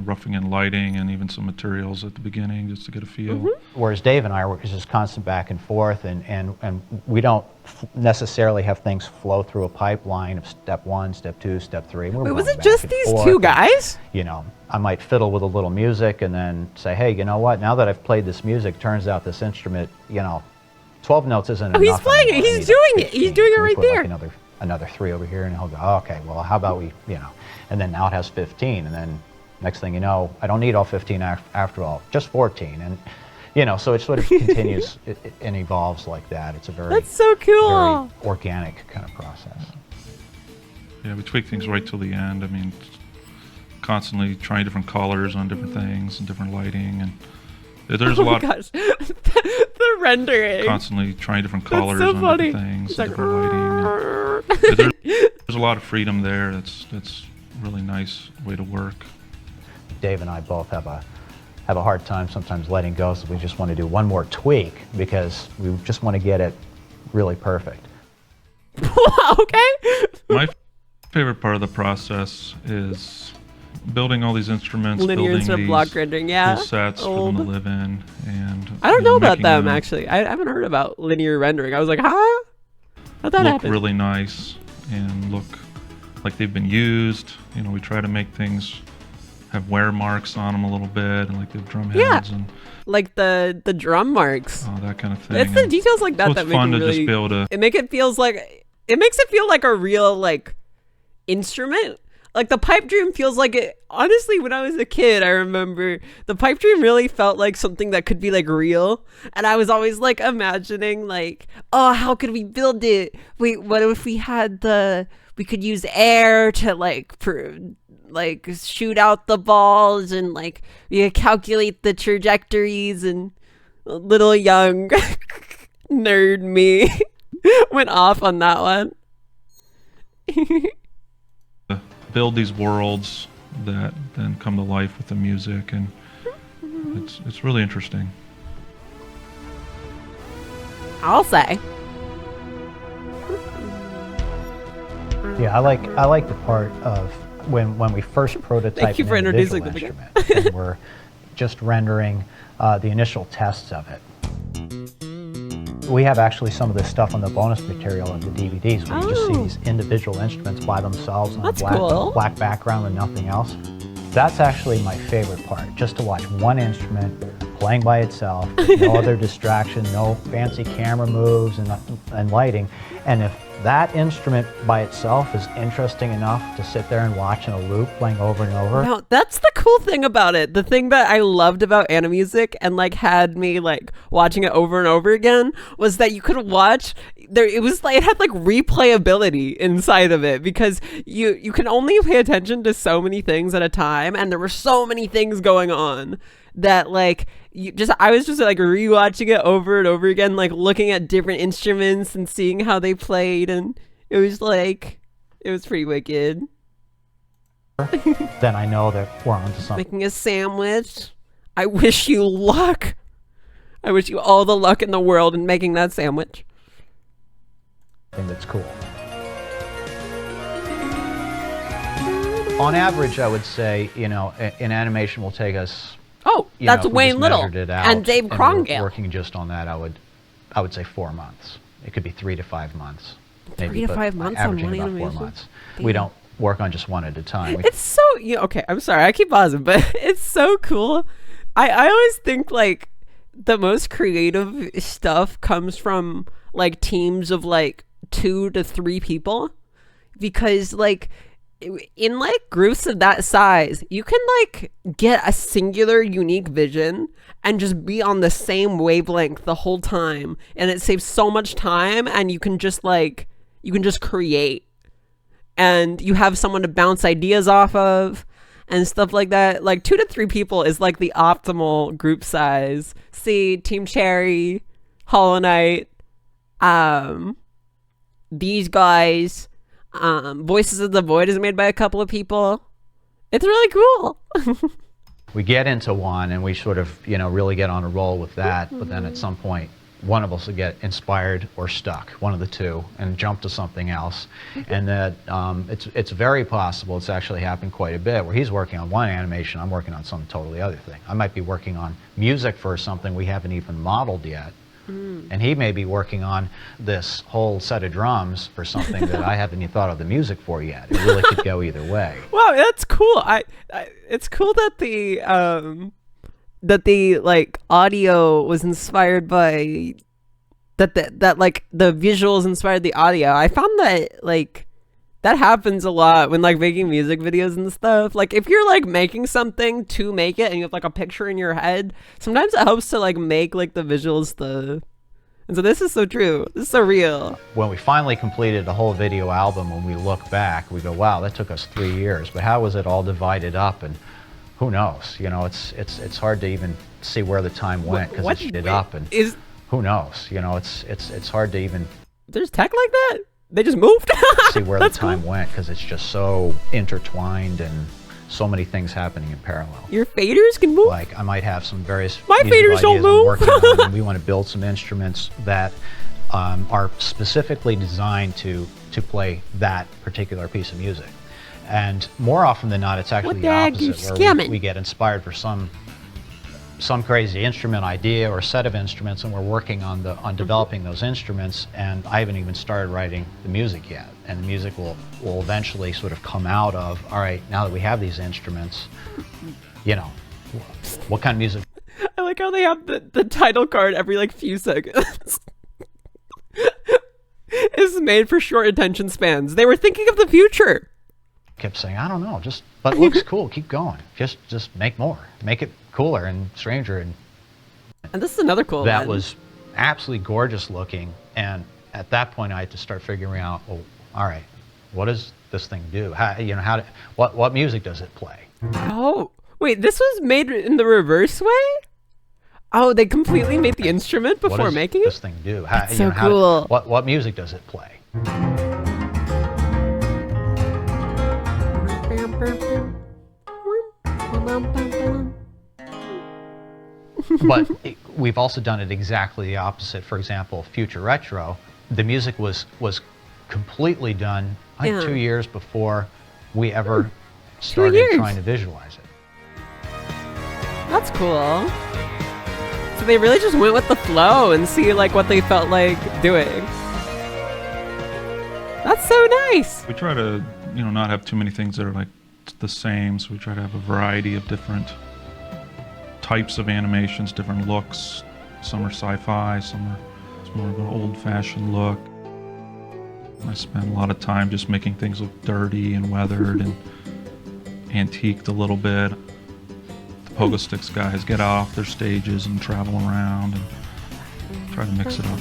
roughing and lighting and even some materials at the beginning just to get a feel. Whereas Dave and I were just constant back and forth, and we don't necessarily have things flow through a pipeline of step 1, step 2, step 3. Wait, was it just these two guys? I might fiddle with a little music and then say, hey, you know what? Now that I've played this music, turns out this instrument, 12 notes isn't enough. Oh, he's playing it. anymore. I He's need doing it. 15. He's doing it Can we right put, like, there. another 3 over here, and he'll go, oh, okay, well, how about we, and then now it has 15, and then next thing you know, I don't need all 15 after all, just 14, and so it sort of continues and evolves like that. It's a That's so cool. very organic kind of process. Yeah, we tweak things right till the end. I mean, constantly trying different colors on different things and different lighting, and there's a lot. Oh my gosh, the rendering. Constantly trying different colors so on funny. different things, It's and like, different lighting. There's a lot of freedom there. That's really nice way to work. Dave and I both have a hard time sometimes letting go, so we just want to do one more tweak because we just want to get it really perfect. Okay. My favorite part of the process is building all these instruments, Linear building instead of these block rendering, yeah. full sets for them to live in, and I don't know about making them actually. I haven't heard about linear rendering. I was like, huh? How'd that look happen? really nice and look like they've been used. We try to make things have wear marks on them a little bit, and like the drum heads and Like the drum marks. that kind of thing. It's the And details like that so that it's make fun it to really. just be able to. It makes it feel like a real like instrument. Like the pipe dream feels like it. Honestly, when I was a kid, I remember the pipe dream really felt like something that could be like real, and I was always like imagining like, oh, how could we build it? Wait, what if we had we could use air to like shoot out the balls, and like we could calculate the trajectories, and little young nerd me went off on that one. Build these worlds that then come to life with the music, and it's really interesting. I'll say. Yeah, I like the part of when we first prototype Thank you for an introducing individual the instrument, and we're just rendering the initial tests of it. We have actually some of this stuff on the bonus material of the DVDs where you just see these individual instruments by themselves on That's a cool. black background and nothing else. That's actually my favorite part, just to watch one instrument playing by itself, no other distraction, no fancy camera moves and lighting. And if that instrument by itself is interesting enough to sit there and watch in a loop playing over and over. Now, that's the cool thing about it. The thing that I loved about Animusic and like had me like watching it over and over again was that you could watch there. It was like it had like replayability inside of it because you can only pay attention to so many things at a time, and there were so many things going on that like I was just like rewatching it over and over again, like looking at different instruments and seeing how they played, and it was pretty wicked. Then I know that we're onto something. Making a sandwich. I wish you luck. I wish you all the luck in the world in making that sandwich. That's cool. On average, I would say, in animation will take us. Oh, that's Wayne Little and Dave Krongale. Working just on that, I would say 4 months. It could be 3 to 5 months. 3 to 5 months on one about 4 months. We don't work on just one at a time. It's so okay. I'm sorry, I keep pausing, but it's so cool. I always think like the most creative stuff comes from like teams of like 2 to 3 people, because like in like groups of that size, you can like get a singular unique vision and just be on the same wavelength the whole time, and it saves so much time, and you can just create, and you have someone to bounce ideas off of and stuff like that. Like 2 to 3 people is like the optimal group size. See Team Cherry, Hollow Knight, these guys. Voices of the Void is made by a couple of people. It's really cool. We get into one and we sort of, really get on a roll with that, but then at some point, one of us will get inspired or stuck, one of the two, and jump to something else. And that it's very possible, it's actually happened quite a bit, where he's working on one animation, I'm working on some totally other thing. I might be working on music for something we haven't even modeled yet. And he may be working on this whole set of drums for something that I haven't even thought of the music for yet. It really could go either way. Wow, that's cool. It's cool that the like audio was inspired by that like the visuals inspired the audio. I found that like that happens a lot when like making music videos and stuff. Like if you're like making something to make it and you have like a picture in your head, sometimes it helps to like make like the visuals and so this is so true. This is so real. When we finally completed the whole video album, when we look back, we go, wow, that took us 3 years, but how was it all divided up? And who knows? It's hard to even see where the time went, because it's divided up, and who knows? It's hard to even. There's tech like that? They just moved? See where the time went, because it's just so intertwined and so many things happening in parallel. Your faders can move? Like, I might have some various My faders don't move. working on, and we want to build some instruments that are specifically designed to play that particular piece of music. And more often than not, it's actually the opposite, where we get inspired for some crazy instrument idea or set of instruments, and we're working on developing those instruments, and I haven't even started writing the music yet. And the music will eventually sort of come out of, all right, now that we have these instruments, what kind of music? I like how they have the title card every like few seconds. It's made for short attention spans. They were thinking of the future. Kept saying, I don't know, but it looks cool, keep going. Just make more. Make it cooler and stranger. And this is another cool that one. Was absolutely gorgeous looking, and at that point I had to start figuring out, well, all right, what does this thing do? What music does it play? Oh, wait, this was made in the reverse way? Oh, they completely made the instrument before making it? What does this thing do? That's so cool. What music does it play? But we've also done it exactly the opposite. For example, Future Retro, the music was completely done, I think, 2 years before we ever started trying to visualize it. That's cool. So they really just went with the flow and see like what they felt like doing. That's so nice. We try to, not have too many things that are like the same. So we try to have a variety of different types of animations, different looks. Some are sci-fi, some are more of an old-fashioned look. I spend a lot of time just making things look dirty and weathered and antiqued a little bit. The pogo sticks guys get off their stages and travel around and try to mix it up.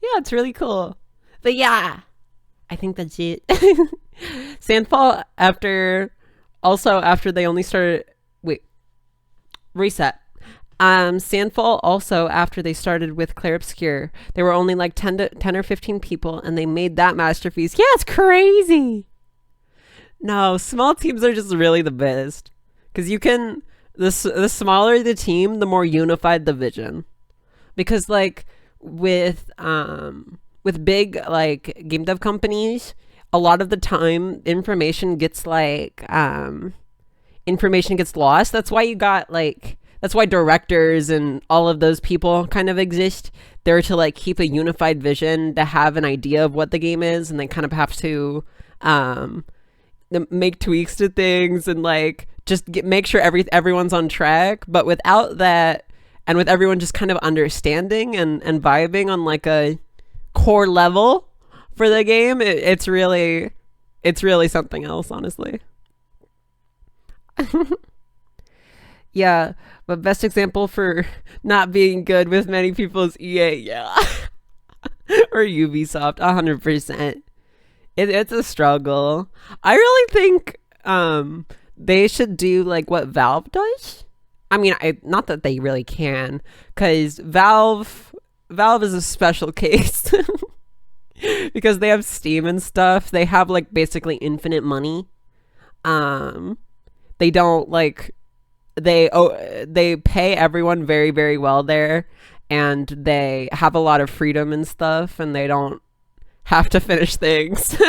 Yeah, it's really cool. But yeah, I think that's it. Sandfall after they only started, reset. Sandfall also after they started with Clair Obscur, they were only like 10 or 15 people and they made that masterpiece. Yeah, it's crazy. No, small teams are just really the best. Because you can, the smaller the team, the more unified the vision. Because like with big like game dev companies, a lot of the time information gets lost. That's why you got like, that's why directors and all of those people kind of exist. They're to like keep a unified vision, to have an idea of what the game is, and they kind of have to make tweaks to things and like just make sure everyone's on track. But without that, and with everyone just kind of understanding and vibing on like a core level for the game, it's really something else, honestly. Yeah, but best example for not being good with many people is EA, yeah. Or Ubisoft, 100%. It's a struggle. I really think they should do like what Valve does. I mean, not that they really can, because Valve is a special case. Because they have Steam and stuff. They have like basically infinite money. They don't like, they pay everyone very, very well there, and they have a lot of freedom and stuff, and they don't have to finish things.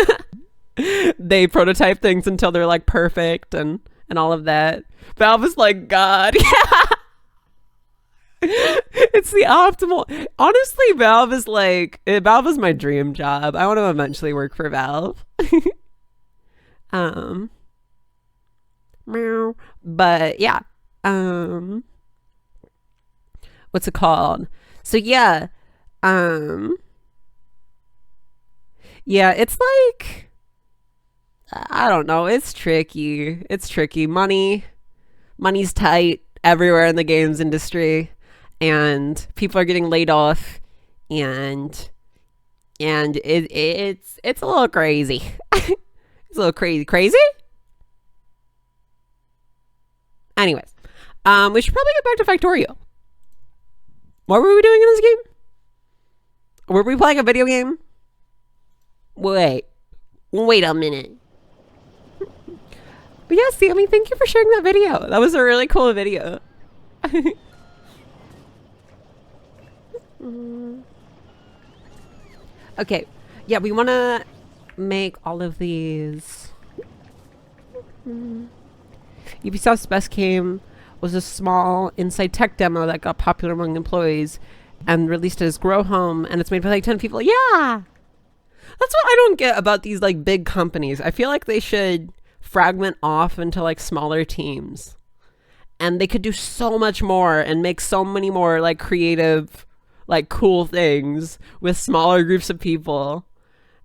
They prototype things until they're like perfect and all of that. Valve is like God. Yeah. It's the optimal. Honestly, Valve is my dream job. I want to eventually work for Valve. But yeah. What's it called? So yeah. Yeah, it's like, I don't know, it's tricky. Money's tight everywhere in the games industry, and people are getting laid off, and it's a little crazy. It's a little crazy. Anyways, we should probably get back to Factorio. What were we doing in this game? Were we playing a video game? Wait a minute. But yeah, Sammy, thank you for sharing that video. That was a really cool video. Okay, yeah, we want to make all of these. Ubisoft's best game was a small inside tech demo that got popular among employees and released as Grow Home, and it's made by like 10 people. Yeah! That's what I don't get about these like big companies. I feel like they should fragment off into like smaller teams, and they could do so much more and make so many more like creative, like cool things with smaller groups of people,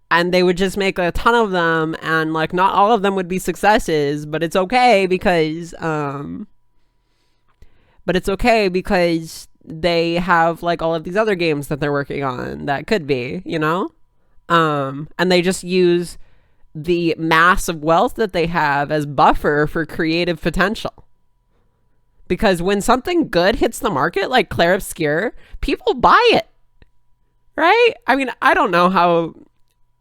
and they would just make a ton of them, and like not all of them would be successes, but it's okay because they have like all of these other games that they're working on that could be, you know? And they just use the massive wealth that they have as buffer for creative potential. Because when something good hits the market, like Clair Obscur, people buy it, right? I mean, I don't know how.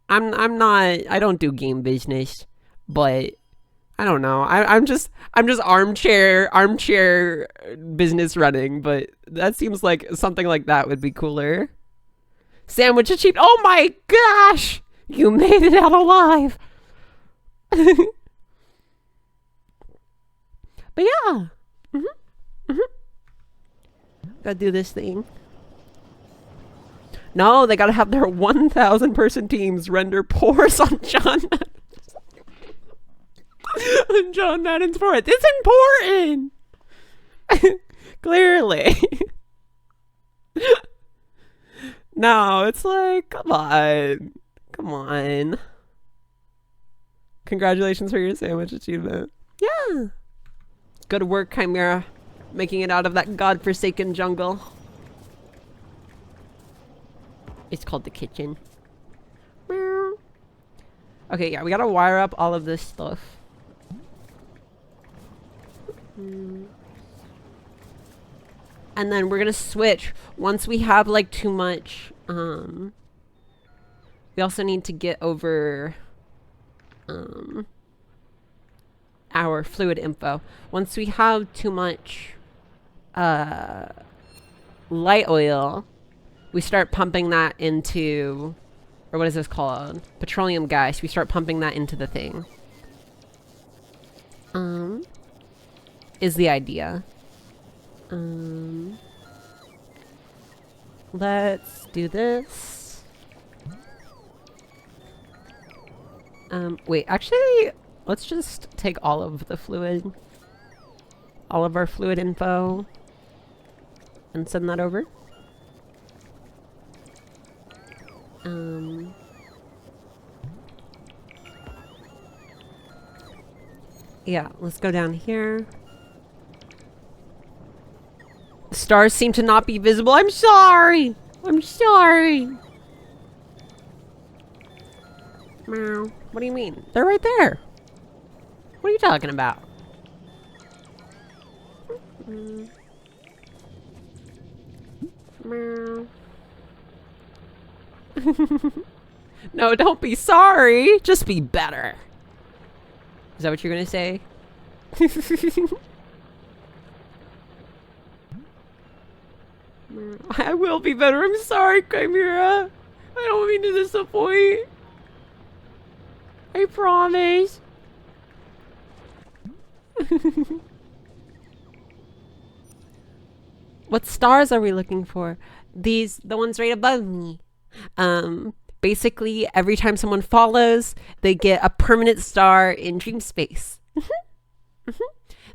I don't do game business, but I don't know. I'm just armchair business running, but that seems like something like that would be cooler. Sandwich achieved. Oh my gosh! You made it out alive. But yeah. Gotta do this thing. No, they gotta have their 1,000 person teams render pores on John. John Madden's for it. It's important. Clearly. No, it's like, come on. Come on. Congratulations for your sandwich achievement. Yeah. Good work, Chimera. Making it out of that godforsaken jungle. It's called the kitchen. Meow. Okay, yeah, we gotta wire up all of this stuff. And then we're gonna switch once we have like too much. We also need to get over our fluid info. Once we have too much light oil, we start pumping that into, or what is this called? Petroleum gas. We start pumping that into the thing. Is the idea. Let's do this. Wait, actually, let's just take all of the fluid, all of our fluid info, and send that over. Yeah, let's go down here. The stars seem to not be visible. I'm sorry. I'm sorry. Meow. What do you mean? They're right there. What are you talking about? Meow. No, don't be sorry. Just be better. Is that what you're gonna say? I will be better. I'm sorry, Chimera. I don't mean to disappoint. I promise. What stars are we looking for? The ones right above me. Basically, every time someone follows, they get a permanent star in dream space.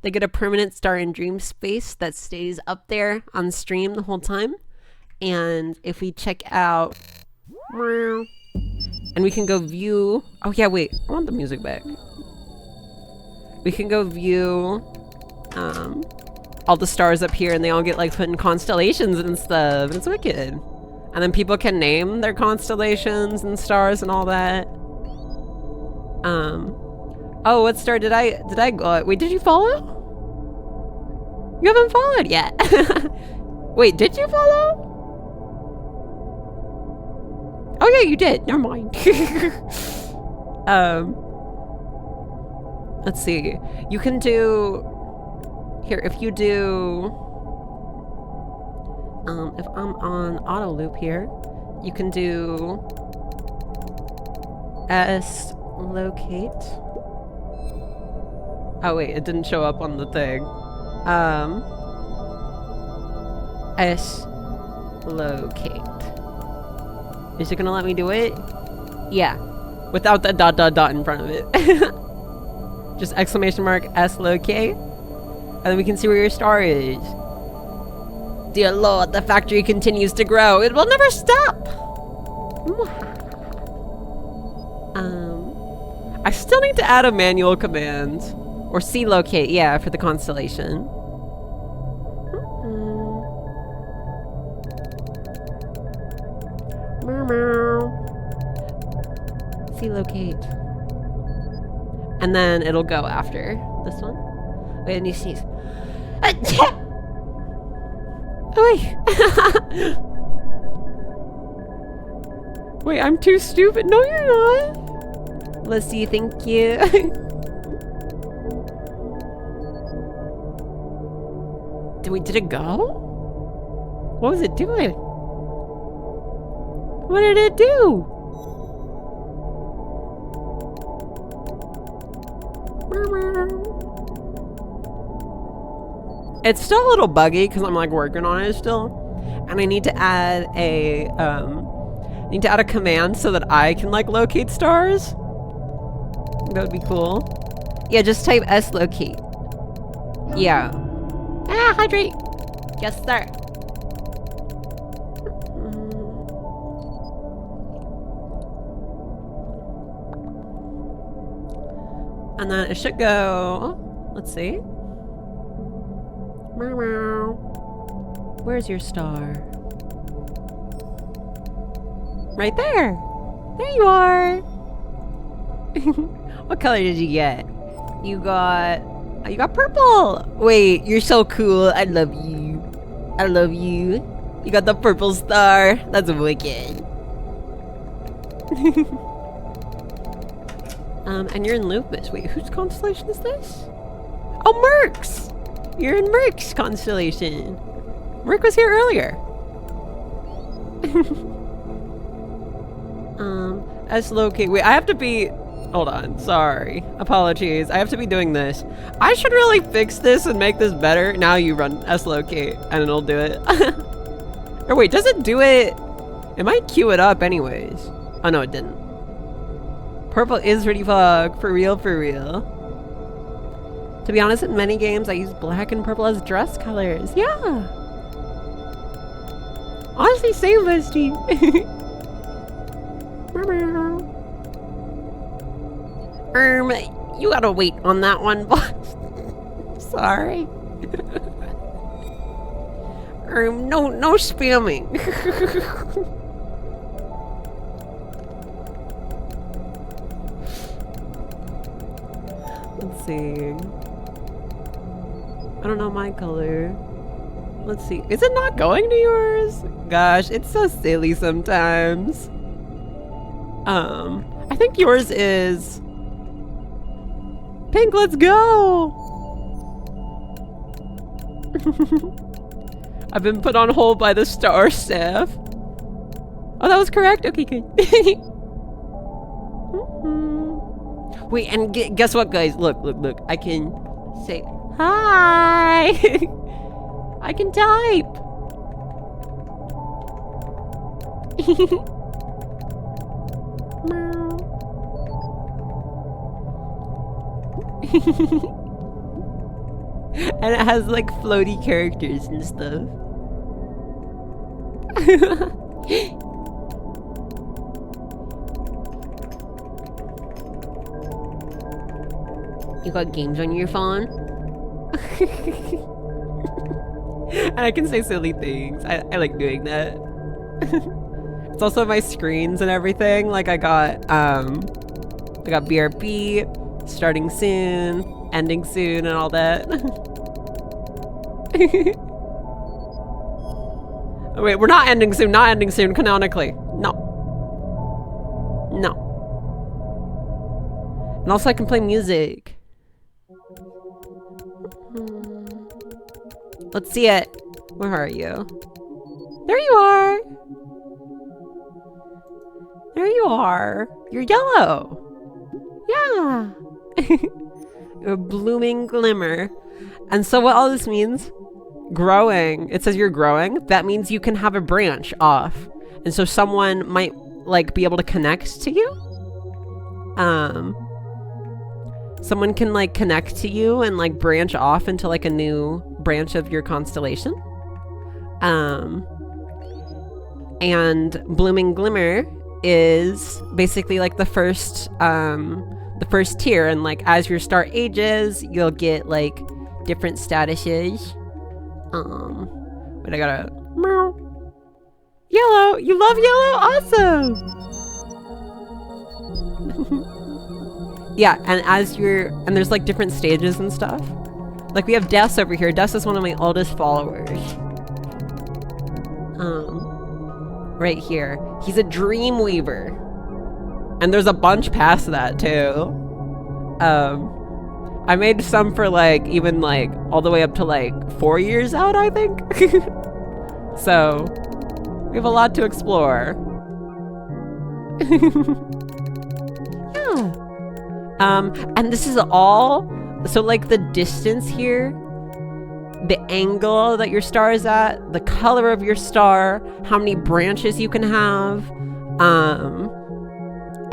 They get a permanent star in dream space that stays up there on stream the whole time. And if we check out, and we can go view, oh yeah, wait, I want the music back. We can go view all the stars up here, and they all get like put in constellations and stuff. It's wicked. And then people can name their constellations and stars and all that. Oh, what star did I go? Wait, did you follow? You haven't followed yet. Wait, did you follow? Oh yeah, you did. Never mind. Let's see. You can do here if you do. If I'm on auto loop here, you can do S locate. Oh wait, it didn't show up on the thing. S locate. Is it gonna let me do it? Yeah. Without the dot dot dot in front of it. Just exclamation mark S locate. And then we can see where your star is. Dear Lord, the factory continues to grow. It will never stop. I still need to add a manual command. Or C locate, yeah, for the constellation. C locate. And then it'll go after this one. Wait, and you sneeze. Wait, I'm too stupid. No, you're not. Let's see, thank you. Did it go? What was it doing? What did it do? It's still a little buggy because I'm like working on it still, and I need to add a command so that I can like locate stars. That would be cool. Yeah, just type S locate. Yeah. Ah, hydrate. Yes, sir. And then it should go. Let's see. Meow, meow. Where's your star? Right there. There you are. What color did you get? You got purple. Wait, you're so cool. I love you. I love you. You got the purple star. That's wicked. And you're in Lupus. Wait, whose constellation is this? Oh, Merc's! You're in Merc's constellation. Merc was here earlier. S locate. Wait, I have to be. Hold on. Sorry. Apologies. I have to be doing this. I should really fix this and make this better. Now you run S locate and it'll do it. Or wait, does it do it? It might queue it up anyways. Oh no, it didn't. Purple is pretty fog. For real, for real. To be honest, in many games, I use black and purple as dress colors. Yeah. Honestly, same, bestie. You gotta wait on that one, boss. Sorry. No spamming. Let's see. I don't know my color. Let's see. Is it not going to yours? Gosh, it's so silly sometimes. I think yours is pink. Let's go. I've been put on hold by the star staff. Oh, that was correct? Okay, good. Wait, and guess what, guys? Look. I can say hi. I can type. And it has like floaty characters and stuff. You got games on your phone? And I can say silly things. I like doing that. It's also my screens and everything. Like I got BRB, starting soon, ending soon, and all that. Oh, wait, we're not ending soon, canonically. No. And also I can play music. Let's see it. Where are you? There you are. There you are. You're yellow. Yeah. A blooming glimmer. And so what all this means, growing, it says you're growing. That means you can have a branch off. And so someone might like be able to connect to you. Someone can like connect to you and like branch off into like a new branch of your constellation. And blooming glimmer is basically like the first tier, and like as your star ages, you'll get like different statuses. Wait, I gotta meow. Yellow, you love yellow? Awesome. Yeah, and there's like different stages and stuff. Like we have Des over here. Des is one of my oldest followers. Right here. He's a dream weaver. And there's a bunch past that too. I made some for like even like all the way up to like 4 years out, I think. So we have a lot to explore. Yeah. And this is all, so like the distance here, the angle that your star is at, the color of your star, how many branches you can have,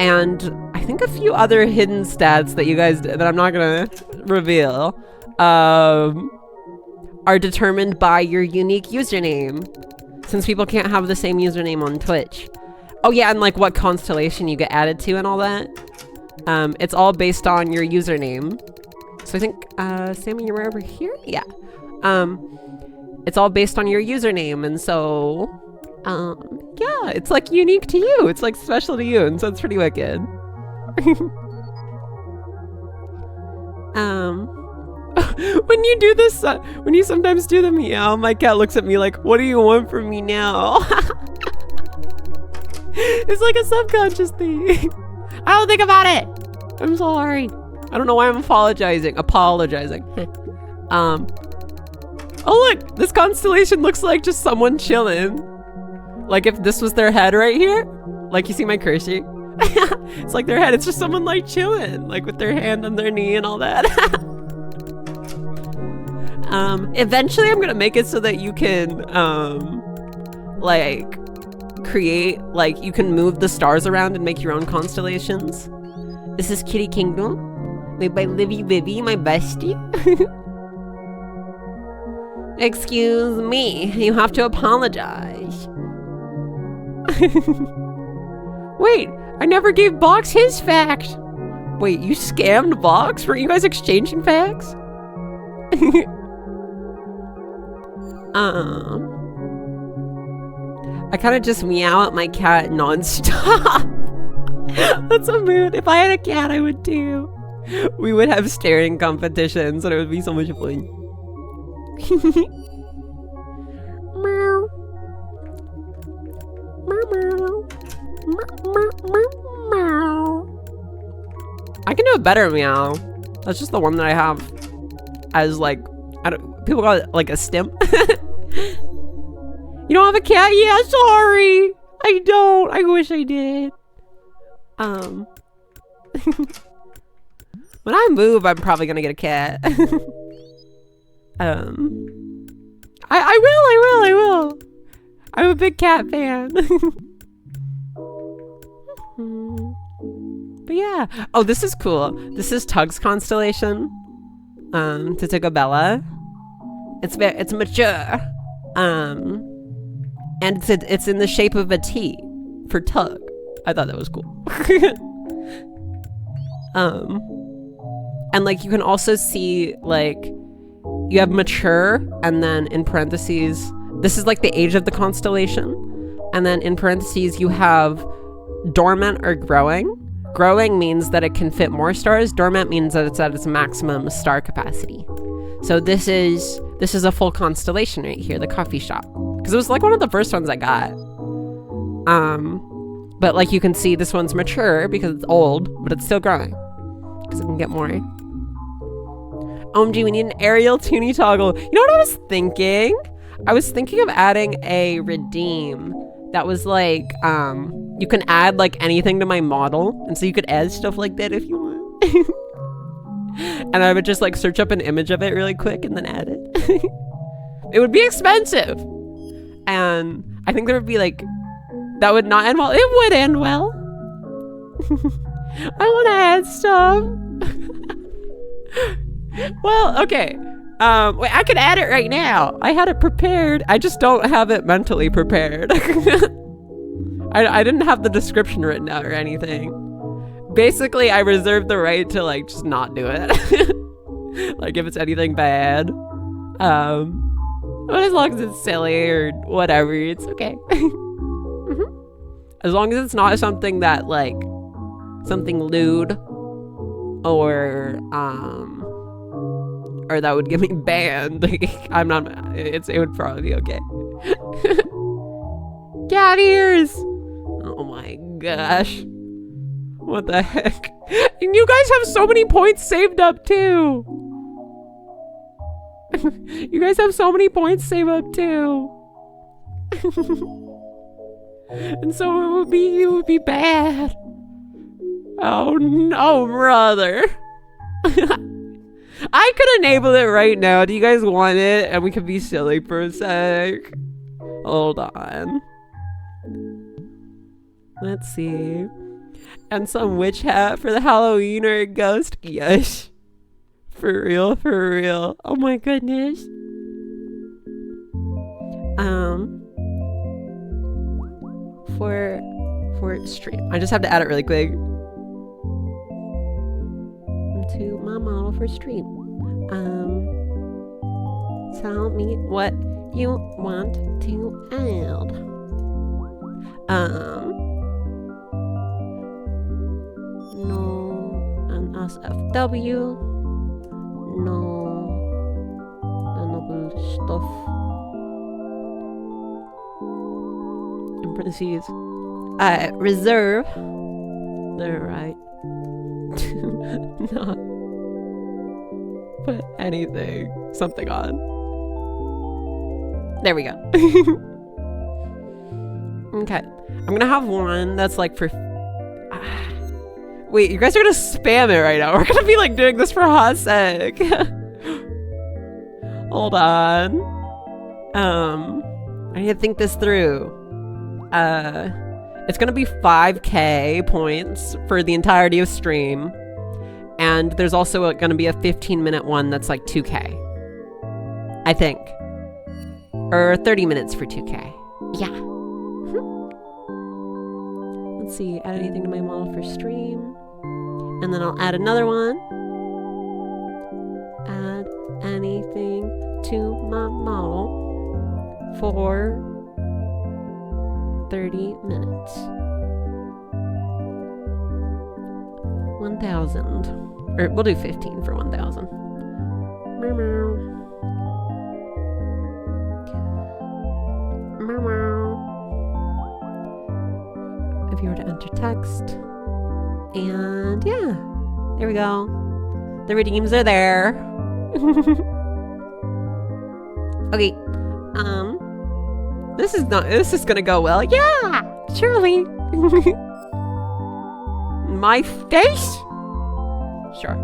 and I think a few other hidden stats that you guys that I'm not gonna reveal are determined by your unique username, since people can't have the same username on Twitch. Oh yeah, and like what constellation you get added to and all that. It's all based on your username. So I think Sammy, you were over here? Yeah. It's all based on your username, and so yeah, it's like unique to you. It's like special to you, and so it's pretty wicked. When you do this, when you sometimes do the meow, my cat looks at me like, what do you want from me now? It's like a subconscious thing. I don't think about it. I'm sorry. I don't know why I'm apologizing. Oh look, this constellation looks like just someone chilling. Like if this was their head right here, like you see my cursor. It's like their head. It's just someone like chilling, like with their hand on their knee and all that. Eventually I'm gonna make it so that you can like create, like you can move the stars around and make your own constellations. This is Kitty Kingdom, made by Livy Vivi, my bestie. Excuse me, you have to apologize. Wait, I never gave Box his fact. Wait, you scammed Box? Were you guys exchanging facts? I kind of just meow at my cat non-stop. That's a mood. If I had a cat, I would too. We would have staring competitions and it would be so much fun. Meow. Meow, meow. Meow. I can do a better meow. That's just the one that I have as like, people call it like a stim. You don't have a cat? Yeah, sorry. I don't. I wish I did. When I move, I'm probably gonna get a cat. I will. I'm a big cat fan. But yeah. Oh, this is cool. This is Tug's constellation. Titagabella. It's mature. And it's in the shape of a T for Tug. I thought that was cool. And like you can also see like you have mature, and then in parentheses this is like the age of the constellation, and then in parentheses you have dormant or growing. Growing means that it can fit more stars. Dormant means that it's at its maximum star capacity. So this is a full constellation right here, the coffee shop, because it was like one of the first ones I got. But like you can see, this one's mature because it's old, but it's still growing because it can get more. OMG, we need an aerial toonie toggle. You know what I was thinking? I was thinking of adding a redeem that was like, you can add like anything to my model, and so you could add stuff like that if you want. And I would just like search up an image of it really quick and then add it. It would be expensive, and I think there would be like, that would not end well. It would end well. I want to add stuff. Well, okay. Wait, I could add it right now. I had it prepared. I just don't have it mentally prepared. I didn't have the description written out or anything. Basically, I reserve the right to like just not do it. Like if it's anything bad. But as long as it's silly or whatever, it's okay. As long as it's not something that like something lewd or that would get me banned. I'm not, it would probably be okay. Cat ears! Oh my gosh. What the heck? And you guys have so many points saved up too. You guys have so many points saved up too. And so it would be bad. Oh no, brother. I could enable it right now. Do you guys want it? And we could be silly for a sec. Hold on. Let's see. And some witch hat for the Halloween or a ghost. Yes. For real, for real. Oh my goodness. For stream. I just have to add it really quick. To my model for stream. Tell me what you want to add. No, an SFW. No, noble stuff. In parentheses. Reserve. They're right. Not put anything, something on. There we go. Okay. I'm gonna have one that's like for... Wait, you guys are gonna spam it right now. We're gonna be like doing this for a hot sec. Hold on. I need to think this through. It's gonna be 5k points for the entirety of stream. And there's also gonna be a 15-minute one that's like 2k. I think. Or 30 minutes for 2k. Yeah. Let's see, add anything to my model for stream. And then I'll add another one. Add anything to my model for 30 minutes. 1,000. Or we'll do 15 for 1,000. Meow meow. Meow meow. If you were to enter text. And yeah. There we go. The redeems are there. Okay. This is gonna go well. Yeah, surely. My face? Sure.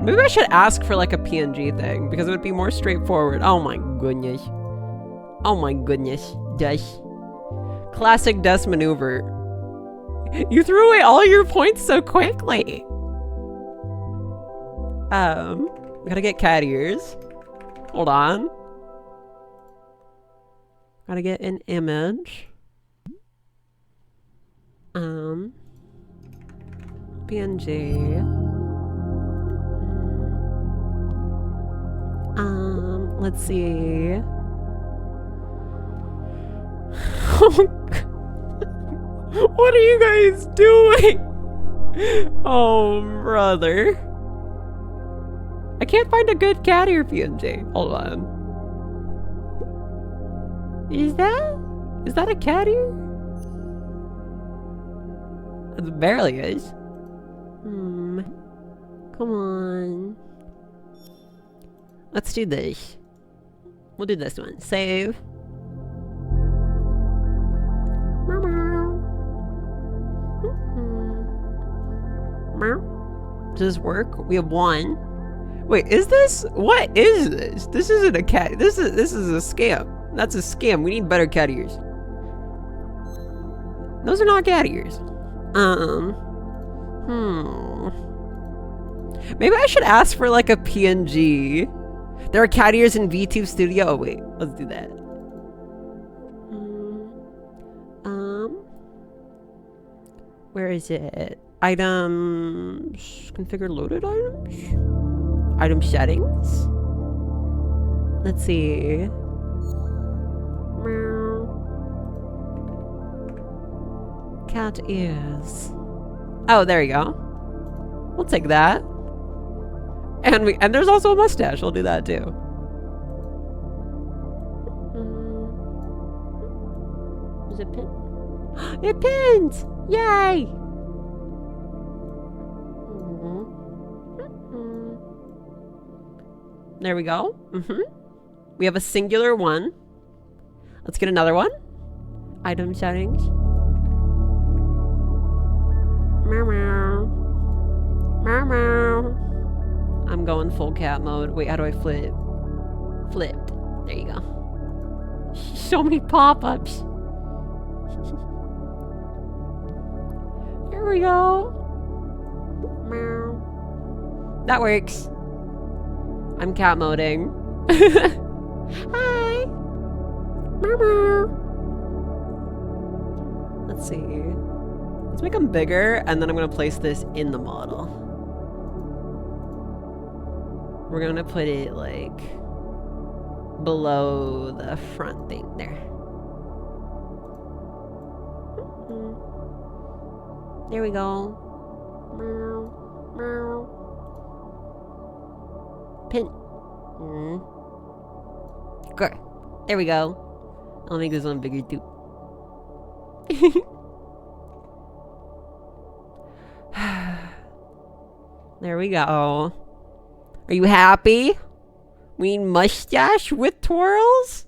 Maybe I should ask for like a PNG thing because it would be more straightforward. Oh my goodness. Oh my goodness. Dash. Classic desk maneuver. You threw away all your points so quickly. Gotta get cat ears. Hold on. Gotta get an image. PNG. Let's see. What are you guys doing? Oh, brother. I can't find a good cat ear PNG. Hold on. Is that a cat ear? It barely is. Come on. Let's do this. We'll do this one. Save. Does this work? We have one. Wait, is this? What is this? This isn't a cat. This is a scam. That's a scam. We need better cat ears. Those are not cat ears. Maybe I should ask for like a PNG. There are cat ears in VTube Studio. Oh wait, let's do that. Where is it? Items, configure loaded items? Item settings? Let's see. Cat ears. Oh, there you go. We'll take that. And there's also a mustache. We'll do that too. Is it pin? It pins! Yay! There we go. We have a singular one. Let's get another one. Item settings. Meow meow. Meow meow. I'm going full cat mode. Wait, how do I flip? Flip. There you go. So many pop-ups. There we go. Meow. That works. I'm cat moding. Hi. Meow, meow. Let's see. Let's make them bigger, and then I'm gonna place this in the model. We're gonna put it like below the front thing there. There we go. Meow, meow. Pin. Good. There we go. I'll make this one bigger too. There we go. Are you happy? We need mustache with twirls?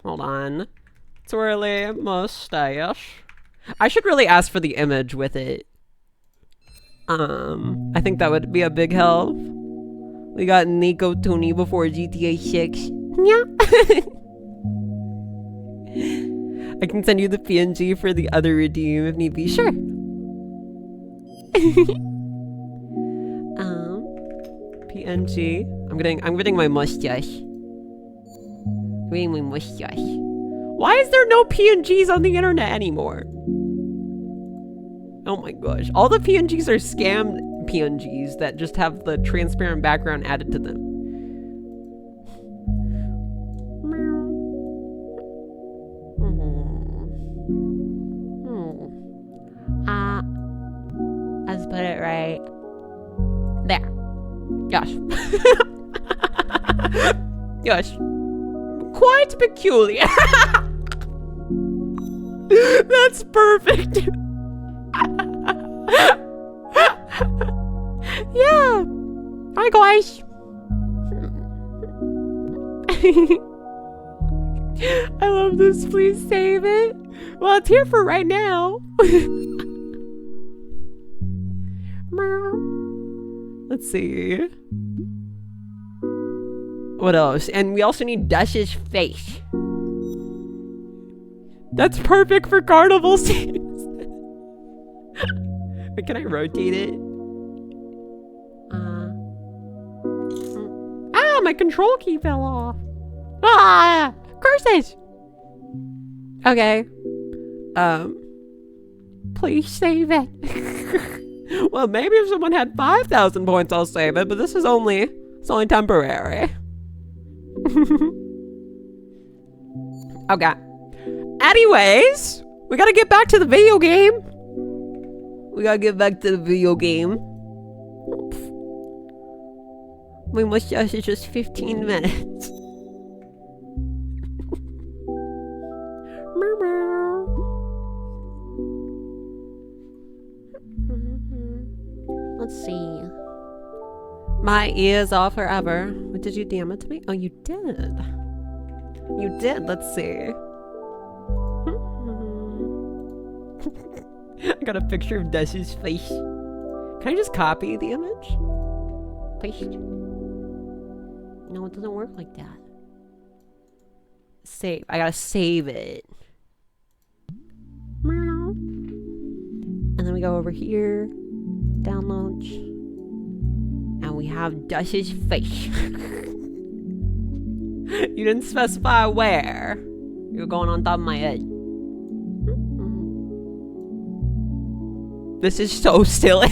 Hold on. Twirly mustache. I should really ask for the image with it. I think that would be a big help. We got Nico Tony before GTA 6. Yeah. I can send you the PNG for the other redeem if need be. Sure. PNG. I'm getting my mustache. I'm getting my mustache. Why is there no PNGs on the internet anymore? Oh my gosh. All the PNGs are scam PNGs that just have the transparent background added to them. Let's put it right there. Yes. Yes. Quite peculiar. That's perfect. Yeah. Hi guys. I love this. Please save it. Well, it's here for right now. Let's see. What else? And we also need Dash's face. That's perfect for carnival scenes. But can I rotate it? My control key fell off. Ah! Curses! Okay. Please save it. Well, maybe if someone had 5,000 points, I'll save it, but this is only temporary. Okay. Anyways, we gotta get back to the video game. My mustache is just 15 minutes. Let's see. My ears are forever. What, did you DM it to me? Oh, you did. You did. Let's see. I got a picture of Desi's face. Can I just copy the image? Paste. No, it doesn't work like that. Save. I gotta save it. And then we go over here. Downloads. And we have Dash's face. You didn't specify where. You're going on top of my head. This is so silly.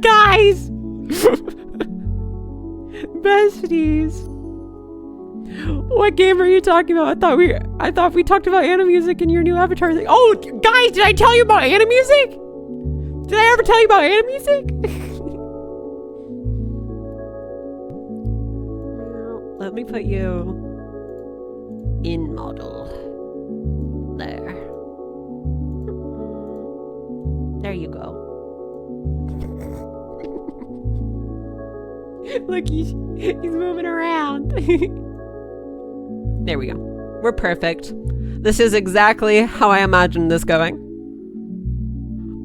Guys! Besties. What game are you talking about? I thought we talked about Animusic in your new avatar thing. Oh, guys, did I tell you about Animusic? Did I ever tell you about Animusic? Let me put you in model. There. There you go. Look, he's moving around. There we go. We're perfect. This is exactly how I imagined this going.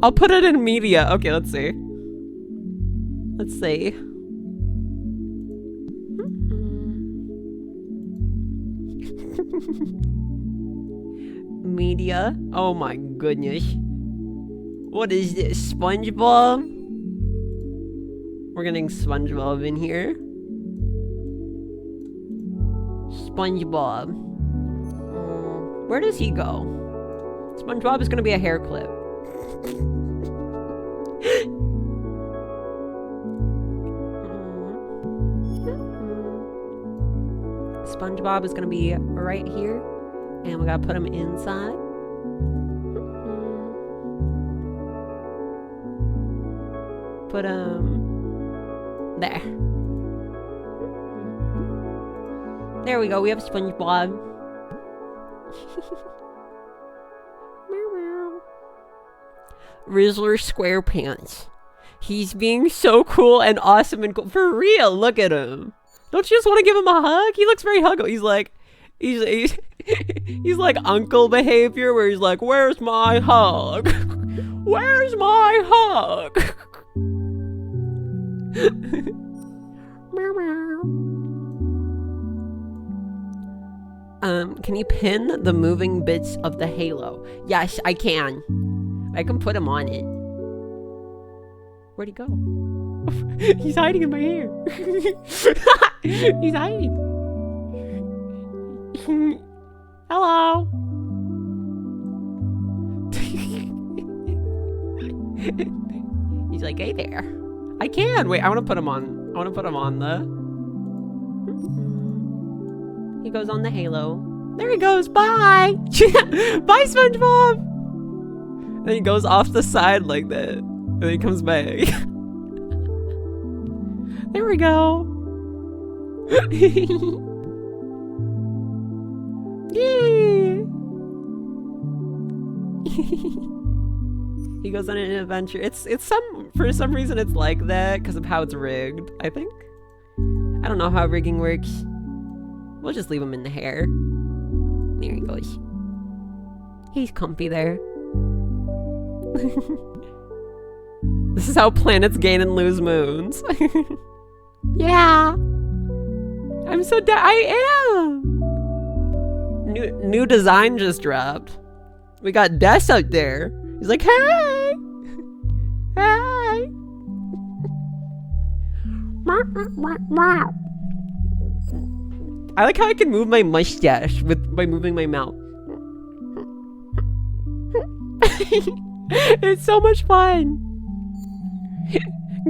I'll put it in media. Okay, let's see. Let's see. Media. Oh my goodness. What is this, SpongeBob? We're getting SpongeBob in here. SpongeBob. Where does he go? SpongeBob is gonna be a hair clip. SpongeBob is gonna be right here, and we gotta put him inside. Put him there. There we go. We have SpongeBob. Rizzler SquarePants. He's being so cool and awesome and cool. For real, look at him. Don't you just want to give him a hug? He looks very huggable. He's like uncle behavior where he's like, where's my hug? Where's my hug? Can you pin the moving bits of the halo? Yes, I can. I can put him on it. Where'd he go? He's hiding in my hair. He's hiding. Hello. He's like, hey there. I can. Wait, I want to put him on. I want to put him on the... He goes on the halo. There he goes. Bye. Bye, SpongeBob. And he goes off the side like that. And then he comes back. There we go. Yay. He goes on an adventure. For some reason it's like that because of how it's rigged, I think. I don't know how rigging works. We'll just leave him in the hair. There he goes. He's comfy there. This is how planets gain and lose moons. Yeah. I'm so I am. New design just dropped. We got Des out there. He's like, hey. Hey. I like how I can move my mustache by moving my mouth. It's so much fun.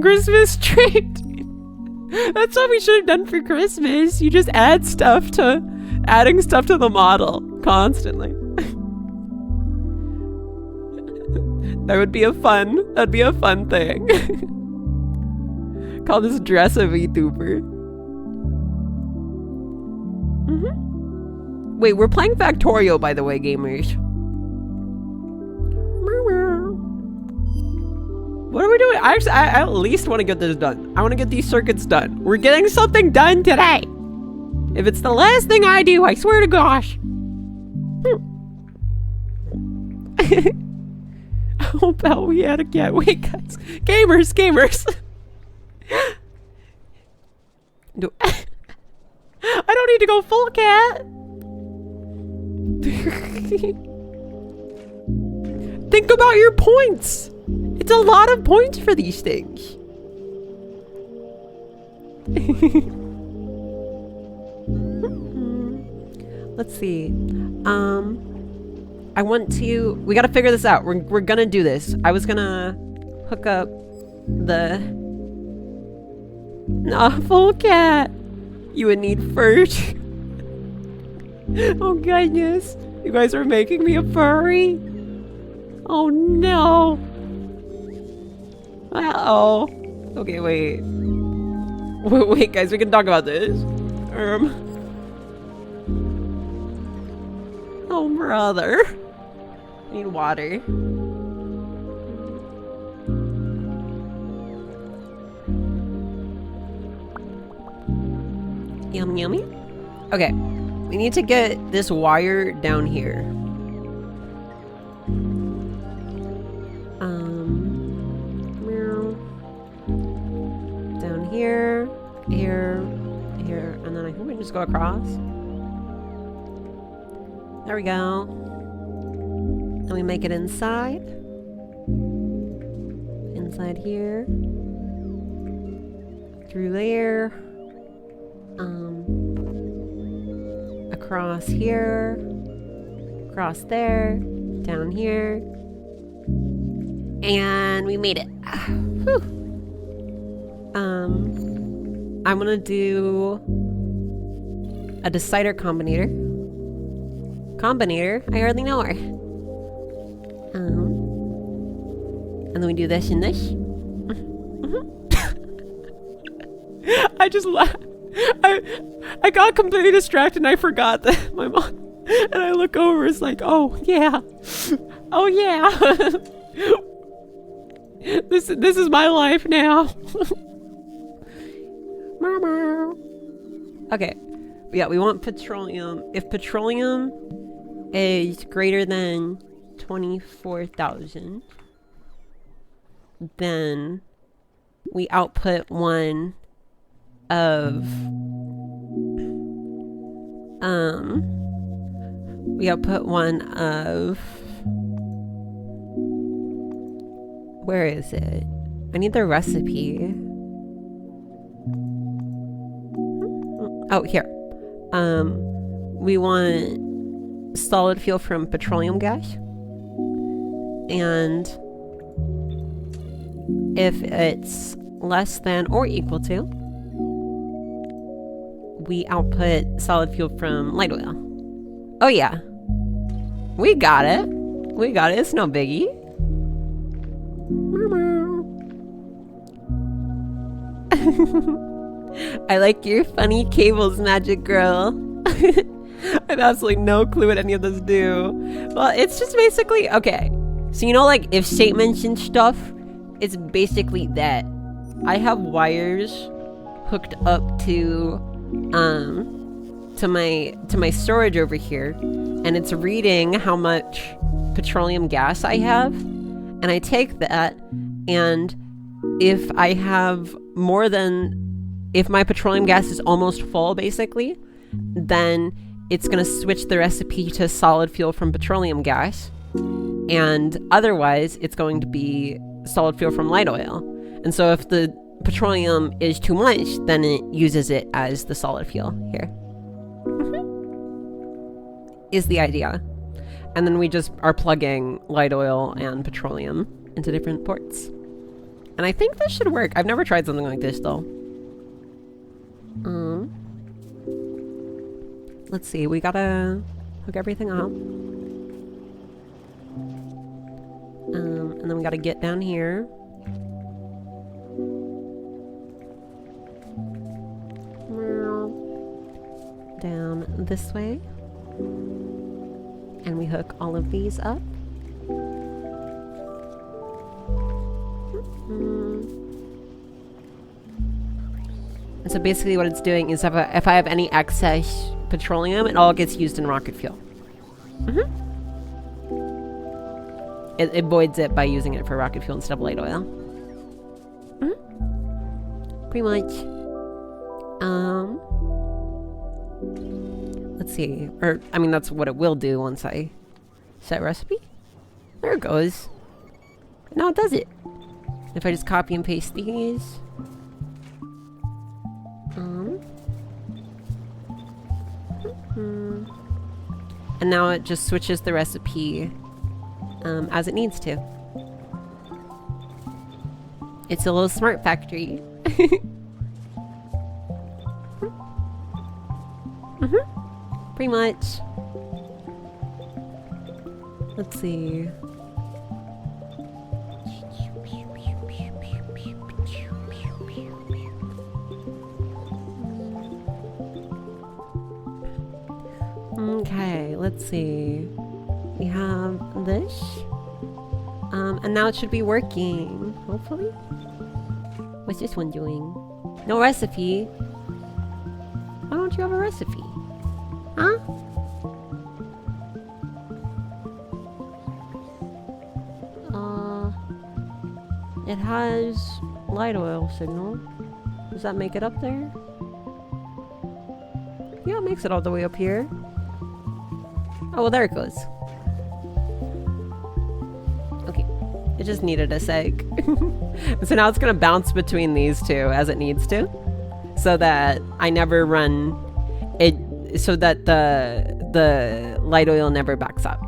Christmas tree. That's what we should have done for Christmas. You just adding stuff to the model constantly. That'd be a fun thing. Call this dress a VTuber. Wait, we're playing Factorio, by the way, gamers. What are we doing? I at least want to get this done. I want to get these circuits done. We're getting something done today. If it's the last thing I do, I swear to gosh. How about we had a cat? Wait, guys. Gamers. I don't need to go full cat. Think about your points. It's a lot of points for these things. Let's see. We gotta figure this out. We're gonna do this. I was gonna hook up the... full cat. You would need first. Oh goodness. You guys are making me a furry? Oh no. Uh-oh. Okay, wait. Wait, guys, we can talk about this. Oh, brother. I need water. Yum, yummy. Okay. We need to get this wire down here. Down here, here, and then I think we just go across. There we go. And we make it inside. inside here, through there, across here, across there, down here, and we made it. Whew. I'm gonna do a decider combinator. I hardly know her. And then we do this and this. I just laughed. I got completely distracted and I forgot that my mom. And I look over, it's like, oh yeah. Oh yeah. This is my life now. Mama. Okay. Yeah, we want petroleum. If petroleum is greater than 24,000, then we output one of where is it? I need the recipe. Oh, here. We want solid fuel from petroleum gas. And if it's less than or equal to, we output solid fuel from light oil. Oh yeah. We got it. It's no biggie. I like your funny cables, magic girl. I have absolutely no clue what any of those do. Well, it's just basically, okay. So you know, like if statements and stuff, it's basically that. I have wires hooked up to my storage over here, and it's reading how much petroleum gas I have, and I take that, and if I have more than, if my petroleum gas is almost full basically, then it's gonna switch the recipe to solid fuel from petroleum gas, and otherwise it's going to be solid fuel from light oil. And so if the petroleum is too much, then it uses it as the solid fuel here. Is the idea. And then we just are plugging light oil and petroleum into different ports. And I think this should work. I've never tried something like this though. Let's see, we gotta hook everything up. And then we gotta get down here. Down this way. And we hook all of these up. And so basically what it's doing is if I have any excess petroleum, it all gets used in rocket fuel. It voids it by using it for rocket fuel instead of light oil. Pretty much. Let's see. Or, I mean, that's what it will do once I set recipe. There it goes. Now it does it. If I just copy and paste these. And now it just switches the recipe as it needs to. It's a little smart factory. Pretty much. Let's see. Okay, let's see. We have this. And now it should be working, hopefully. What's this one doing? No recipe. Why don't you have a recipe? Huh? It has light oil signal. Does that make it up there? Yeah, it makes it all the way up here. Oh, well, there it goes. Okay. It just needed a seg. So now it's gonna bounce between these two as it needs to, so that I never run it, so that the light oil never backs up.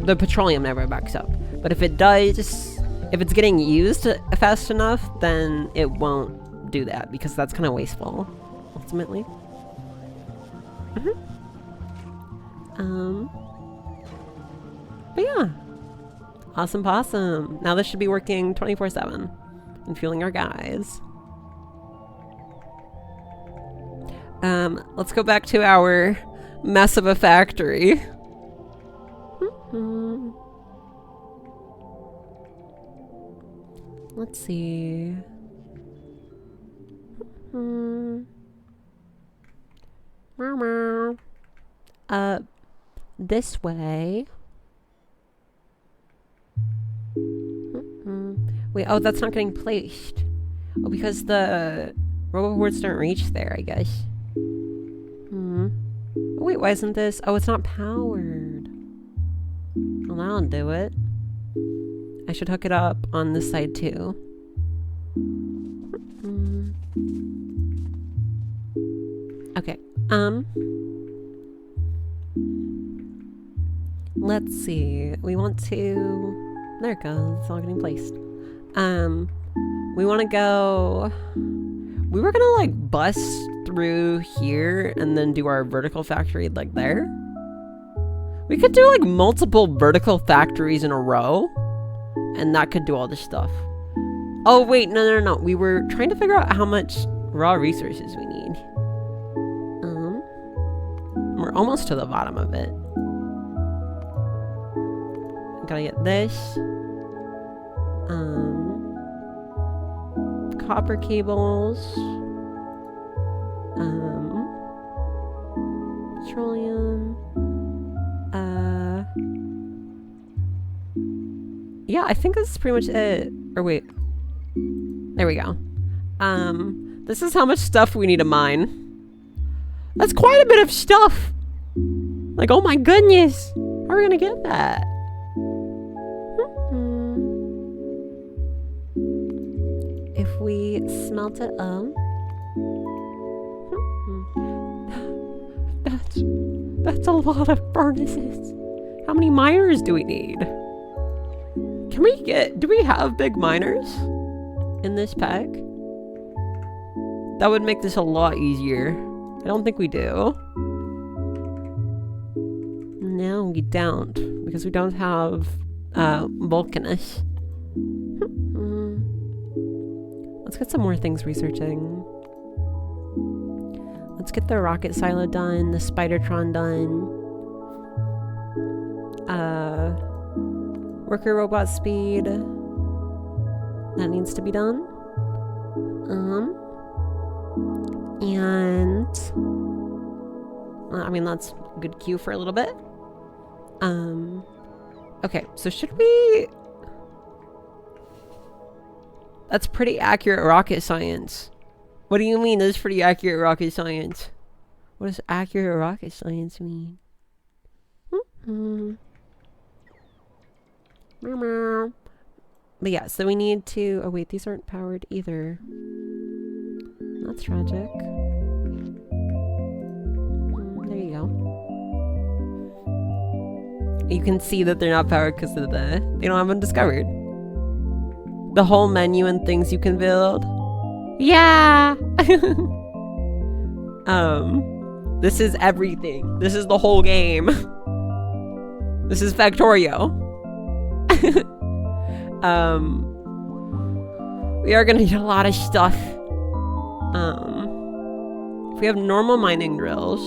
The petroleum never backs up. But if it does, if it's getting used fast enough, then it won't do that, because that's kind of wasteful, ultimately. But yeah. Awesome possum. Now this should be working 24/7 and fueling our guys. Let's go back to our mess of a factory. Let's see. This way. Wait, oh, that's not getting placed. Oh, because the robo-boards don't reach there, I guess. Oh, wait, why isn't this? Oh, it's not powered. Well, that'll do it. I should hook it up on this side, too. Okay, let's see. We want to... There it goes. It's all getting placed. We want to go... We were gonna, like, bust through here and then do our vertical factory, like, there. We could do, like, multiple vertical factories in a row, and that could do all this stuff. Oh, wait, no. We were trying to figure out how much raw resources we need. We're almost to the bottom of it. Gotta get this. Copper cables. Petroleum. Yeah, I think this is pretty much it. Or wait. There we go. This is how much stuff we need to mine. That's quite a bit of stuff! Like, oh my goodness! How are we gonna get that? If we smelt it up... That's a lot of furnaces. How many miners do we need? Can we get... Do we have big miners in this pack? That would make this a lot easier. I don't think we do. No, we don't. Because we don't have Vulcanus. Let's get some more things researching. Let's get the rocket silo done, the Spidertron done. Worker robot speed. That needs to be done. And I mean, that's a good cue for a little bit. Okay, so should we... That's pretty accurate rocket science. What do you mean that's pretty accurate rocket science? What does accurate rocket science mean? But yeah, so we need to... Oh wait, these aren't powered either. That's tragic. There you go. You can see that they're not powered because of they don't have them discovered. The whole menu and things you can build. Yeah! This is everything. This is the whole game. This is Factorio. We are gonna need a lot of stuff. If we have normal mining drills,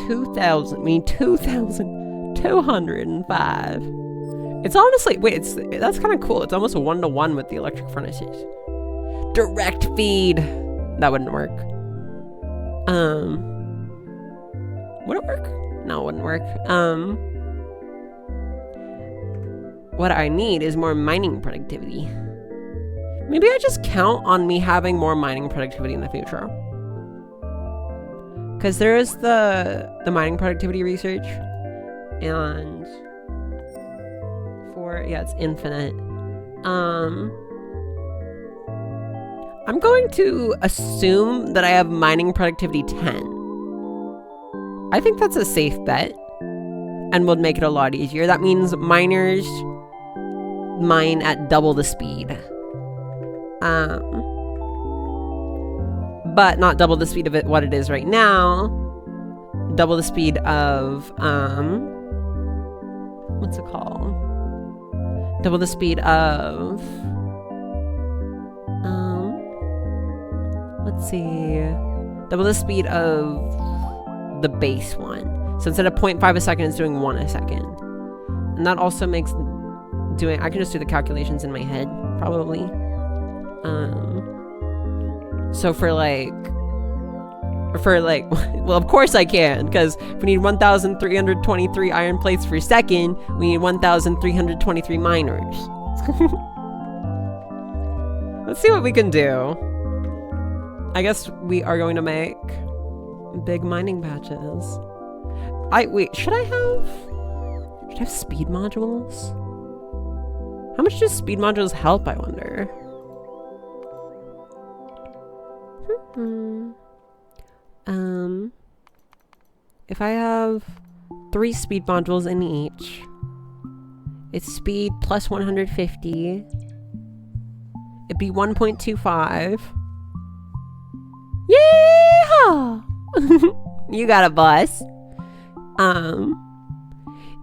2,205. It's honestly, wait, that's kind of cool. It's almost a 1-to-1 with the electric furnaces. Direct feed. That wouldn't work. Would it work? No, it wouldn't work. What I need is more mining productivity. Maybe I just count on me having more mining productivity in the future. Because there is the mining productivity research. And 4. Yeah, it's infinite. I'm going to assume that I have mining productivity 10. I think that's a safe bet and would make it a lot easier. That means miners mine at double the speed. But not double the speed of it what it is right now. Double the speed of what's it called? Double the speed of let's see. Double the speed of the base one. So instead of 0.5 a second, it's doing 1 a second. And that also makes doing, I can just do the calculations in my head, probably. So for like, well, of course I can, because if we need 1,323 iron plates per second, we need 1,323 miners. Let's see what we can do. I guess we are going to make big mining patches. Wait, should I have speed modules? How much do speed modules help, I wonder? If I have 3 speed modules in each, it's speed plus 150. It'd be 1.25. Yeah! You got it, boss.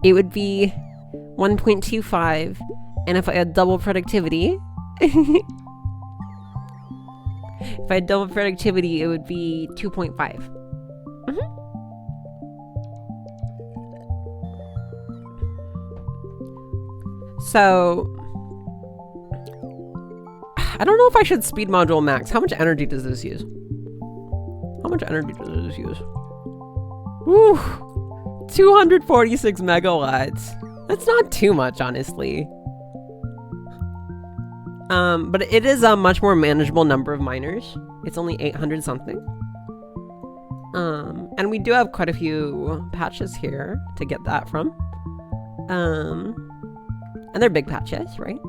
It would be 1.25, and if I had double productivity, it would be 2.5. So, I don't know if I should speed module max. How much energy does this use? Woo! 246 megawatts. That's not too much, honestly. But it is a much more manageable number of miners. It's only 800 something. And we do have quite a few patches here to get that from. And they're big patches, right?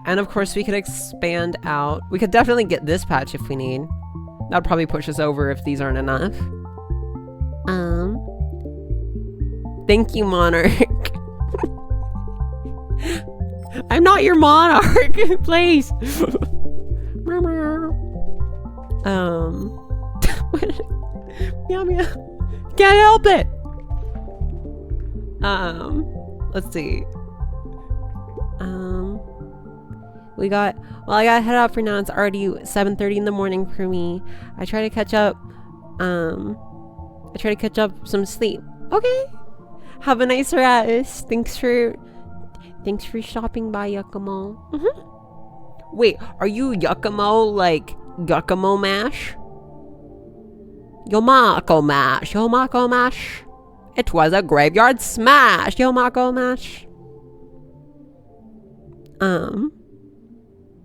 And of course we could expand out. We could definitely get this patch if we need. That'd probably push us over if these aren't enough. Thank you, Monarch. I'm not your monarch, please. Meow meow. Can't help it. Let's see. I gotta head out for now. It's already 7:30 in the morning for me. I try to catch up some sleep. Okay. Have a nice rest. Thanks for stopping by, Yakimo. Wait, are you Yakimo like Yakimo Mash? Yomako Mash. It was a graveyard smash, Yomako Mash.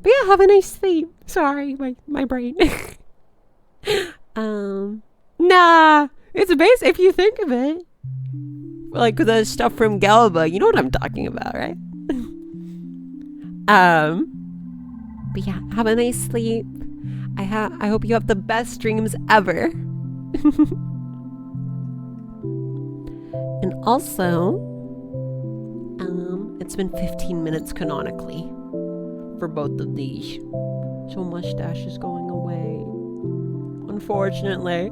But yeah, have a nice sleep. Sorry, my brain. Nah, it's base if you think of it. Like the stuff from Galba, you know what I'm talking about, right? But yeah, have a nice sleep. I hope you have the best dreams ever. And also, it's been 15 minutes canonically for both of these. So mustache is going away. Unfortunately.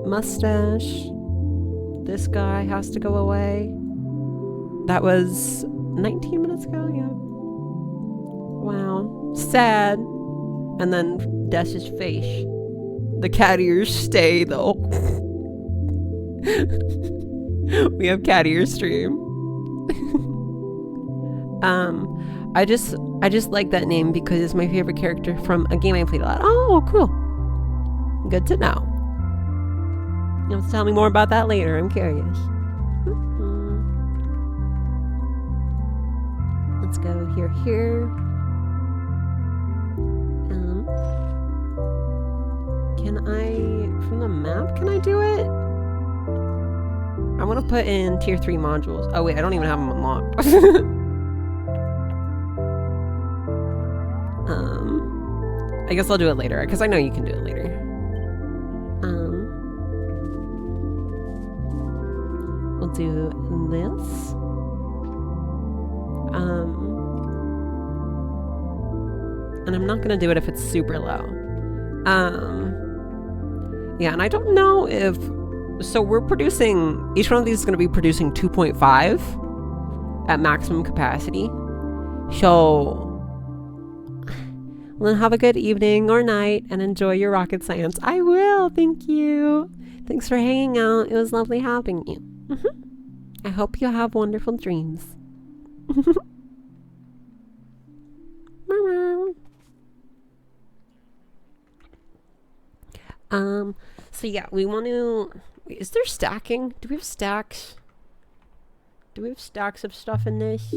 Mustache. This guy has to go away. That was 19 minutes ago, yeah. Wow. Sad. And then Desh's face. The cat ears stay though. We have cat ear stream. I just like that name because it's my favorite character from a game I played a lot. Oh, cool. Good to know. You'll tell me more about that later. I'm curious. Let's go here. Can I, from the map, can I do it? want to put in tier 3 modules. Oh wait, I don't even have them unlocked. I guess I'll do it later, because I know you can do it later. We'll do this. And I'm not going to do it if it's super low. Yeah, and I don't know if... So we're producing... Each one of these is going to be producing 2.5 at maximum capacity. So... Well, then have a good evening or night and enjoy your rocket science. I will, thank you. Thanks for hanging out. It was lovely having you. I hope you have wonderful dreams. So yeah, we want to... Is there stacking? Do we have stacks? Do we have stacks of stuff in this?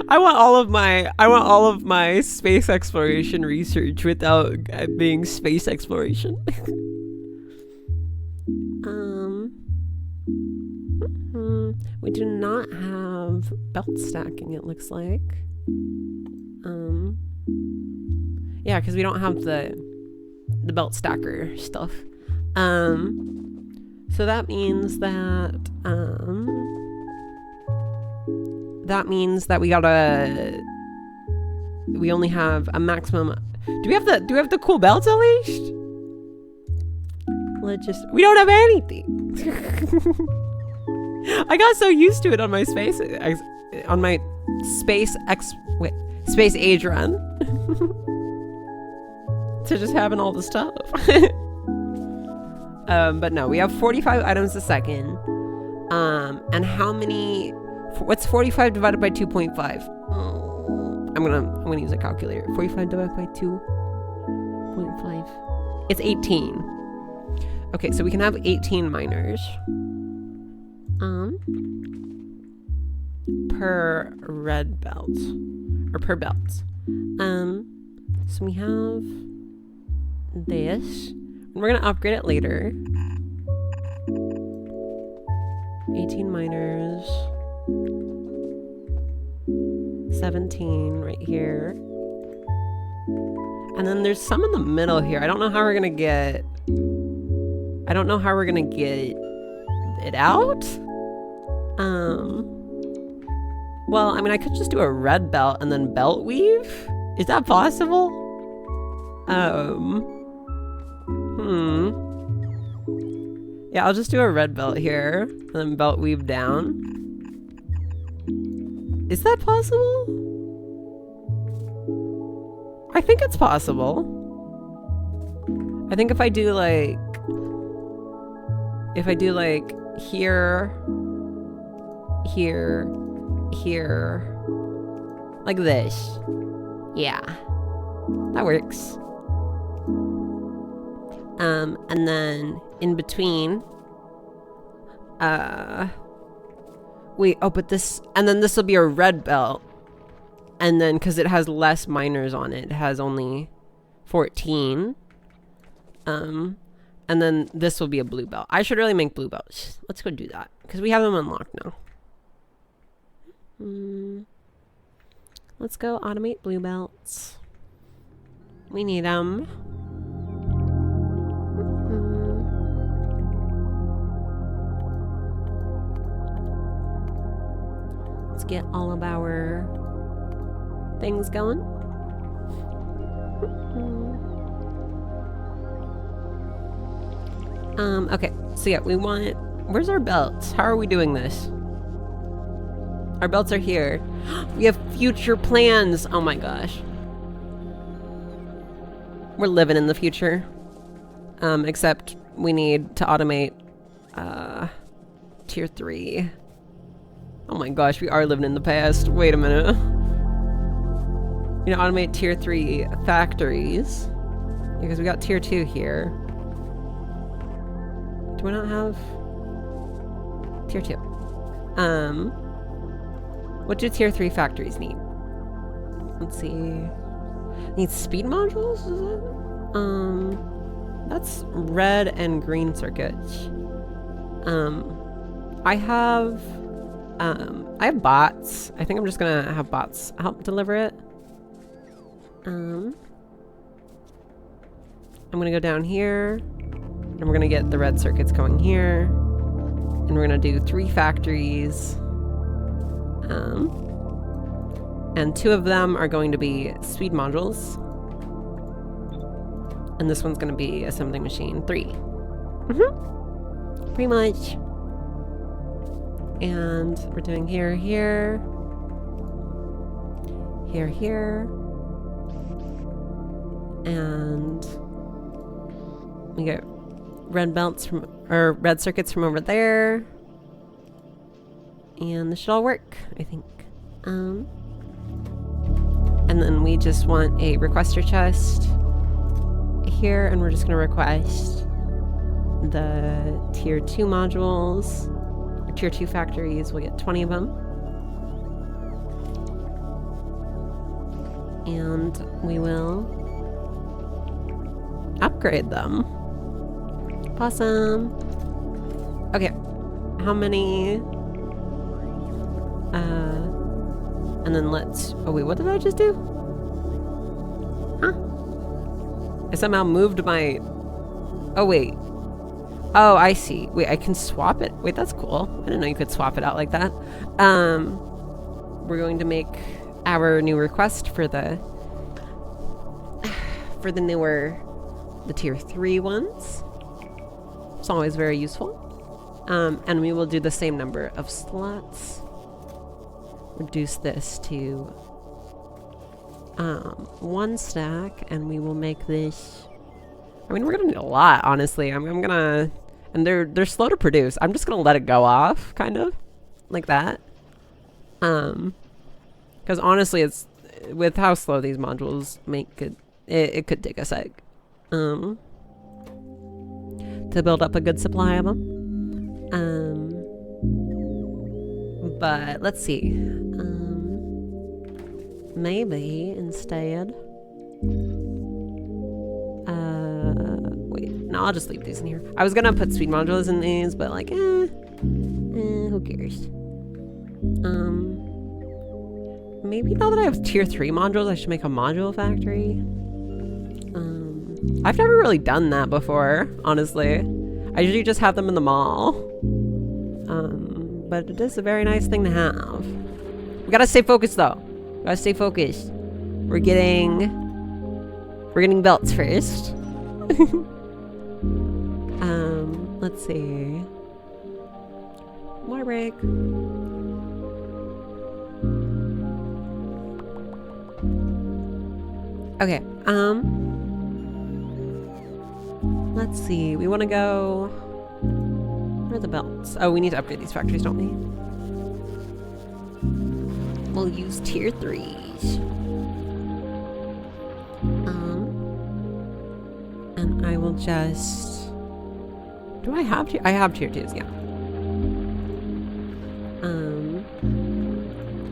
I want all of my space exploration research without being space exploration. We do not have belt stacking, it looks like. Yeah, because we don't have the belt stacker stuff. So that means that we only have a maximum. Do we have the cool belts at least? We don't have anything. I got so used to it on my space age run to just having all the stuff. But no, we have 45 items a second. And how many? What's 45 divided by 2.5? I'm gonna use a calculator. 45 divided by 2.5. It's 18. Okay, so we can have 18 miners. Per red belt. Or per belt. So we have this. We're gonna upgrade it later. 18 miners. 17 right here. And then there's some in the middle here. I don't know how we're gonna get it out. Well, I mean, I could just do a red belt and then belt weave. Is that possible? Yeah, I'll just do a red belt here and then belt weave down. Is that possible? I think it's possible. I think if I do like here, like this. Yeah, that works. And then in between, but this, and then this will be a red belt, and then because it has less miners on it, it has only 14. And then this will be a blue belt. I should really make blue belts. Let's go do that because we have them unlocked now. Let's go automate blue belts. We need them. Let's get all of our things going. Okay, so yeah, we want... Where's our belts? How are we doing this? Our belts are here. We have future plans. Oh my gosh. We're living in the future. Except we need to automate tier 3. Oh my gosh, we are living in the past. Wait a minute. You know, automate tier 3 factories. Because we got tier 2 here. Do we not have tier 2? What do tier 3 factories need? Let's see. Need speed modules, is it? That's red and green circuits. I have bots. I think I'm just gonna have bots help deliver it. I'm gonna go down here, and we're gonna get the red circuits going here, and we're gonna do 3 factories. And 2 of them are going to be speed modules, and this one's gonna be assembling machine 3. Pretty much. And we're doing here, here, here, here, and we get red belts from, or red circuits from over there, and this should all work, I think. And then we just want a requester chest here, and we're just gonna request the tier 2 modules, or tier 2 factories. We'll get 20 of them. And we will upgrade them. Awesome. Okay, how many? And then let's, oh wait, what did I just do? Huh? I somehow moved my, oh wait. Oh, I see. Wait, I can swap it. Wait, that's cool. I didn't know you could swap it out like that. We're going to make our new request for the newer, the tier 3 ones. It's always very useful. And we will do the same number of slots. Reduce this to 1 stack, and we will make this, I mean, we're gonna need a lot, honestly. I'm gonna, and they're slow to produce. I'm just gonna let it go off, kind of, like that. Because honestly, it's, with how slow these modules make it could take a sec. To build up a good supply of them. But let's see. Maybe instead. Wait, no, I'll just leave these in here. I was gonna put speed modules in these, but like, who cares? Maybe now that I have tier 3 modules, I should make a module factory. I've never really done that before, honestly. I usually just have them in the mall. But it is a very nice thing to have. We gotta stay focused though. We gotta stay focused. We're getting belts first. Let's see. Water break. Okay, let's see. We want to go. Where are the belts? Oh, we need to upgrade these factories, don't we? We'll use tier 3s. And I will just. Do I have tier? I have tier 2s, yeah.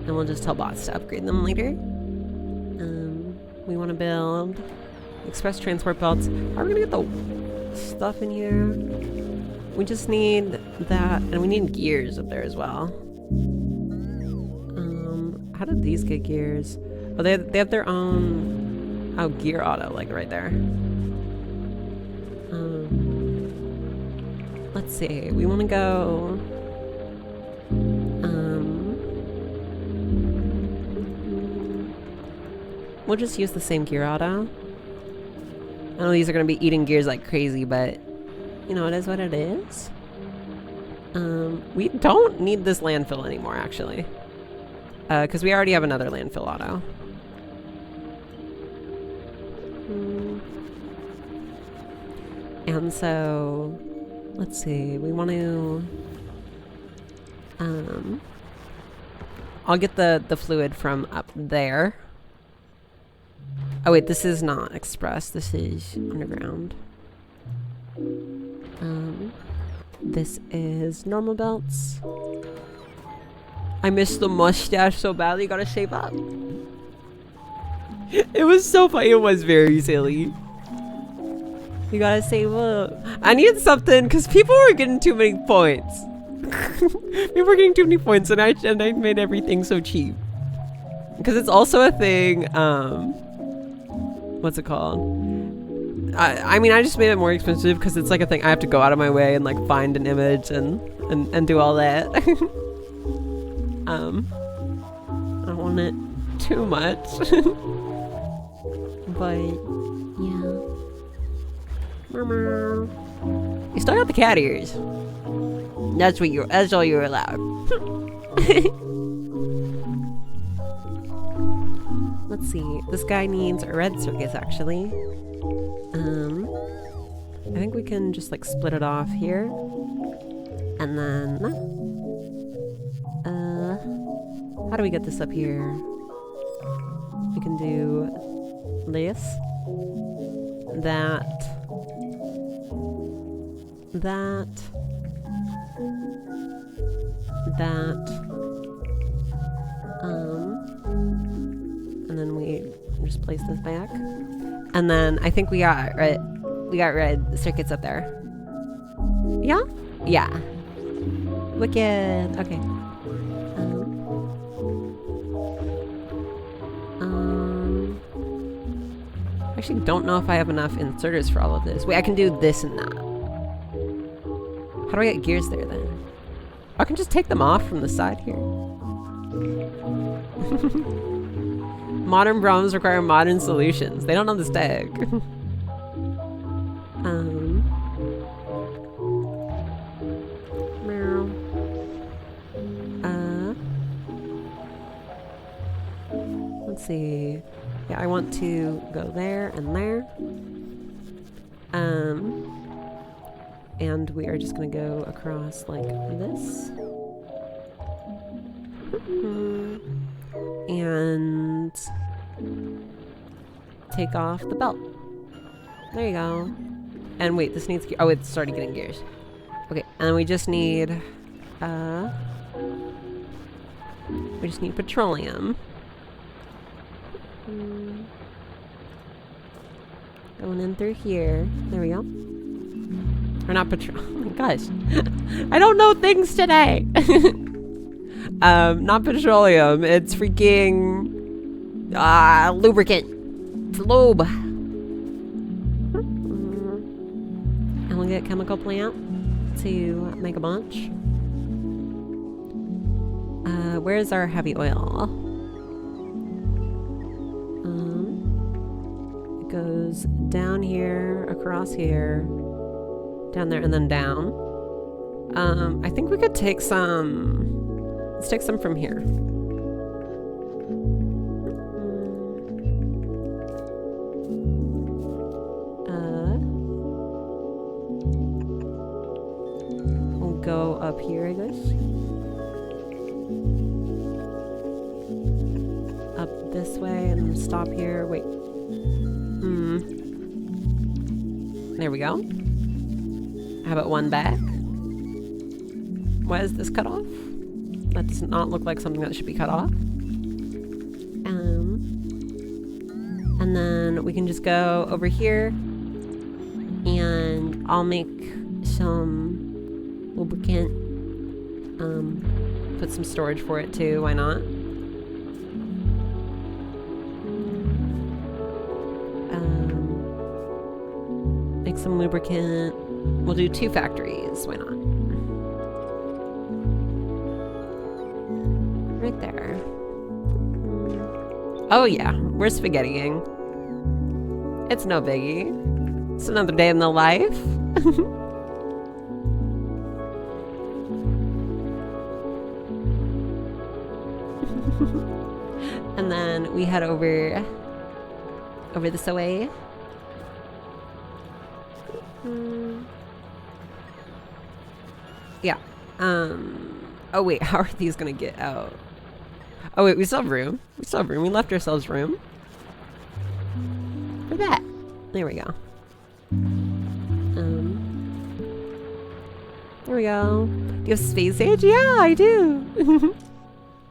And we'll just tell bots to upgrade them later. We want to build express transport belts. How are we gonna get the stuff in here? We just need that, and we need gears up there as well. How did these get gears? Oh, they have their own. Oh, gear auto, like right there. Let's see. We want to go. We'll just use the same gear auto. I know these are going to be eating gears like crazy, but you know, it is what it is. We don't need this landfill anymore, actually. Because we already have another landfill auto. And so, let's see, we want to... I'll get the fluid from up there. Oh wait, this is not express, this is underground. This is normal belts. I miss the mustache so badly, gotta shape up. It was so funny, it was very silly. You gotta save up. I need something because people were getting too many points. People were getting too many points, and I made everything so cheap. Because it's also a thing. What's it called? I mean, I just made it more expensive because it's like a thing I have to go out of my way and like find an image and do all that. I don't want it too much. But yeah. You still got the cat ears. That's all you're allowed. Let's see. This guy needs a red circus actually. I think we can just like split it off here. And then how do we get this up here? We can do this. That. And then we just place this back. And then I think we got red circuits up there. Yeah? Yeah. Wicked. Okay. I actually don't know if I have enough inserters for all of this. Wait, I can do this and that. How do I get gears there then? I can just take them off from the side here. Modern problems require modern solutions. They don't understand. Let's see. Yeah, I want to go there and there. And we are just gonna go across like this. And take off the belt. There you go. And wait, this needs gear. Oh, it's started getting gears. Okay, and we just need petroleum. Going in through here. There we go. Or not petroleum. Oh my gosh. I don't know things today. Not petroleum. It's freaking lubricant. It's lube. And we'll get chemical plant to make a bunch. Where's our heavy oil? It goes down here, across here, down there, and then down. I think we could take some. Let's take some from here. We'll go up here, I guess. Up this way and stop here. Wait. There we go. How about one back? Why is this cut off? That does not look like something that should be cut off. And then we can just go over here and I'll make some lubricant. Put some storage for it too, why not? Make some lubricant. We'll do 2 factories, why not? Right there. Oh yeah, we're spaghettiing. It's no biggie. It's another day in the life. And then we head over this way. Yeah. Oh wait, how are these gonna get out? Oh wait, we still have room. We still have room. We left ourselves room for that. There we go. There we go. Do you have space age? Yeah, I do.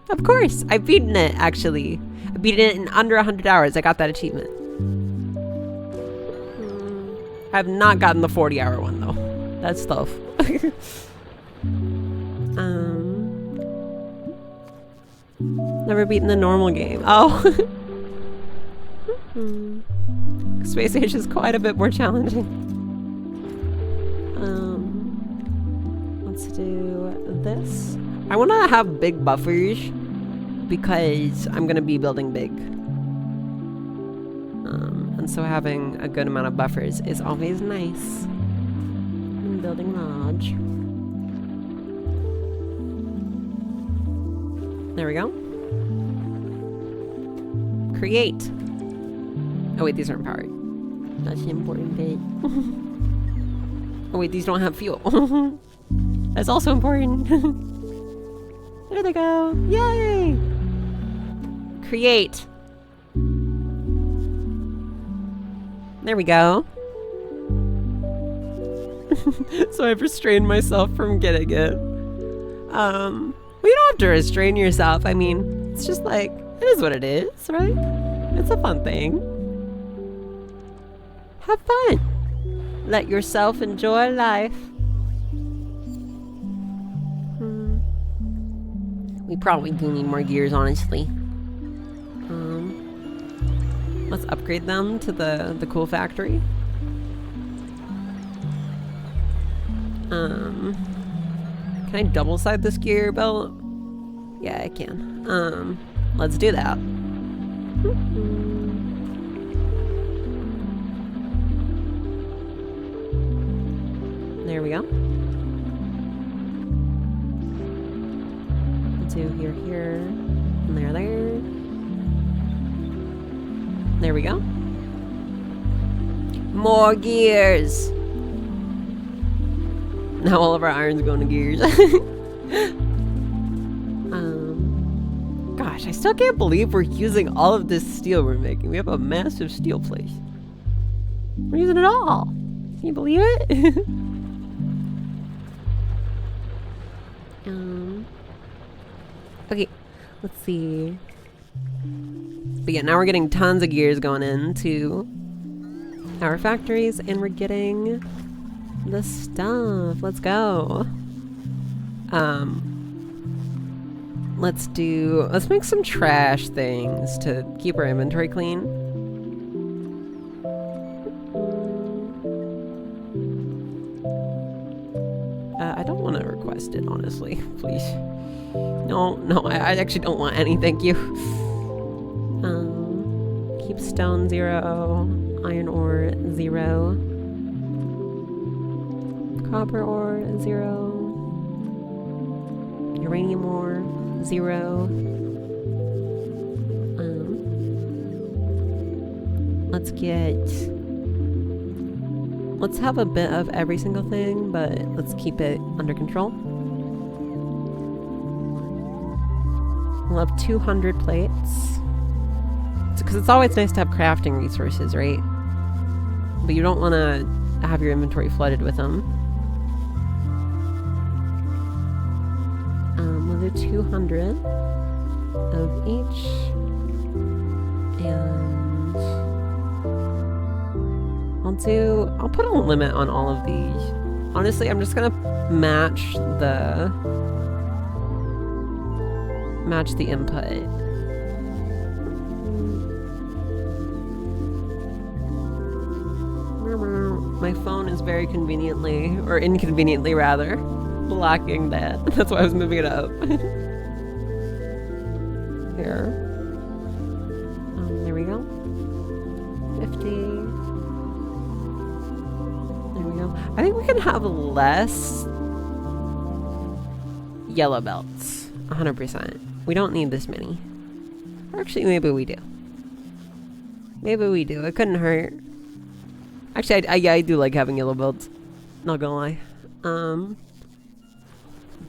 Of course. I've beaten it, actually. I beat it in under 100 hours. I got that achievement. I have not gotten the 40-hour one though. That's tough. Never beaten the normal game. Oh. Space Age is quite a bit more challenging. Let's do this. I want to have big buffers because I'm going to be building big. And so having a good amount of buffers is always nice. I'm building large. There we go. Create. Oh wait, these aren't powered. That's the important bit. Oh wait, these don't have fuel. That's also important. There they go. Yay! Create. There we go. So I've restrained myself from getting it. Well, you don't have to restrain yourself. I mean, it's just like, it is what it is, right? It's a fun thing. Have fun. Let yourself enjoy life. We probably do need more gears, honestly. Let's upgrade them to the cool factory. Can I double side this gear belt? Yeah, I can. Let's do that. There we go. Do here, and there. There we go. More gears. Now all of our iron's going to gears. Gosh, I still can't believe we're using all of this steel we're making. We have a massive steel place. We're using it all. Can you believe it? Okay, let's see. But yeah, now we're getting tons of gears going into our factories, and we're getting the stuff. Let's go. Let's make some trash things to keep our inventory clean. I don't want to request it, honestly. Please. No, I actually don't want any, thank you. Keep stone 0, iron ore 0, copper ore 0, uranium ore 0. Let's have a bit of every single thing, but let's keep it under control. We'll have 200 plates. Because it's always nice to have crafting resources, right? But you don't want to have your inventory flooded with them. We'll do 200 of each. And I'll put a limit on all of these. Honestly, I'm just gonna match the input. My phone is very conveniently, or inconveniently rather, blocking that. That's why I was moving it up. Here. There we go. 50. There we go. I think we can have less yellow belts. 100%. We don't need this many. Or actually, maybe we do. Maybe we do. It couldn't hurt. Actually, I do like having yellow belts. Not gonna lie.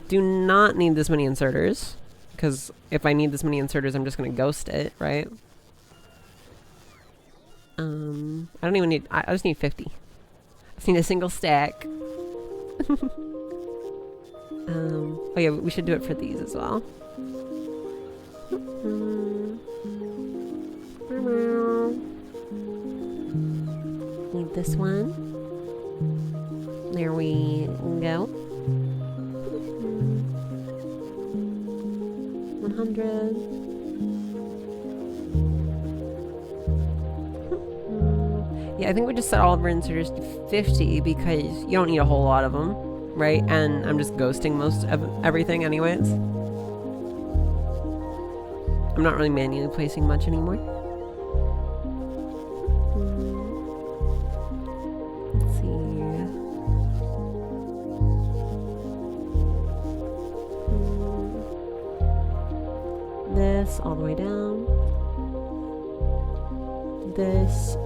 Do not need this many inserters. Because if I need this many inserters, I'm just gonna ghost it, right? I don't even need... I just need 50. I just need a single stack. Oh yeah, we should do it for these as well. Need this one. There we go. 100. Yeah, I think we just set all of our inserters to 50 because you don't need a whole lot of them, right? And I'm just ghosting most of everything anyways. I'm not really manually placing much anymore. Let's see. This all the way down. This,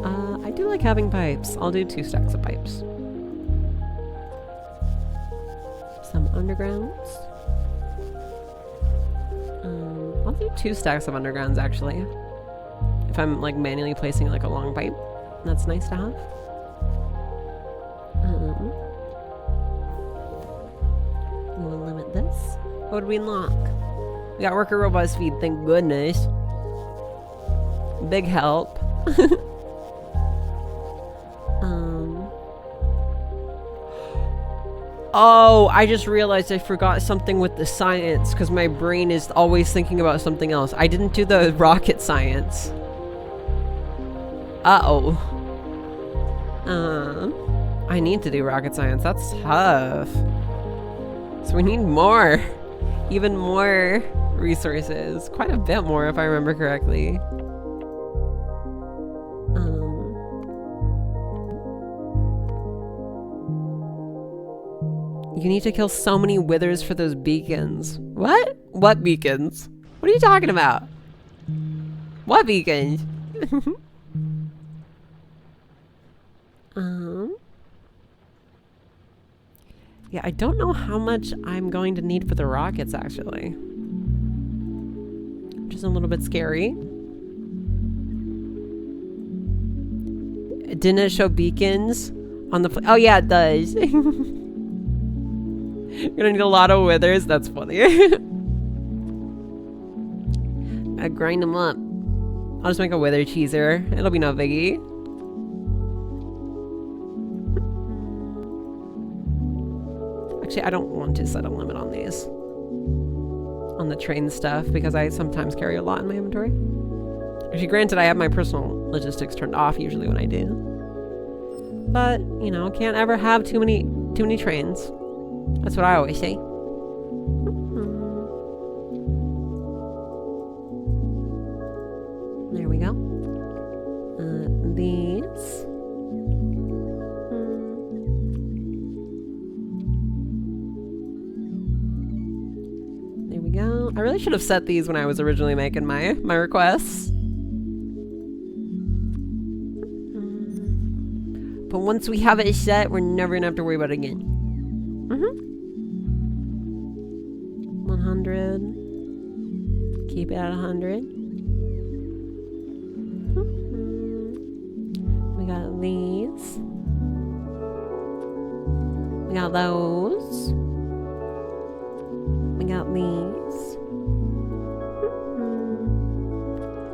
I do like having pipes. I'll do 2 stacks of pipes. Some undergrounds. I'll do 2 stacks of undergrounds actually. If I'm like manually placing like a long pipe. That's nice to have. We'll limit this. What did we unlock? We got worker robot speed, thank goodness. Big help. Oh, I just realized I forgot something with the science because my brain is always thinking about something else. I didn't do the rocket science. Uh-oh. I need to do rocket science. That's tough. So we need more. Even more resources. Quite a bit more if I remember correctly. You need to kill so many withers for those beacons. What? What beacons? What are you talking about? What beacons? Yeah, I don't know how much I'm going to need for the rockets, actually. Which is a little bit scary. Didn't it show beacons on the... Oh, yeah, it does. You're gonna need a lot of withers. That's funny. I grind them up. I'll just make a wither cheeser. It'll be no biggie. Actually, I don't want to set a limit on these. On the train stuff, because I sometimes carry a lot in my inventory. Actually, granted, I have my personal logistics turned off usually when I do. But, you know, can't ever have too many trains. That's what I always say. There we go. These. There we go. I really should have set these when I was originally making my requests. But once we have it set, we're never gonna have to worry about it again. 100. Keep it at 100. We got these. We got those. We got these.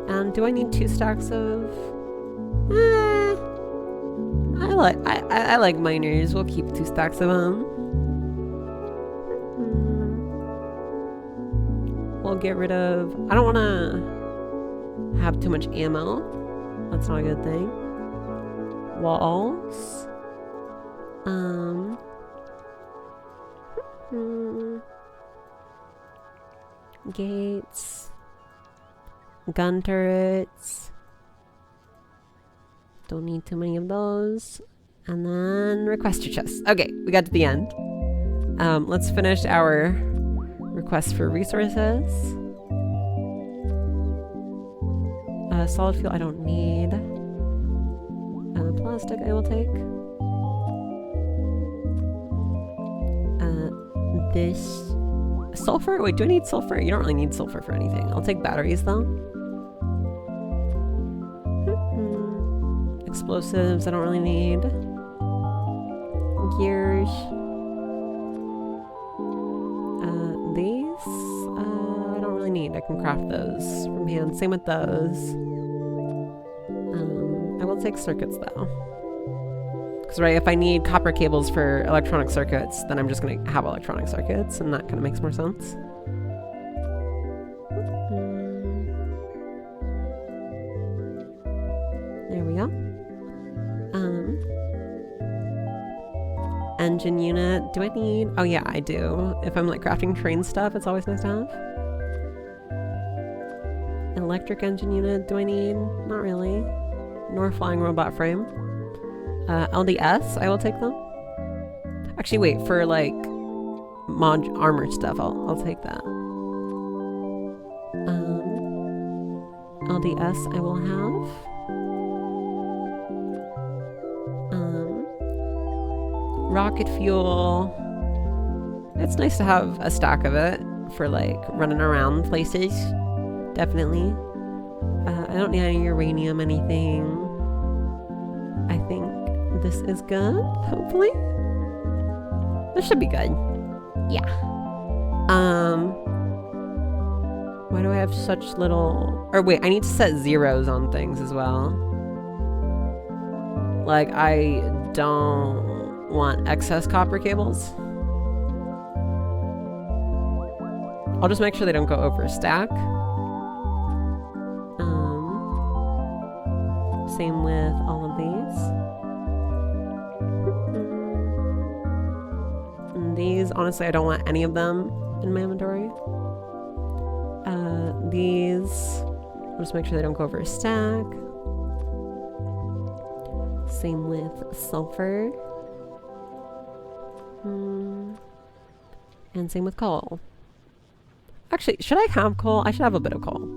And do I need 2 stacks of... I like miners. We'll keep 2 stacks of them. We'll get rid of... I don't want to have too much ammo. That's not a good thing. Walls. Gates. Gun turrets. Don't need too many of those. And then requester chests. Okay, we got to the end. Let's finish our request for resources. Solid fuel I don't need. Plastic I will take. This sulfur? Wait, do I need sulfur? You don't really need sulfur for anything. I'll take batteries though. Explosives I don't really need. Gears. These I don't really need. I can craft those from hand. Same with those. I will take circuits though, Because, right, if I need copper cables for electronic circuits, then I'm just going to have electronic circuits, and that kind of makes more sense. There we go. Engine unit. Do I need... Oh, yeah, I do. If I'm, like, crafting train stuff, it's always nice to have. Electric engine unit. Do I need? Not really. Nor flying robot frame. LDS, I will take them. Actually, wait, for like armor stuff, I'll take that. LDS, I will have. Rocket fuel. It's nice to have a stack of it for like running around places. Definitely. I don't need any uranium, anything. I think this is good, hopefully. This should be good. Yeah. Why do I have such little... Or wait, I need to set zeros on things as well. Like, I don't want excess copper cables. I'll just make sure they don't go over a stack. Same with all of these. And these, honestly, I don't want any of them in my inventory. These, I'll just make sure they don't go over a stack. Same with sulfur. And same with coal. Actually, should I have coal? I should have a bit of coal.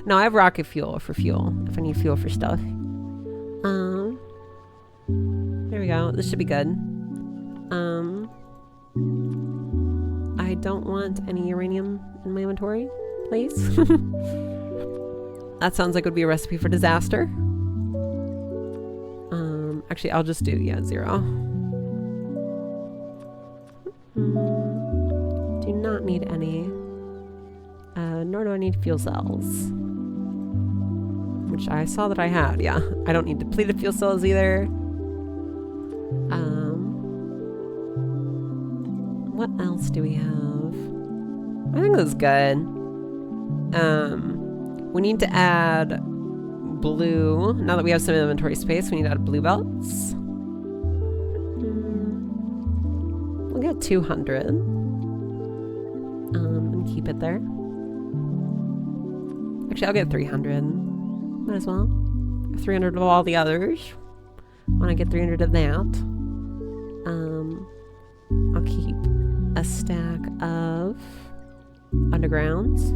No, I have rocket fuel for fuel, if I need fuel for stuff. There we go. This should be good. I don't want any uranium in my inventory, please. That sounds like it would be a recipe for disaster. Actually, I'll just do, yeah, 0. Do not need any. Nor do I need fuel cells. Which I saw that I had, yeah. I don't need depleted fuel cells either. What else do we have? I think that's good. We need to add blue. Now that we have some inventory space, we need to add blue belts. We'll get 200. And keep it there. Actually, I'll get 300. Might as well. 300 of all the others. When I get 300 of that. I'll keep a stack of undergrounds.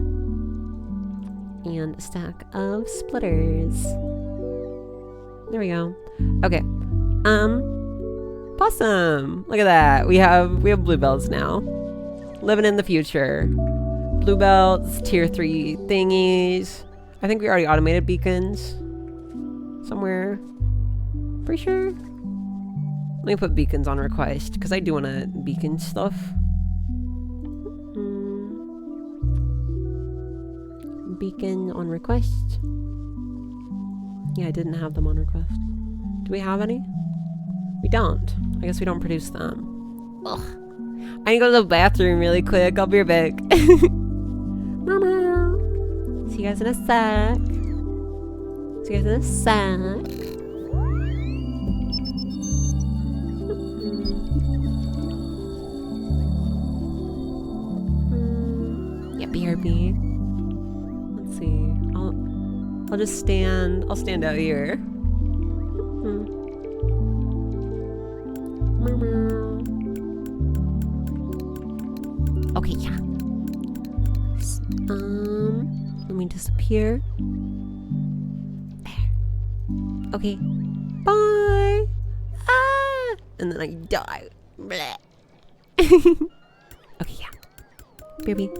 And a stack of splitters. There we go. Okay. Awesome. Look at that. We have blue belts now. Living in the future. Blue belts, tier 3 thingies. I think we already automated beacons. Somewhere. Pretty sure. Let me put beacons on request, because I do want to beacon stuff. Beacon on request. Yeah, I didn't have them on request. Do we have any? We don't. I guess we don't produce them. Ugh. I need to go to the bathroom really quick. I'll be right back. Mama. See you guys in a sec. See you guys in a sec. Yeah, BRB. Let's see. I'll just stand. I'll stand out here. Okay, yeah. Let me disappear. There. Okay. Bye. Ah! And then I die. Bleh. Okay, yeah. Baby.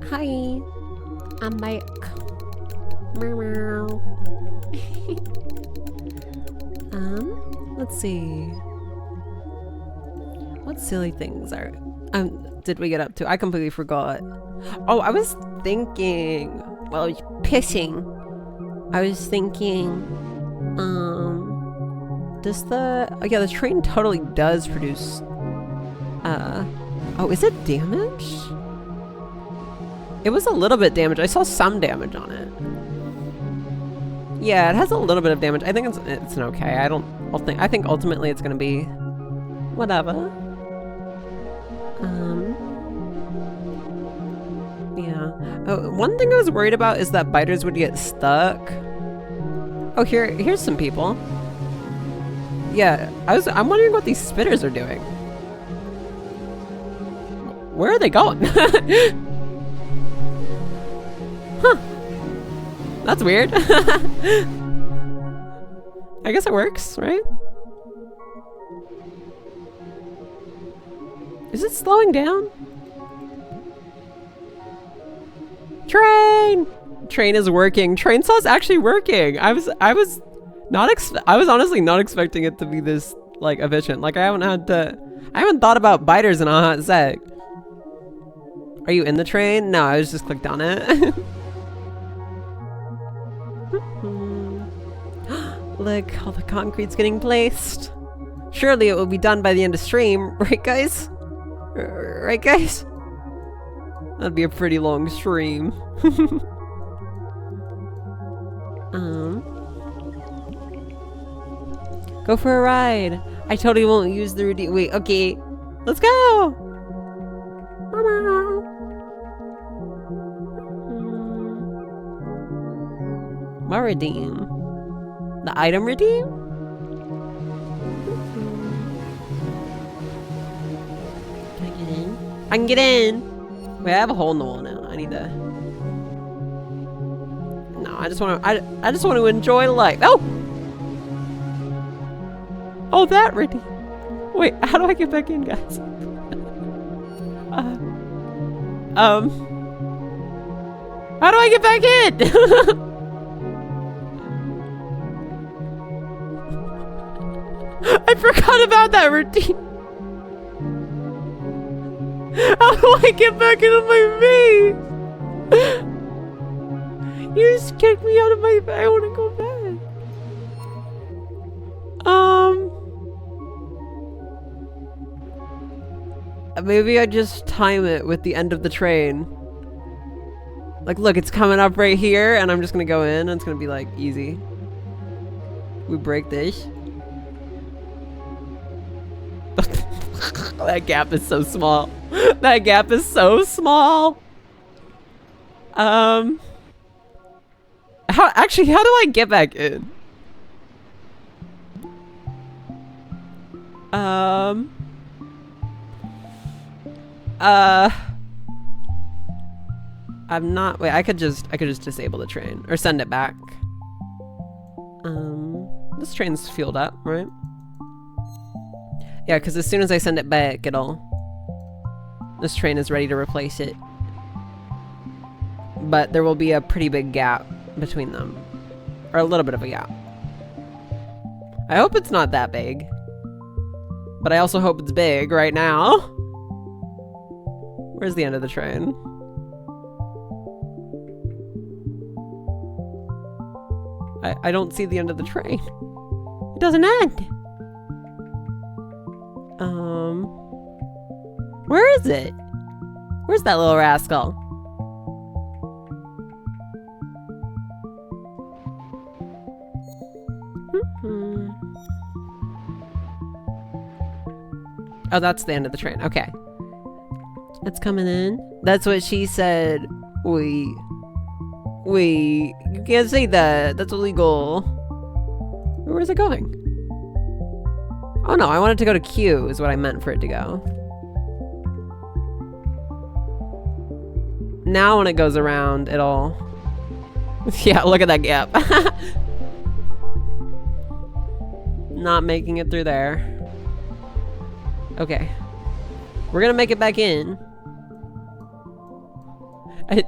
Hi, I'm back. Meow, meow. Let's see. What silly things are did we get up to? I completely forgot. Oh, I was thinking. Well, I was pissing. I was thinking. Does the yeah, the train totally does produce. Oh, is it damaged? It was a little bit damaged. I saw some damage on it. Yeah, it has a little bit of damage. I think it's an okay. I think ultimately it's gonna be whatever. Yeah. Oh, one thing I was worried about is that biters would get stuck. Oh, here's some people. Yeah, I'm wondering what these spitters are doing. Where are they going? Huh. That's weird. I guess it works, right? Is it slowing down? Train! Train is working. Train saw's actually working. I was honestly not expecting it to be this like efficient. Like I haven't thought about biters in a hot sec. Are you in the train? No, I was just clicked on it. Look, all the concrete's getting placed. Surely it will be done by the end of stream, right guys? Right guys? That'd be a pretty long stream. Go for a ride. I totally won't use the redeem. Wait, okay. Let's go! What redeem? The item redeem? Can I get in? I can get in! Wait, I have a hole in the wall now. I need to... No, I just want to enjoy life. Oh! Oh, that redeem. Wait, how do I get back in, guys? How do I get back in? I forgot about that routine. How do I get back into my face? You just kicked me out of my face. I want to go back. Maybe I just time it with the end of the train. Like, look, it's coming up right here, and I'm just gonna go in, and it's gonna be like easy. We break this. That gap is so small. That gap is so small. How do I get back in? I'm not. Wait, I could just disable the train or send it back. This train's fueled up, right? Yeah, because as soon as I send it back, this train is ready to replace it. But there will be a pretty big gap between them, or a little bit of a gap. I hope it's not that big, but I also hope it's big right now. Where's the end of the train? I don't see the end of the train. It doesn't end. Where is it? Where's that little rascal? Oh, that's the end of the train. Okay. It's coming in. That's what she said. Wait, you can't say that. That's illegal. Where is it going? Oh no, I want it to go to Q is what I meant for it to go. Now when it goes around, it'll... Yeah, look at that gap. Not making it through there. Okay. We're gonna make it back in.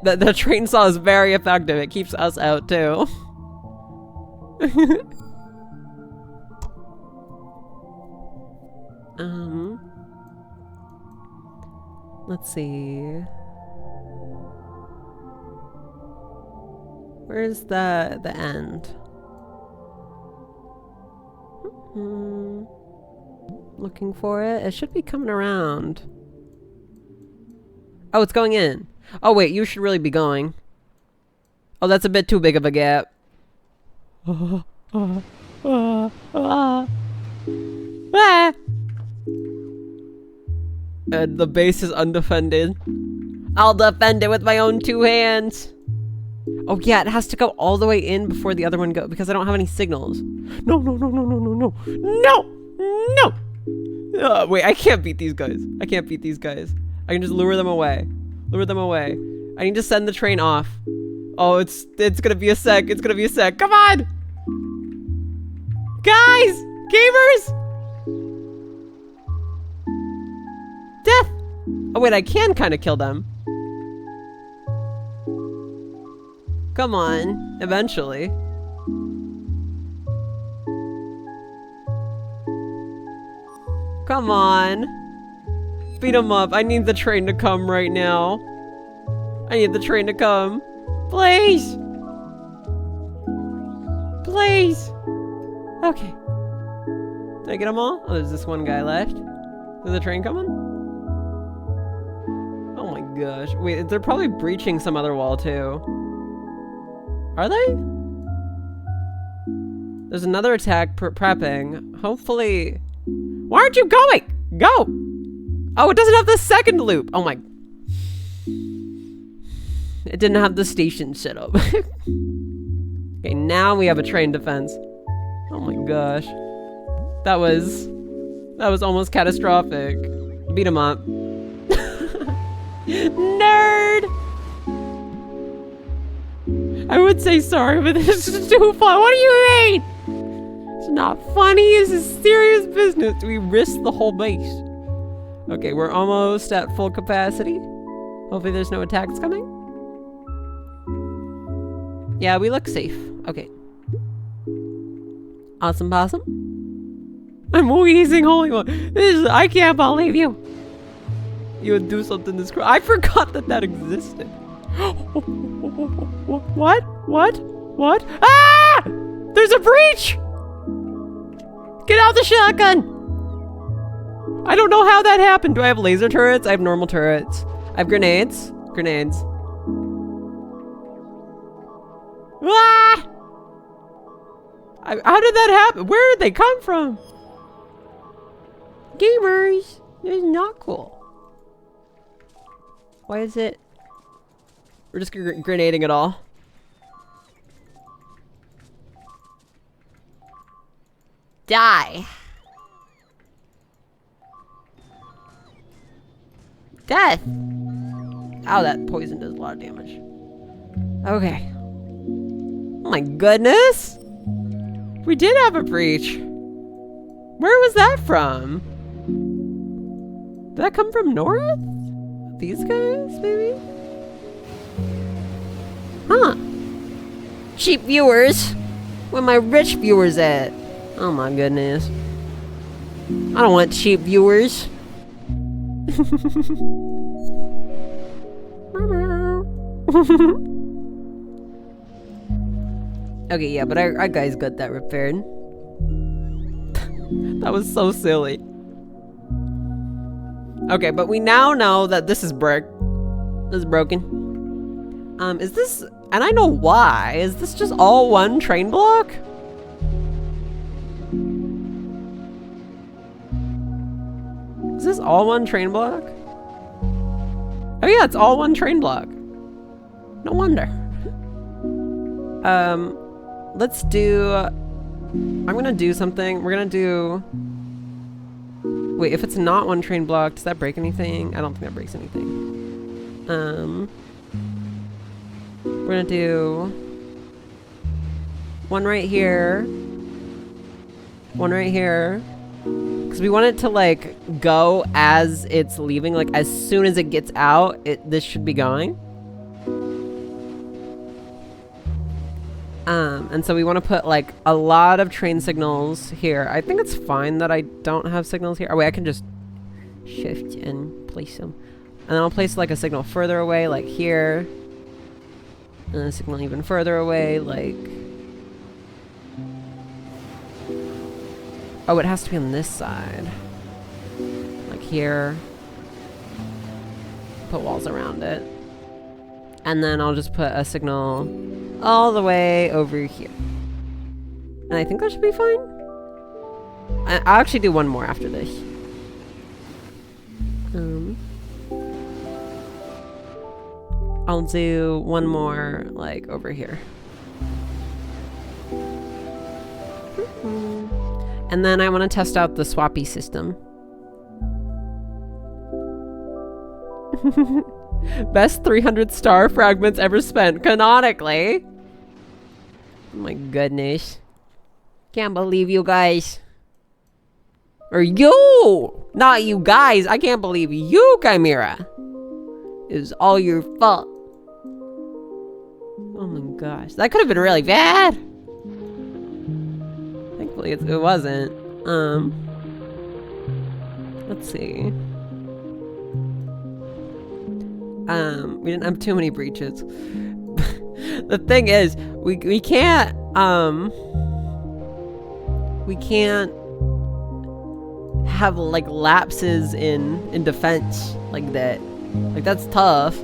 The train saw is very effective. It keeps us out too. Let's see. Where's the end? Looking for it. It should be coming around. Oh, it's going in. Oh wait, you should really be going. Oh, that's a bit too big of a gap. And the base is undefended. I'll defend it with my own 2 hands. Oh yeah, it has to go all the way in before the other one goes because I don't have any signals. No. Wait, I can't beat these guys. I can just lure them away. I need to send the train off. Oh, it's gonna be a sec. Come on! Guys! Gamers! Death! Oh wait, I can kind of kill them. Come on, eventually. Come on. Beat him up. I need the train to come right now. I need the train to come. Please! Please! Okay. Did I get them all? Oh, there's this one guy left. Is the train coming? Oh my gosh. Wait, they're probably breaching some other wall too. Are they? There's another attack prepping. Hopefully... Why aren't you going? Go! Oh, it doesn't have the second loop. Oh my... It didn't have the station set up. Okay, now we have a train defense. Oh my gosh. That was almost catastrophic. Beat him up. Nerd! I would say sorry, but this is too fun. What do you mean? It's not funny. This is serious business. We risk the whole base. Okay, we're almost at full capacity. Hopefully there's no attacks coming. Yeah, we look safe. Okay. Awesome possum. I'm wheezing, holy one. I can't believe you. You would do something this I forgot that existed. What? Ah! There's a breach! Get out the shotgun! I don't know how that happened. Do I have laser turrets? I have normal turrets. I have grenades. Ah! How did that happen? Where did they come from? Gamers! This is not cool. Why is it? We're just grenading it all. Die. Death. Oh, that poison does a lot of damage. Okay. Oh my goodness. We did have a breach. Where was that from? Did that come from north? These guys, maybe? Huh. Cheap viewers. Where my rich viewers at? Oh my goodness. I don't want cheap viewers. Okay, yeah, but our guys got that repaired. That was so silly. Okay, but we now know that this is brick. This is broken. Is this... And I know why. Is this just all one train block? Is this all one train block? Oh yeah, it's all one train block. No wonder. Let's do... I'm gonna do something. We're gonna do... Wait, if it's not one train block, does that break anything? I don't think that breaks anything. We're gonna do... one right here. One right here. Because we want it to, like, go as it's leaving. Like, as soon as it gets out, this should be going. And so we want to put, like, a lot of train signals here. I think it's fine that I don't have signals here. Oh, wait, I can just shift and place them. And then I'll place, like, a signal further away, like here. And a signal even further away, like... Oh, it has to be on this side. Like here. Put walls around it. And then I'll just put a signal all the way over here. And I think that should be fine. I'll actually do one more after this. I'll do one more, like, over here. And then I want to test out the swappy system. Best 300 star fragments ever spent, canonically. Oh my goodness. Can't believe you guys. Or you! Not you guys. I can't believe you, Chimera. It was all your fault. Oh my gosh. That could have been really bad. Thankfully it wasn't. Let's see. We didn't have too many breaches. The thing is, we can't have like lapses in defense like that. Like that's tough.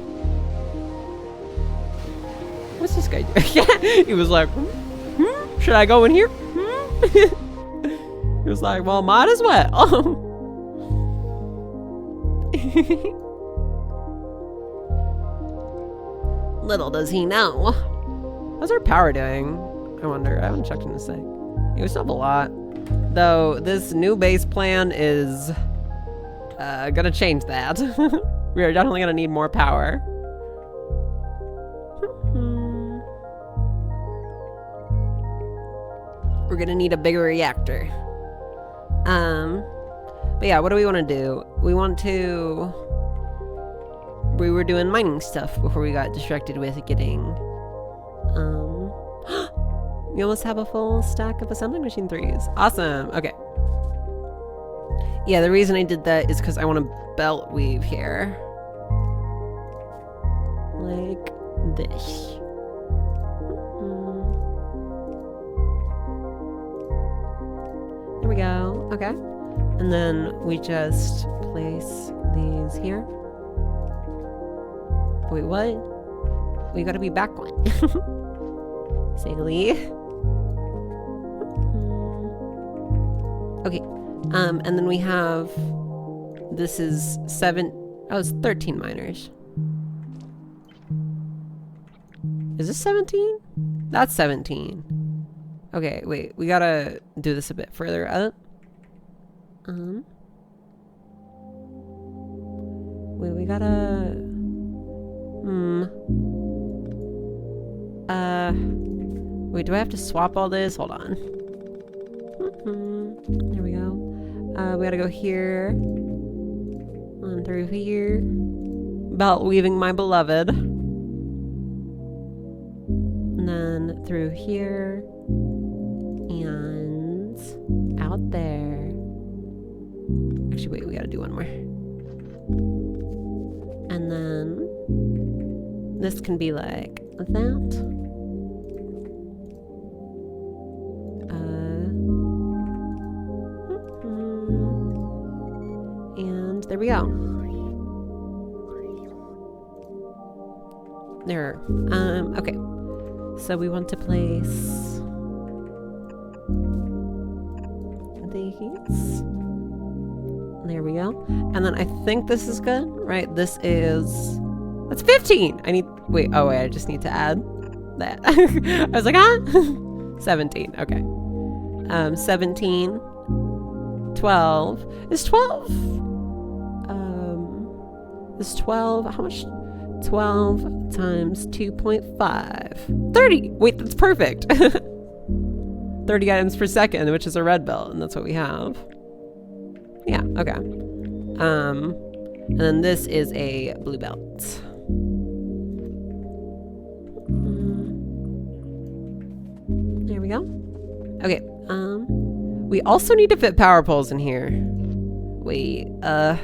What's this guy doing? He was like, should I go in here? He was like, well, might as well. Little does he know. How's our power doing? I wonder. I haven't checked in a sec. We still have a lot. Though this new base plan is gonna change that. We are definitely gonna need more power. We're gonna need a bigger reactor. But yeah, what do we want to do? We were doing mining stuff before we got distracted with getting, we almost have a full stack of assembly machine 3s. Awesome. Okay. Yeah, the reason I did that is because I want to belt weave here. Like this. There we go. Okay. And then we just place these here. Wait, what? We gotta be back one. Silly. Okay. And then we have... This is it's 13 miners. Is this 17? That's 17. Okay, wait. We gotta do this a bit further up. Wait, we gotta... Wait, do I have to swap all this? Hold on. There we go. We gotta go here. On through here. Belt weaving my beloved. And then through here. And out there. Actually, wait, we gotta do one more. And then this can be like that. And there we go. There. Okay. So we want to place these There we go. And then I think this is good, right? This is... That's 15! Wait, I just need to add that. I was like, huh? 17, okay. 17. 12. Is 12? Is 12... How much? 12 times 2.5. 30! Wait, that's perfect! 30 items per second, which is a red belt, and that's what we have. Yeah, okay. And then this is a blue belt. There we go. Okay, we also need to fit power poles in here. Wait, I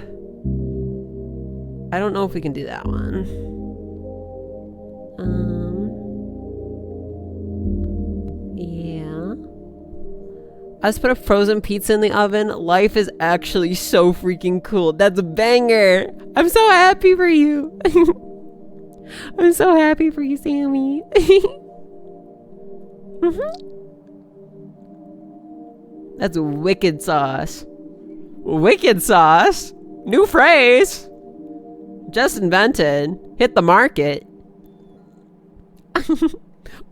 don't know if we can do that one. Yeah. I just put a frozen pizza in the oven. Life is actually so freaking cool. That's a banger. I'm so happy for you. I'm so happy for you, Sammy. That's wicked sauce. Wicked sauce? New phrase. Just invented. Hit the market.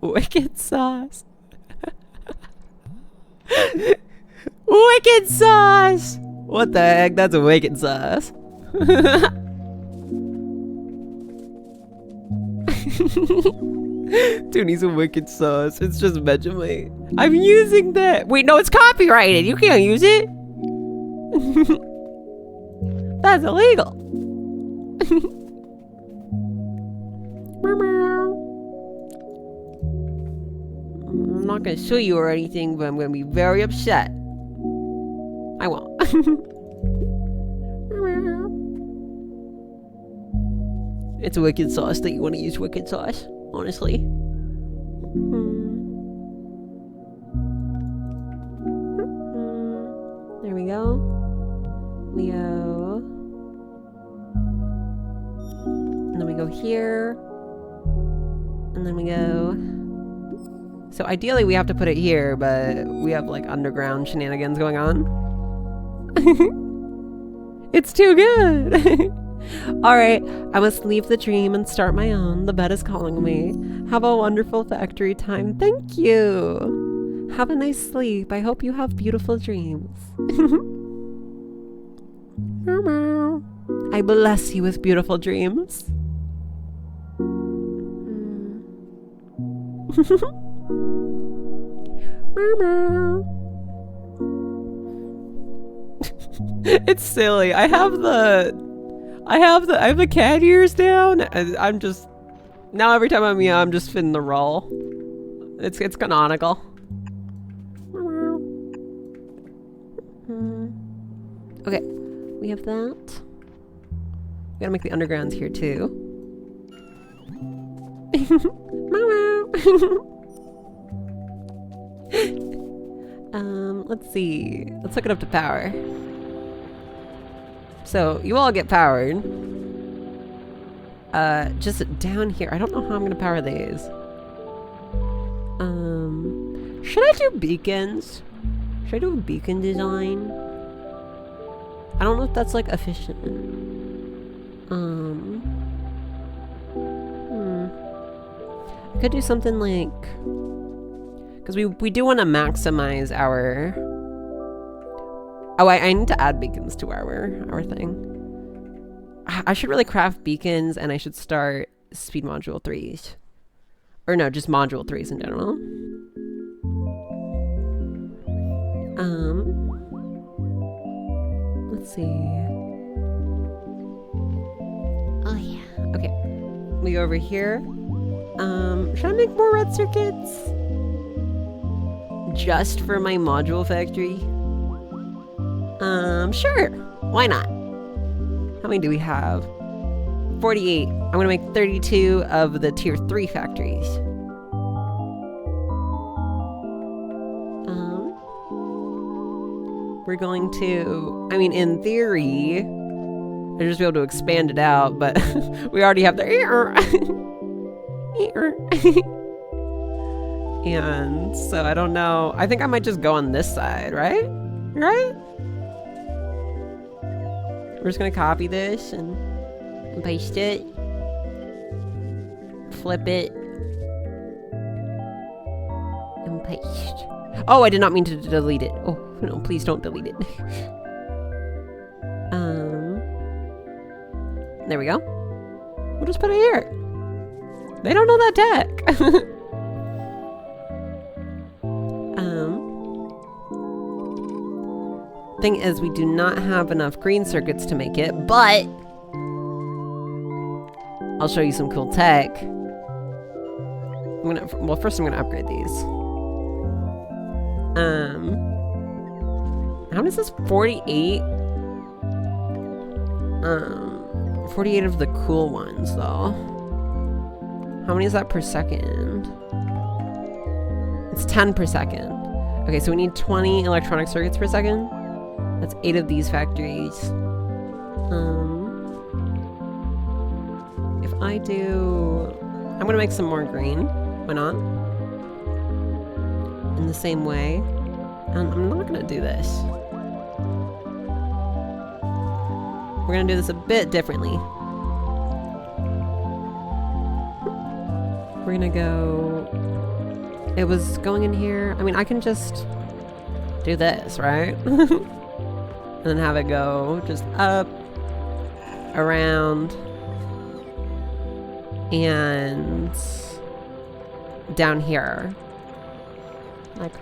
Wicked sauce. Wicked sauce! What the heck? That's a wicked sauce. Dude, he's a wicked sauce. It's just Vegemite. I'm using that. Wait, no, it's copyrighted. You can't use it. That's illegal. I'm not gonna sue you or anything, but I'm gonna be very upset. I won't. It's wicked sauce that you want to use wicked sauce, honestly. There we go. We go. And then we go here. And then we go. So ideally we have to put it here, but we have like underground shenanigans going on. It's too good. Alright, I must leave the dream and start my own. The bed is calling me. Have a wonderful factory time. Thank you. Have a nice sleep. I hope you have beautiful dreams. I bless you with beautiful dreams. It's silly. I have the cat ears down. I'm just now every time I'm just fitting the roll. It's canonical. Okay, we have that. We gotta make the undergrounds here too. Let's see. Let's hook it up to power. So you all get powered. Just down here. I don't know how I'm gonna power these. Should I do beacons? Should I do a beacon design? I don't know if that's like efficient. I could do something like, because we do want to maximize our. Oh, I need to add beacons to our thing. I should really craft beacons, and I should start speed module 3s. Or no, just module 3s in general. Let's see. Oh yeah. Okay. We go over here. Should I make more red circuits? Just for my module factory? Sure. Why not? How many do we have? 48. I'm gonna make 32 of the tier 3 factories. We're going to, I mean, in theory, I'd just be able to expand it out, but we already have the and so I don't know. I think I might just go on this side, right? Right? We're just gonna copy this and paste it. Flip it. And paste. Oh, I did not mean to delete it. Oh, no, please don't delete it. There we go. We'll just put it here. They don't know that tech. Thing is, we do not have enough green circuits to make it, but I'll show you some cool tech. Well, first I'm gonna upgrade these. How many is this? 48? 48 of the cool ones, though. How many is that per second? It's 10 per second. Okay, so we need 20 electronic circuits per second. That's 8 of these factories. If I do... I'm gonna make some more green. Why not? In the same way. And I'm not gonna do this. We're gonna do this a bit differently. We're gonna go... It was going in here. I mean, I can just do this, right? And then have it go just up, around, and down here. Like,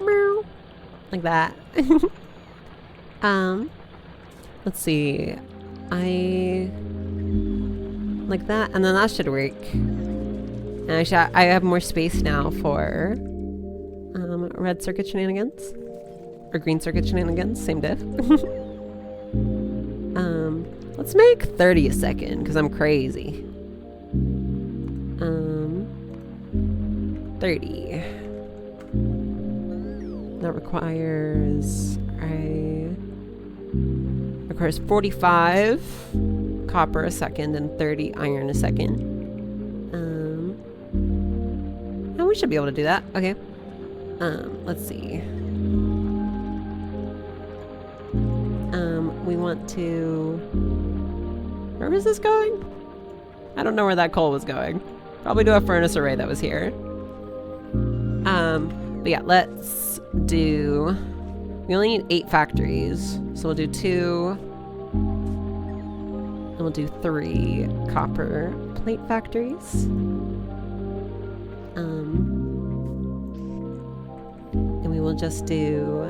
meow, like that. Let's see. Like that, and then that should work. And I have more space now for red circuit shenanigans. Or green circuit shenanigans, same diff. Let's make 30 a second, because I'm crazy. 30. That requires 45 copper a second and 30 iron a second. And we should be able to do that. Okay. Let's see. We want to... Where was this going? I don't know where that coal was going. Probably to a furnace array that was here. But yeah, let's do... We only need 8 factories. So we'll do 2. And we'll do 3 copper plate factories. And we will just do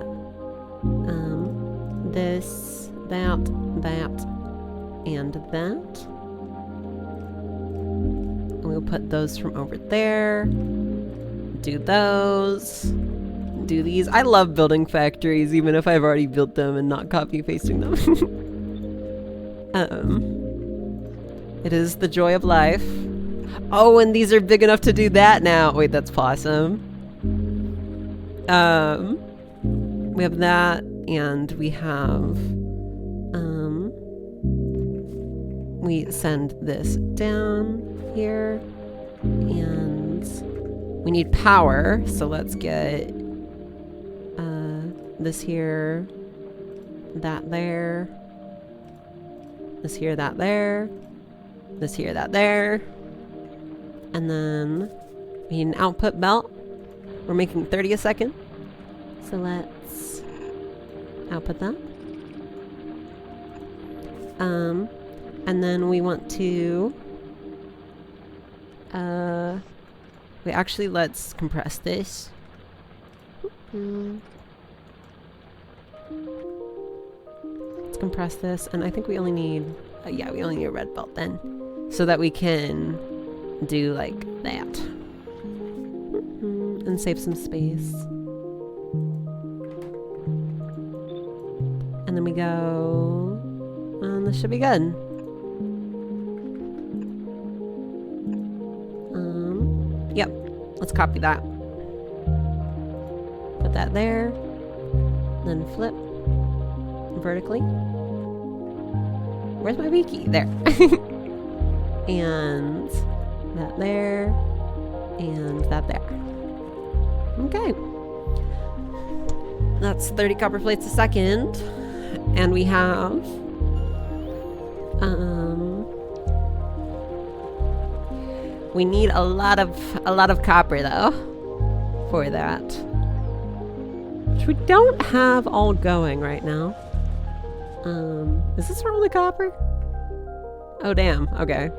this, that, and that. And we'll put those from over there. Do those. Do these. I love building factories, even if I've already built them and not copy pasting them. It is the joy of life. Oh, and these are big enough to do that now. Wait, that's possum. We have that, and we have, we send this down here, and we need power, so let's get, this here, that there, this here, that there, this here, that there, and then we need an output belt. We're making 30 a second, so let's output that. And then we want to, wait, actually let's compress this. Let's compress this, and I think we only need, yeah, we only need a red belt then, so that we can do like that. And save some space. And then we go, and this should be good. Yep, let's copy that. Put that there, then flip vertically. Where's my wiki? There. And that there, and that there. Okay. That's 30 copper plates a second. And we have We need a lot of copper though for that, which we don't have all going right now. Is this our only copper? Oh damn. Okay.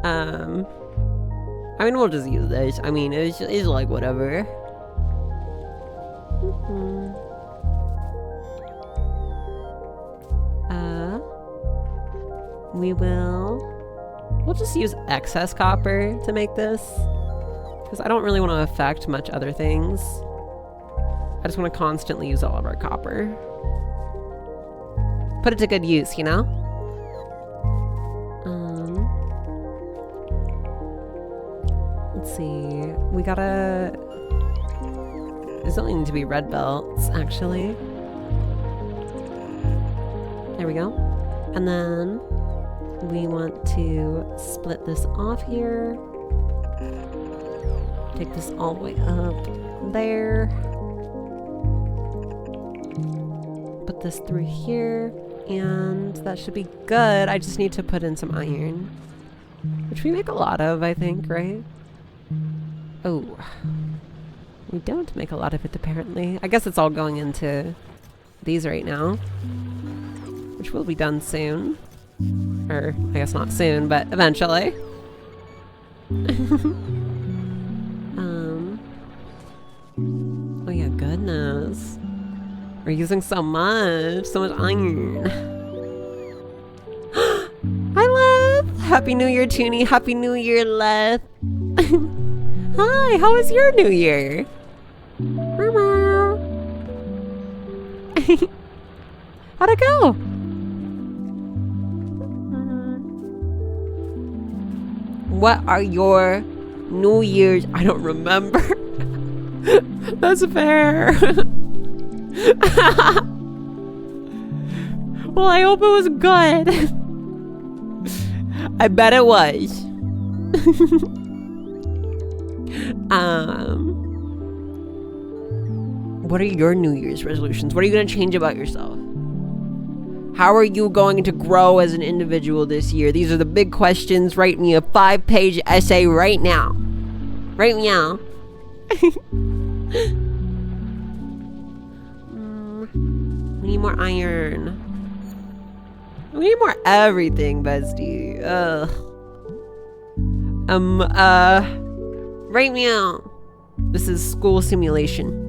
I mean, we'll just use this. I mean, it's like whatever. We'll just use excess copper to make this, because I don't really want to affect much other things. I just want to constantly use all of our copper. Put it to good use, you know? Let's see. We gotta... There's only need to be red belts, actually. There we go. And then we want to split this off here. Take this all the way up there. Put this through here. And that should be good. I just need to put in some iron, which we make a lot of, I think, right? Oh, we don't make a lot of it, apparently. I guess it's all going into these right now, which will be done soon. Or, I guess not soon, but eventually. Oh yeah, goodness. We're using so much iron. Hi, Leth! Happy New Year, Toonie. Happy New Year, Leth. Hi, how was your New Year? How'd it go? What are your New Year's? I don't remember. That's fair. Well, I hope it was good. I bet it was. What are your New Year's resolutions? What are you going to change about yourself? How are you going to grow as an individual this year? These are the big questions. Write me a 5-page essay right now. Right now. We need more iron. We need more everything, bestie. Ugh. Right meow. This is school simulation.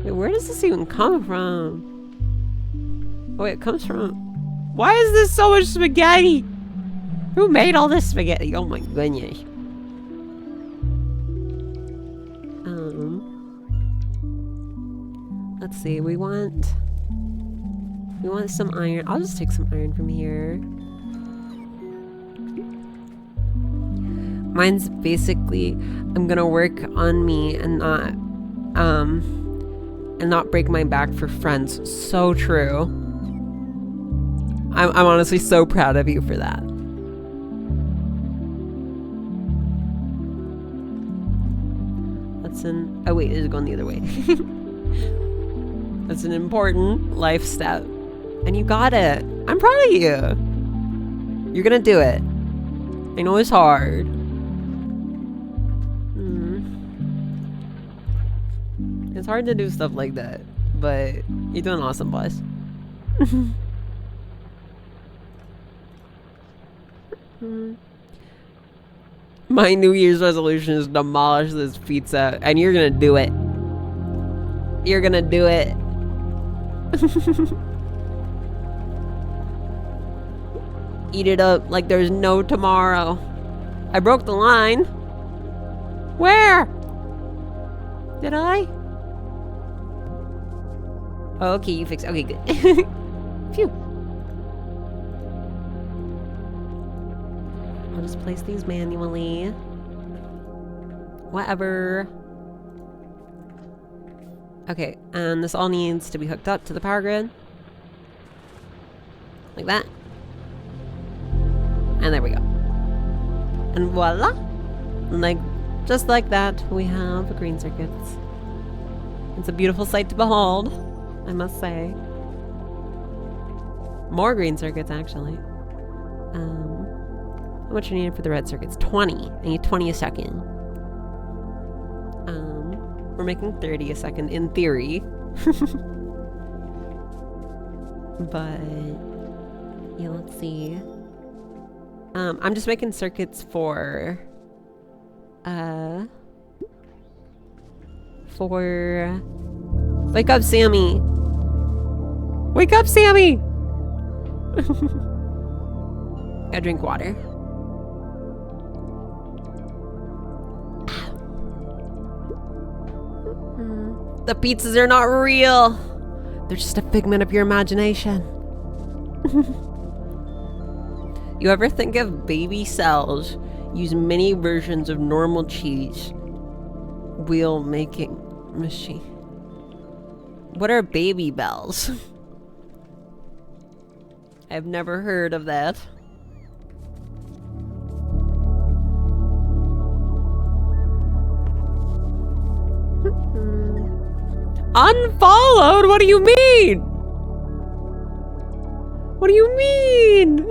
Wait, where does this even come from? Oh, it comes from... Why is this so much spaghetti? Who made all this spaghetti? Oh my goodness. Let's see, we want some iron. I'll just take some iron from here. Mine's basically, I'm gonna work on me and not break my back for friends. So true. I'm honestly so proud of you for that. Oh wait, it's going the other way. That's an important life step. And you got it. I'm proud of you. You're gonna do it. I know it's hard. It's hard to do stuff like that, but you're doing awesome, boss. My New Year's resolution is demolish this pizza, and you're gonna do it. You're gonna do it. Eat it up like there's no tomorrow. I broke the line. Where? Did I? Oh, okay, you fixed it. Okay, good. Phew. I'll just place these manually. Whatever. Okay, and this all needs to be hooked up to the power grid. Like that. And there we go. And voila! And like, just like that, we have green circuits. It's a beautiful sight to behold, I must say. More green circuits, actually. How much are needed for the red circuits? 20. I need 20 a second. We're making 30 a second in theory. But yeah, let's see. I'm just making circuits for wake up, Sammy. Wake up, Sammy. Gotta drink water. The pizzas are not real. They're just a figment of your imagination. You ever think of baby cells use mini versions of normal cheese wheel making machine? What are baby bells? I've never heard of that. Unfollowed? What do you mean? What do you mean?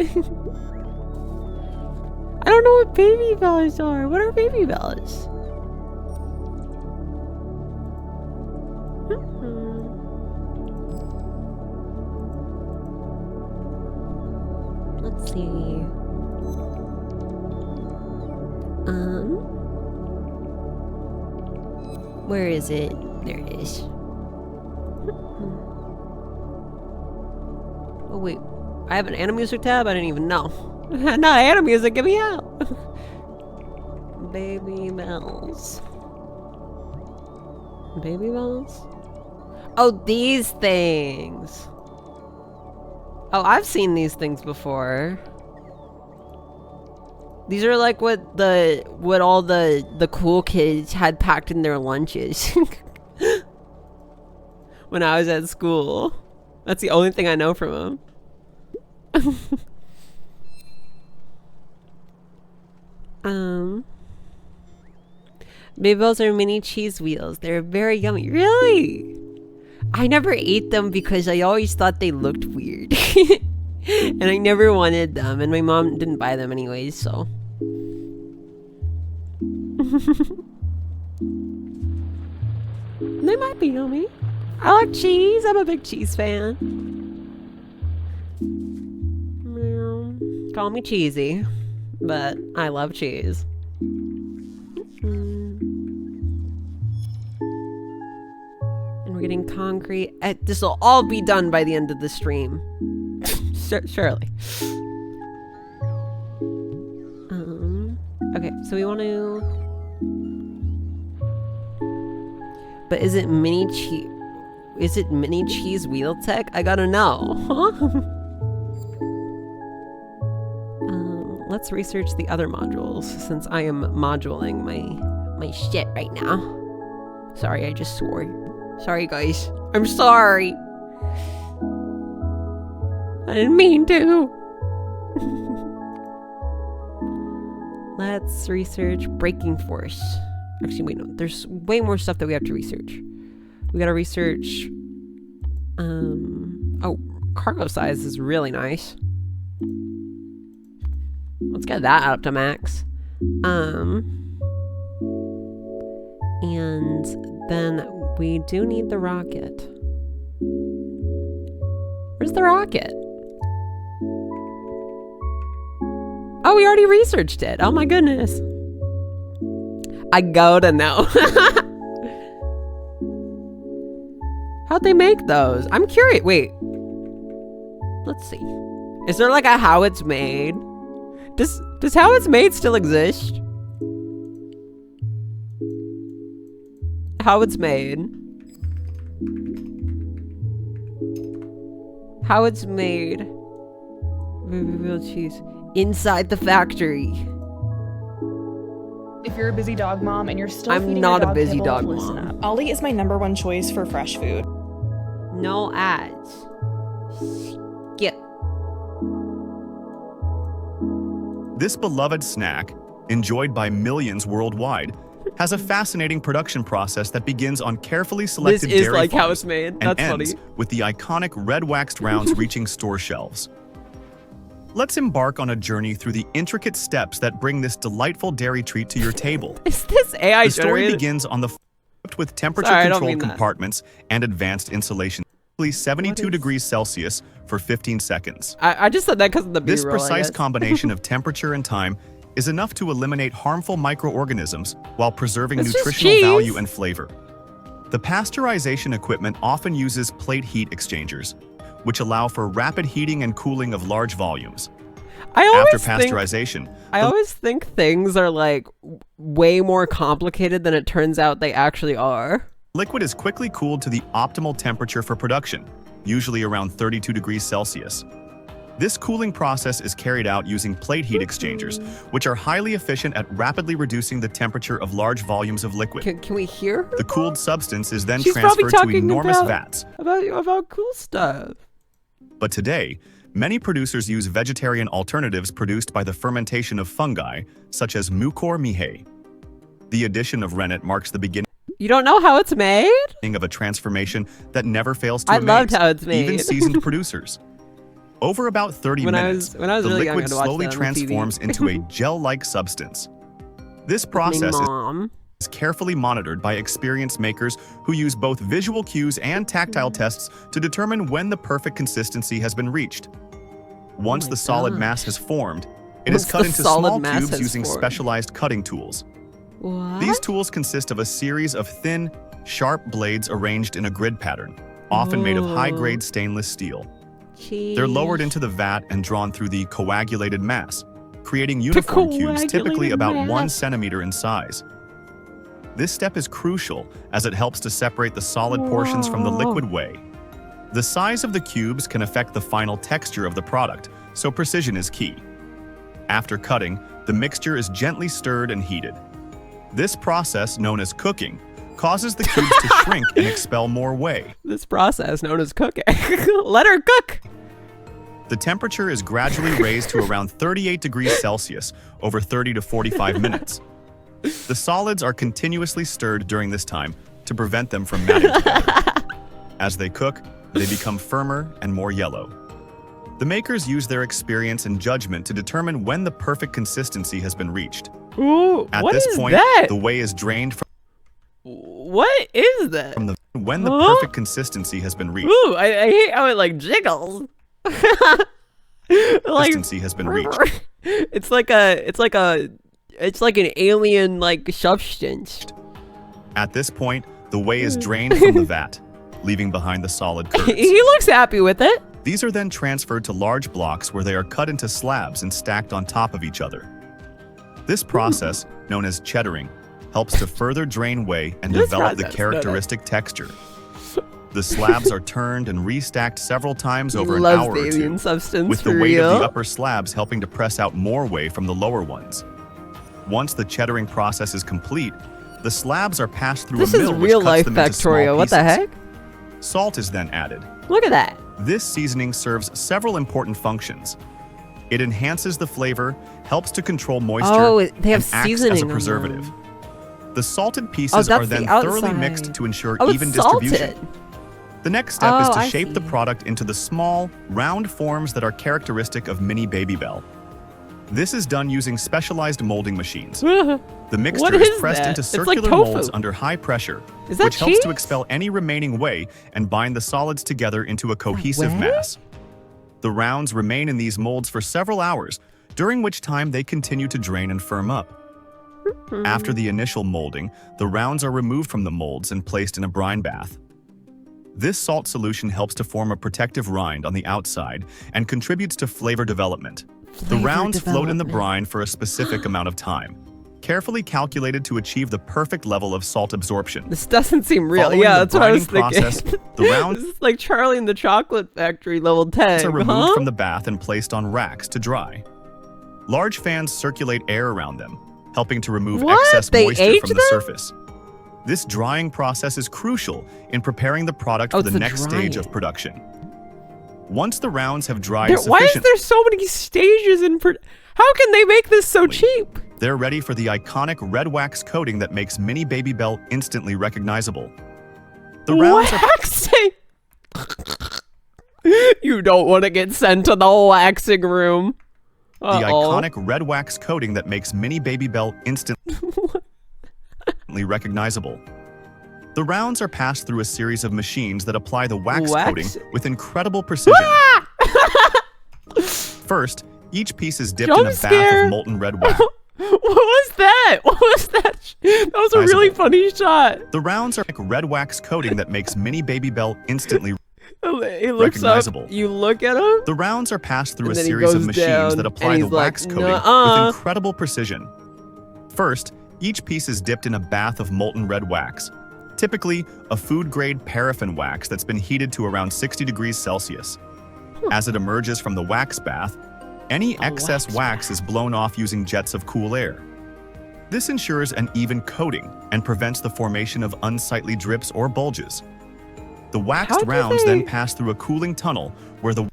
I don't know what baby bells are. What are baby bells? Let's see. Where is it? There it is. Oh wait, I have an Animusic tab? I didn't even know. Not Animusic, get me out! Baby bells. Baby bells? Oh, these things! Oh, I've seen these things before. These are like what all the cool kids had packed in their lunches. When I was at school. That's the only thing I know from them. Baby bells are mini cheese wheels. They're very yummy. Really? I never ate them because I always thought they looked weird. And I never wanted them, and my mom didn't buy them anyways, so. They might be yummy. I like cheese. I'm a big cheese fan. Call me cheesy, but I love cheese. And we're getting concrete. This will all be done by the end of the stream. Surely. Okay, so we want to. But is it mini cheese? Is it mini cheese wheel tech? I gotta know. Let's research the other modules since I am moduling my shit right now. Sorry, I just swore. Sorry, guys. I'm sorry. I didn't mean to. Let's research braking force. Actually, wait, no. There's way more stuff that we have to research. We gotta research... Oh, cargo size is really nice. Let's get that up to max. And then we do need the rocket. Where's the rocket? Oh, we already researched it. Oh my goodness. I gotta know. How'd they make those? I'm curious. Wait. Let's see. Is there like a how it's made? Does how it's made still exist? How it's made. How it's made. Real cheese. Inside the factory. If you're a busy dog mom and you're still I'm feeding not your a dog busy kibble, dog listen mom. up. Ollie is my #1 choice for fresh food. No ads. Skip. This beloved snack, enjoyed by millions worldwide, has a fascinating production process that begins on carefully selected This is dairy like how farms it's made. and That's ends funny. with the iconic red waxed rounds reaching store shelves. Let's embark on a journey through the intricate steps that bring this delightful dairy treat to your table. Is this AI The story generated? begins on the equipped with temperature Sorry, I don't controlled mean that. compartments and advanced insulation, 72 degrees Celsius for 15 seconds. I just said that because of the B-roll. This precise combination of temperature and time is enough to eliminate harmful microorganisms while preserving It's just nutritional cheese. value and flavor. The pasteurization equipment often uses plate heat exchangers, which allow for rapid heating and cooling of large volumes. After pasteurization, I always think things are like way more complicated than it turns out they actually are. liquid is quickly cooled to the optimal temperature for production, usually around 32 degrees Celsius. This cooling process is carried out using plate heat exchangers, which are highly efficient at rapidly reducing the temperature of large volumes of liquid. Can we hear her? The cooled substance is then She's probably transferred to talking enormous about- vats. About cool stuff. But today, many producers use vegetarian alternatives produced by the fermentation of fungi, such as mucor miehei. The addition of rennet marks the beginning You don't know how it's made? of a transformation that never fails to I amaze, loved how it's even made. seasoned producers. Over about 30 When I minutes, was really the young, liquid I'd watch slowly that on the TV. transforms into a gel-like substance. This process Mom. is carefully monitored by experienced makers who use both visual cues and tactile tests to determine when the perfect consistency has been reached. Once my the solid gosh. mass has formed, it is Once cut the into solid small mass cubes has using formed. specialized cutting tools. What? These tools consist of a series of thin, sharp blades arranged in a grid pattern, often made of high-grade stainless steel. They're lowered into the vat and drawn through the coagulated mass, creating uniform cubes typically coagulated about 1 mass. centimeter in size. This step is crucial as it helps to separate the solid portions from the liquid whey. The size of the cubes can affect the final texture of the product, so precision is key. After cutting, the mixture is gently stirred and heated. This process, known as cooking, causes the cubes to shrink and expel more whey. This process known as cooking. Let her cook. The temperature is gradually raised to around 38 degrees Celsius over 30 to 45 minutes. The solids are continuously stirred during this time to prevent them from matting together. As they cook, they become firmer and more yellow. The makers use their experience and judgment to determine when the perfect consistency has been reached. Ooh, At what this is point, that? the whey is drained from What is that? the when the Huh? perfect consistency has been reached. Ooh, I hate how it like jiggles. Like, Consistency has been reached. it's like an alien like substance. At this point, the whey is drained from the vat, leaving behind the solid curds. He looks happy with it. These are then transferred to large blocks where they are cut into slabs and stacked on top of each other. This process, known as cheddaring, helps to further drain whey and This develop the process, characteristic texture. The slabs are turned and restacked several times He over an loves hour the or alien two, substance with the for weight of real. the upper slabs helping to press out more whey from the lower ones. Once the cheddaring process is complete, the slabs are passed through This a is mill which real cuts life them into small Factorio. What the pieces. heck? Salt is then added. Look at that. This seasoning serves several important functions. It enhances the flavor, helps to control moisture, Oh, they have and acts seasoning as a on preservative. them. The salted Oh, pieces that's are then the thoroughly outside. mixed to ensure Oh, even it's salted. distribution. The next step is Oh, to I shape the see. product into the small, round forms that are characteristic of mini Babybel. This is done using specialized molding machines. The mixture What is is pressed that? into It's like circular tofu. molds under high pressure, Is that which helps to cheese? expel any remaining whey and bind the solids together into a cohesive whey? mass. The rounds remain in these molds for several hours, during which time they continue to drain and firm up. After the initial molding, the rounds are removed from the molds and placed in a brine bath. This salt solution helps to form a protective rind on the outside and contributes to flavor development. The Flavor rounds float in the development. brine for a specific amount of time, carefully calculated to achieve the perfect level of salt absorption. This doesn't seem real. Following Yeah, the that's what I was brining thinking. process, the rounds This is like Charlie and the Chocolate Factory level 10. are removed huh? from the bath and placed on racks to dry. Large fans circulate air around them, helping to remove What? excess They moisture age from the them? surface. This drying process is crucial in preparing the product Oh, for the it's the next stage drying. of production. Once the rounds have dried Why is sufficiently, there so many stages in how can they make this so cheap? They're ready for the iconic red wax coating that makes Mini Baby Bell instantly recognizable. The rounds are Waxing! You don't want to get sent to the waxing room. the iconic red wax coating that makes Mini Baby Bell instantly recognizable. The rounds are passed through a series of machines that apply the wax coating with incredible precision. First, each piece is dipped in a bath of molten red wax. What was that? What was that? That was a really funny shot. The rounds are like red wax coating that makes Mini Baby Bell instantly He looks recognizable. up. You look at him. The rounds are passed through a And then he series of goes machines down, that and apply the he's like, wax coating "Nuh-uh." with incredible precision. First, each piece is dipped in a bath of molten red wax, typically a food-grade paraffin wax that's been heated to around 60 degrees Celsius. As it emerges from the wax bath, any excess wax is blown off using jets of cool air. This ensures an even coating and prevents the formation of unsightly drips or bulges. The waxed rounds then pass through a cooling tunnel where the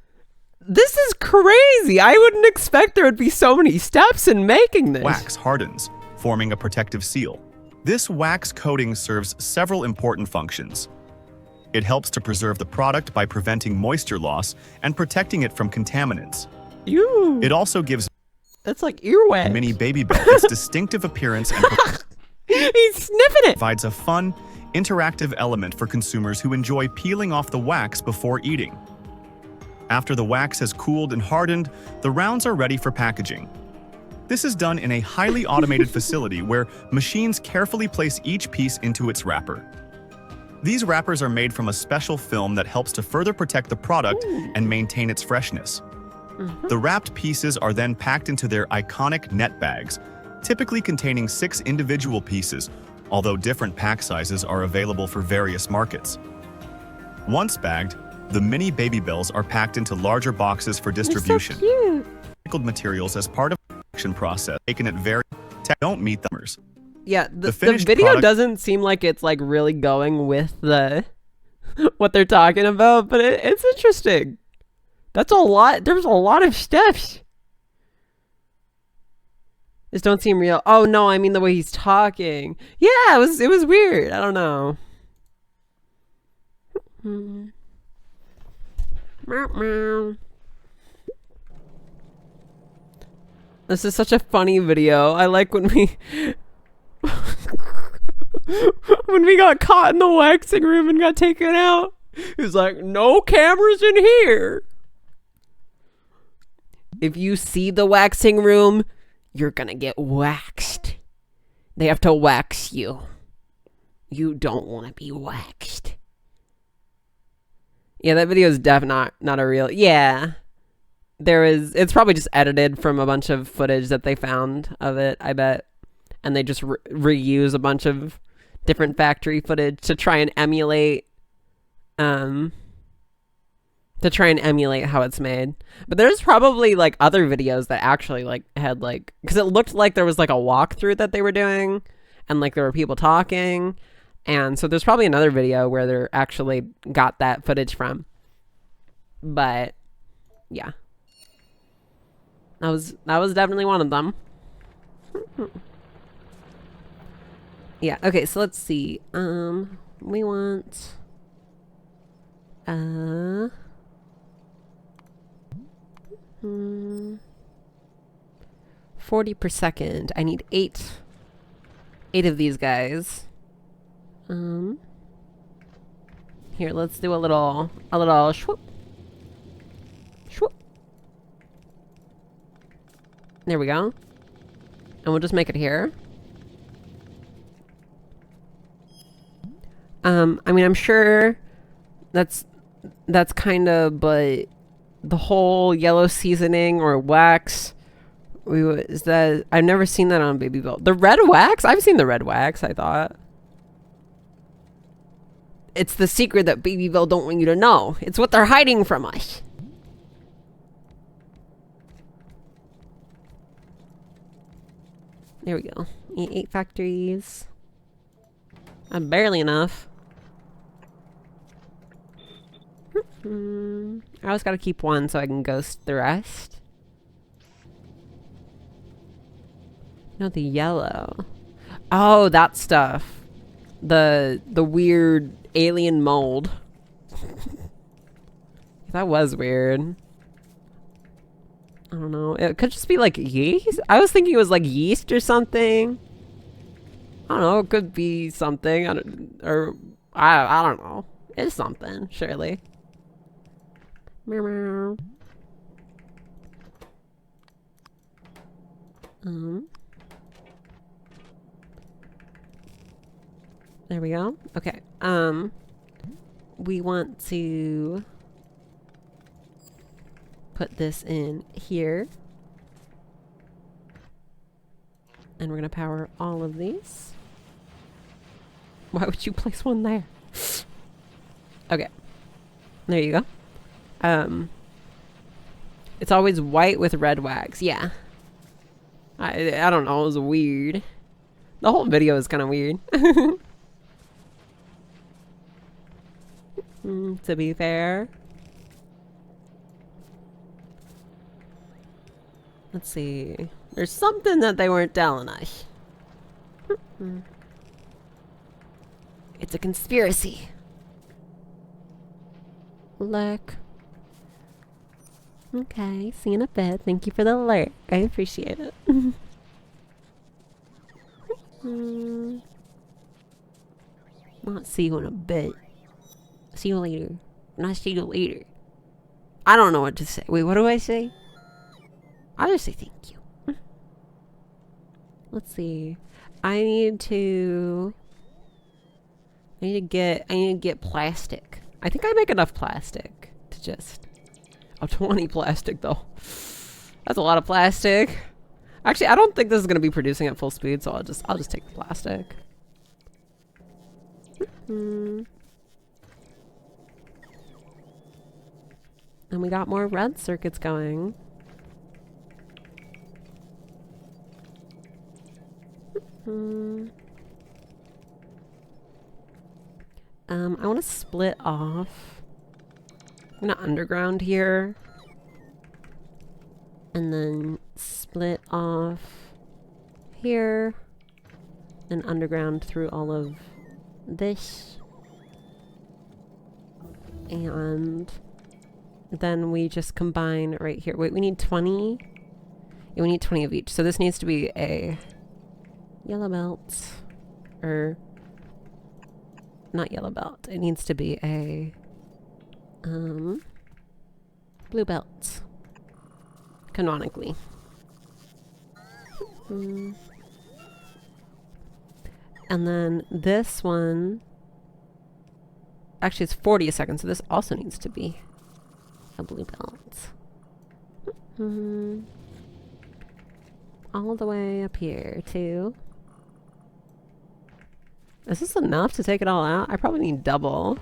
This is crazy. I wouldn't expect there would be so many steps in making this. wax hardens, forming a protective seal. This wax coating serves several important functions. It helps to preserve the product by preventing moisture loss and protecting it from contaminants. Ew. It also gives That's like earwax. Mini Baby Bell its distinctive appearance and He's sniffing it. provides a fun, interactive element for consumers who enjoy peeling off the wax before eating. After the wax has cooled and hardened, the rounds are ready for packaging. This is done in a highly automated facility where machines carefully place each piece into its wrapper. These wrappers are made from a special film that helps to further protect the product and maintain its freshness. The wrapped pieces are then packed into their iconic net bags, typically containing 6 individual pieces, although different pack sizes are available for various markets. Once bagged, the Mini Baby Bells are packed into larger boxes for distribution. Cute. Recycled materials as part of the production process, taken at very don't meet thumbers. Yeah, the finished video product- doesn't seem like it's like really going with the what they're talking about, but it's interesting. That's a lot. There's a lot of steps. This don't seem real. Oh no, I mean the way he's talking. Yeah, it was weird. I don't know. Meow, meow. This is such a funny video. I like when we when we got caught in the waxing room and got taken out. He was like, "No cameras in here." If you see the waxing room, you're gonna get waxed. They have to wax you. You don't want to be waxed. Yeah, that video is definitely not a real. Yeah, it's probably just edited from a bunch of footage that they found of it, I bet, and they just reuse a bunch of different factory footage to try and emulate how it's made. But there's probably like other videos that actually like had like, because it looked like there was like a walkthrough that they were doing and like there were people talking, and so there's probably another video where they're actually got that footage from. But yeah, that was definitely one of them. Yeah, okay, so let's see. We want 40 per second. I need 8 of these guys. Here, let's do a little swoop. Swoop. There we go. And we'll just make it here. I mean, I'm sure that's kind of, but the whole yellow seasoning or wax, is that, I've never seen that on Baby Bell. The red wax? I've seen the red wax, I thought. It's the secret that Baby Bell don't want you to know. It's what they're hiding from us. There we go. 8 factories. Barely enough. I always gotta keep one so I can ghost the rest. No, the yellow. Oh, that stuff. The weird alien mold. That was weird. I don't know. It could just be like yeast. I was thinking it was like yeast or something. I don't know. It could be something. I don't know. It's something, surely. Meow, meow. There we go. Okay. We want to put this in here. And we're going to power all of these. Why would you place one there? Okay. There you go. It's always white with red wax. Yeah. I don't know. It was weird. The whole video is kind of weird. To be fair. Let's see. There's something that they weren't telling us. It's a conspiracy. Look. Okay, see you in a bit. Thank you for the alert. I appreciate it. Not see you in a bit. See you later. Not see you later. I don't know what to say. Wait, what do I say? I'll just say thank you. Let's see. I need to get plastic. I think I make enough plastic to just... Oh, 20 plastic though. That's a lot of plastic. Actually, I don't think this is going to be producing at full speed, so I'll just take the plastic. And we got more red circuits going. I want to split off. I'm gonna underground here. And then split off here. And underground through all of this. And then we just combine right here. Wait, we need 20. Yeah, we need 20 of each. So this needs to be a yellow belt. Or not yellow belt. It needs to be a blue belt. Canonically. And then this one, actually it's 40 a second, so this also needs to be a blue belt. All the way up here too. Is this enough to take it all out? I probably need double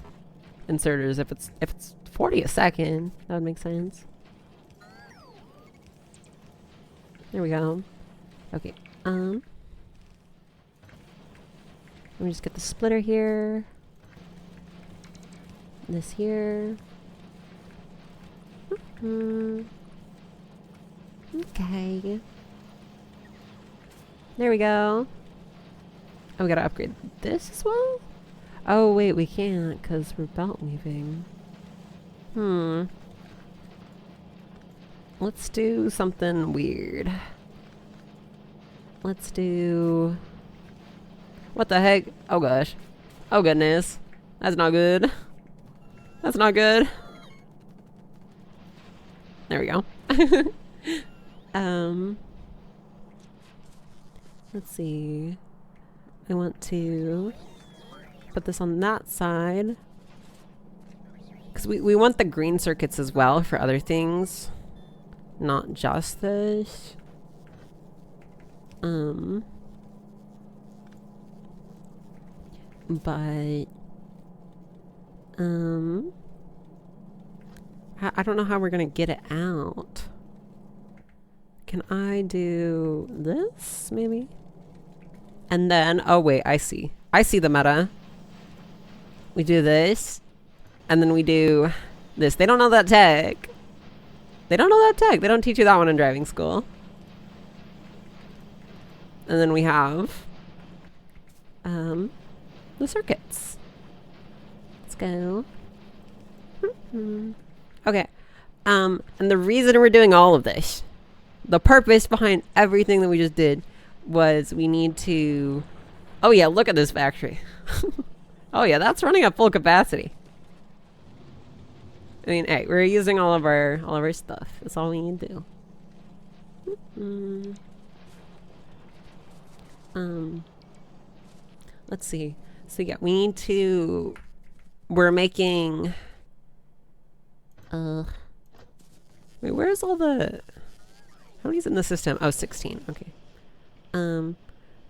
inserters if it's 40 a second. That would make sense. There we go. Okay. Let me just get the splitter here. This here. Okay. There we go. Oh, we gotta upgrade this as well? Oh, wait, we can't because we're belt weaving. Let's do something weird. Let's do... What the heck? Oh, gosh. Oh, goodness. That's not good. That's not good. There we go. Let's see. I want to put this on that side. Because we want the green circuits as well for other things. Not just this. But I don't know how we're gonna get it out. Can I do this maybe? And then, oh wait, I see the meta. We do this, and then we do this. They don't know that tech. They don't know that tech. They don't teach you that one in driving school. And then we have the circuits. Let's go. Okay. And the reason we're doing all of this, the purpose behind everything that we just did, was we need to... Oh yeah, look at this factory. Oh yeah, that's running at full capacity. I mean, hey, we're using all of our stuff. That's all we need to do. Let's see. So yeah, we need to... We're making... Wait, where's all the... How many's in the system? Oh, 16. Okay.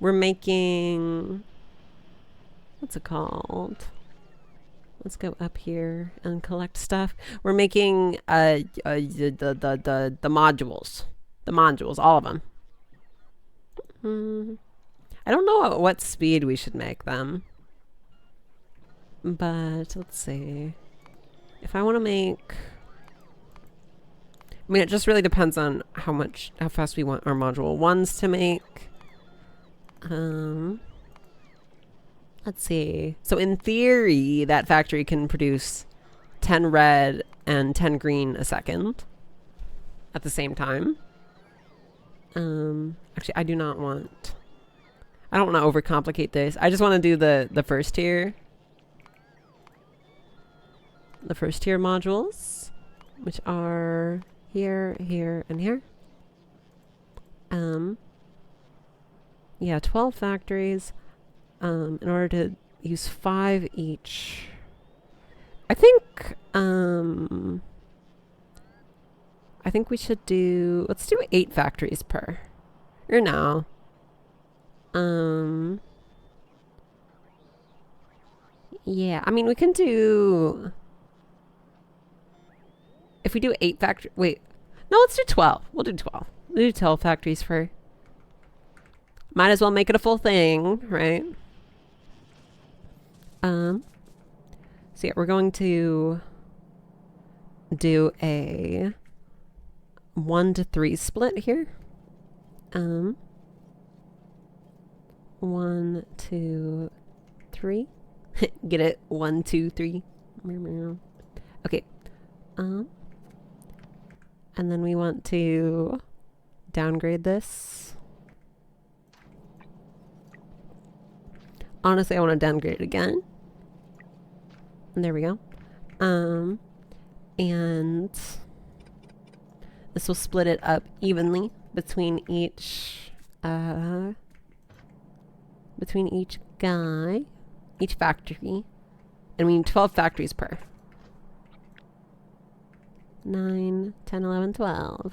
We're making... What's it called? Let's go up here and collect stuff. We're making the modules. The modules, all of them. I don't know at what speed we should make them. But let's see. If I want to make... I mean, it just really depends on how fast we want our module ones to make. Let's see. So in theory, that factory can produce 10 red and 10 green a second at the same time. Actually, I don't want to overcomplicate this. I just want to do the first tier. The first tier modules, which are here, here, and here. Yeah, 12 factories. In order to use 5 each. I think we should do... Let's do 8 factories per. Or no. Yeah, I mean, we can do... If we do 8 factories... Wait. No, let's do 12. We'll do 12. We'll do 12 factories per. Might as well make it a full thing, right? So yeah, we're going to do a 1 to 3 split here. 1, 2, 3. Get it? 1, 2, 3. Okay. And then we want to downgrade this. Honestly, I want to downgrade it again. And there we go. And this will split it up evenly between each guy, each factory. And we need 12 factories per. 9, 10, 11, 12.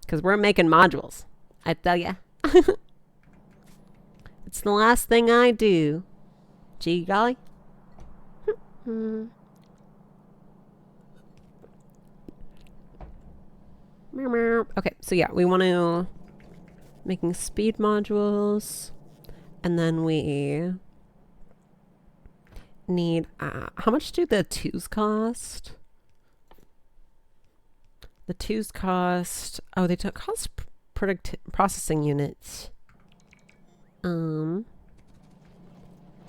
Because we're making modules, I tell ya. It's the last thing I do. Gee golly. Okay, so yeah, we want to making speed modules, and then we need how much do the 2s cost? The 2s cost, oh, they cost processing units.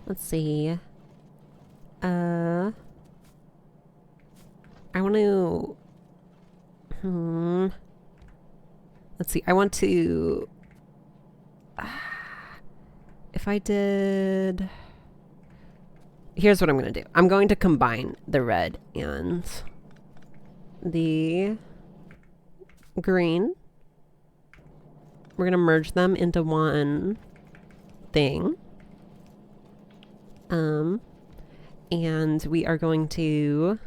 Let's see. I want to... Let's see. I want to... if I did... Here's what I'm going to do. I'm going to combine the red and the green. We're going to merge them into one thing. And we are going to...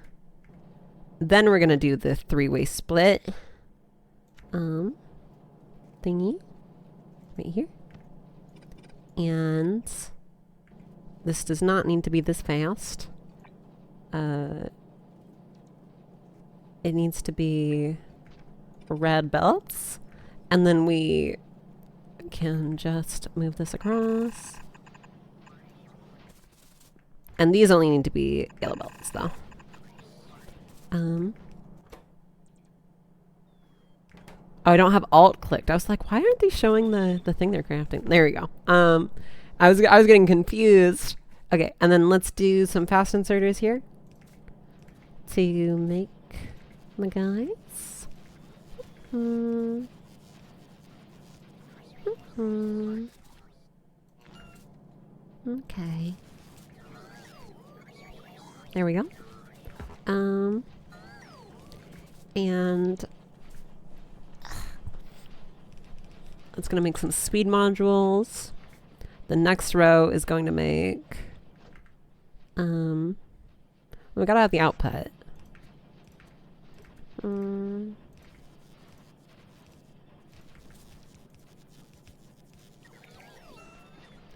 Then we're going to do the 3-way split. Thingy. Right here. And this does not need to be this fast. It needs to be red belts. And then we can just move this across. And these only need to be yellow belts, though. Oh, I don't have Alt clicked. I was like, why aren't they showing the thing they're crafting? There we go. I was getting confused. Okay, and then let's do some fast inserters here to make my guys. Okay. There we go. And it's going to make some speed modules. The next row is going to make, we got to have the output.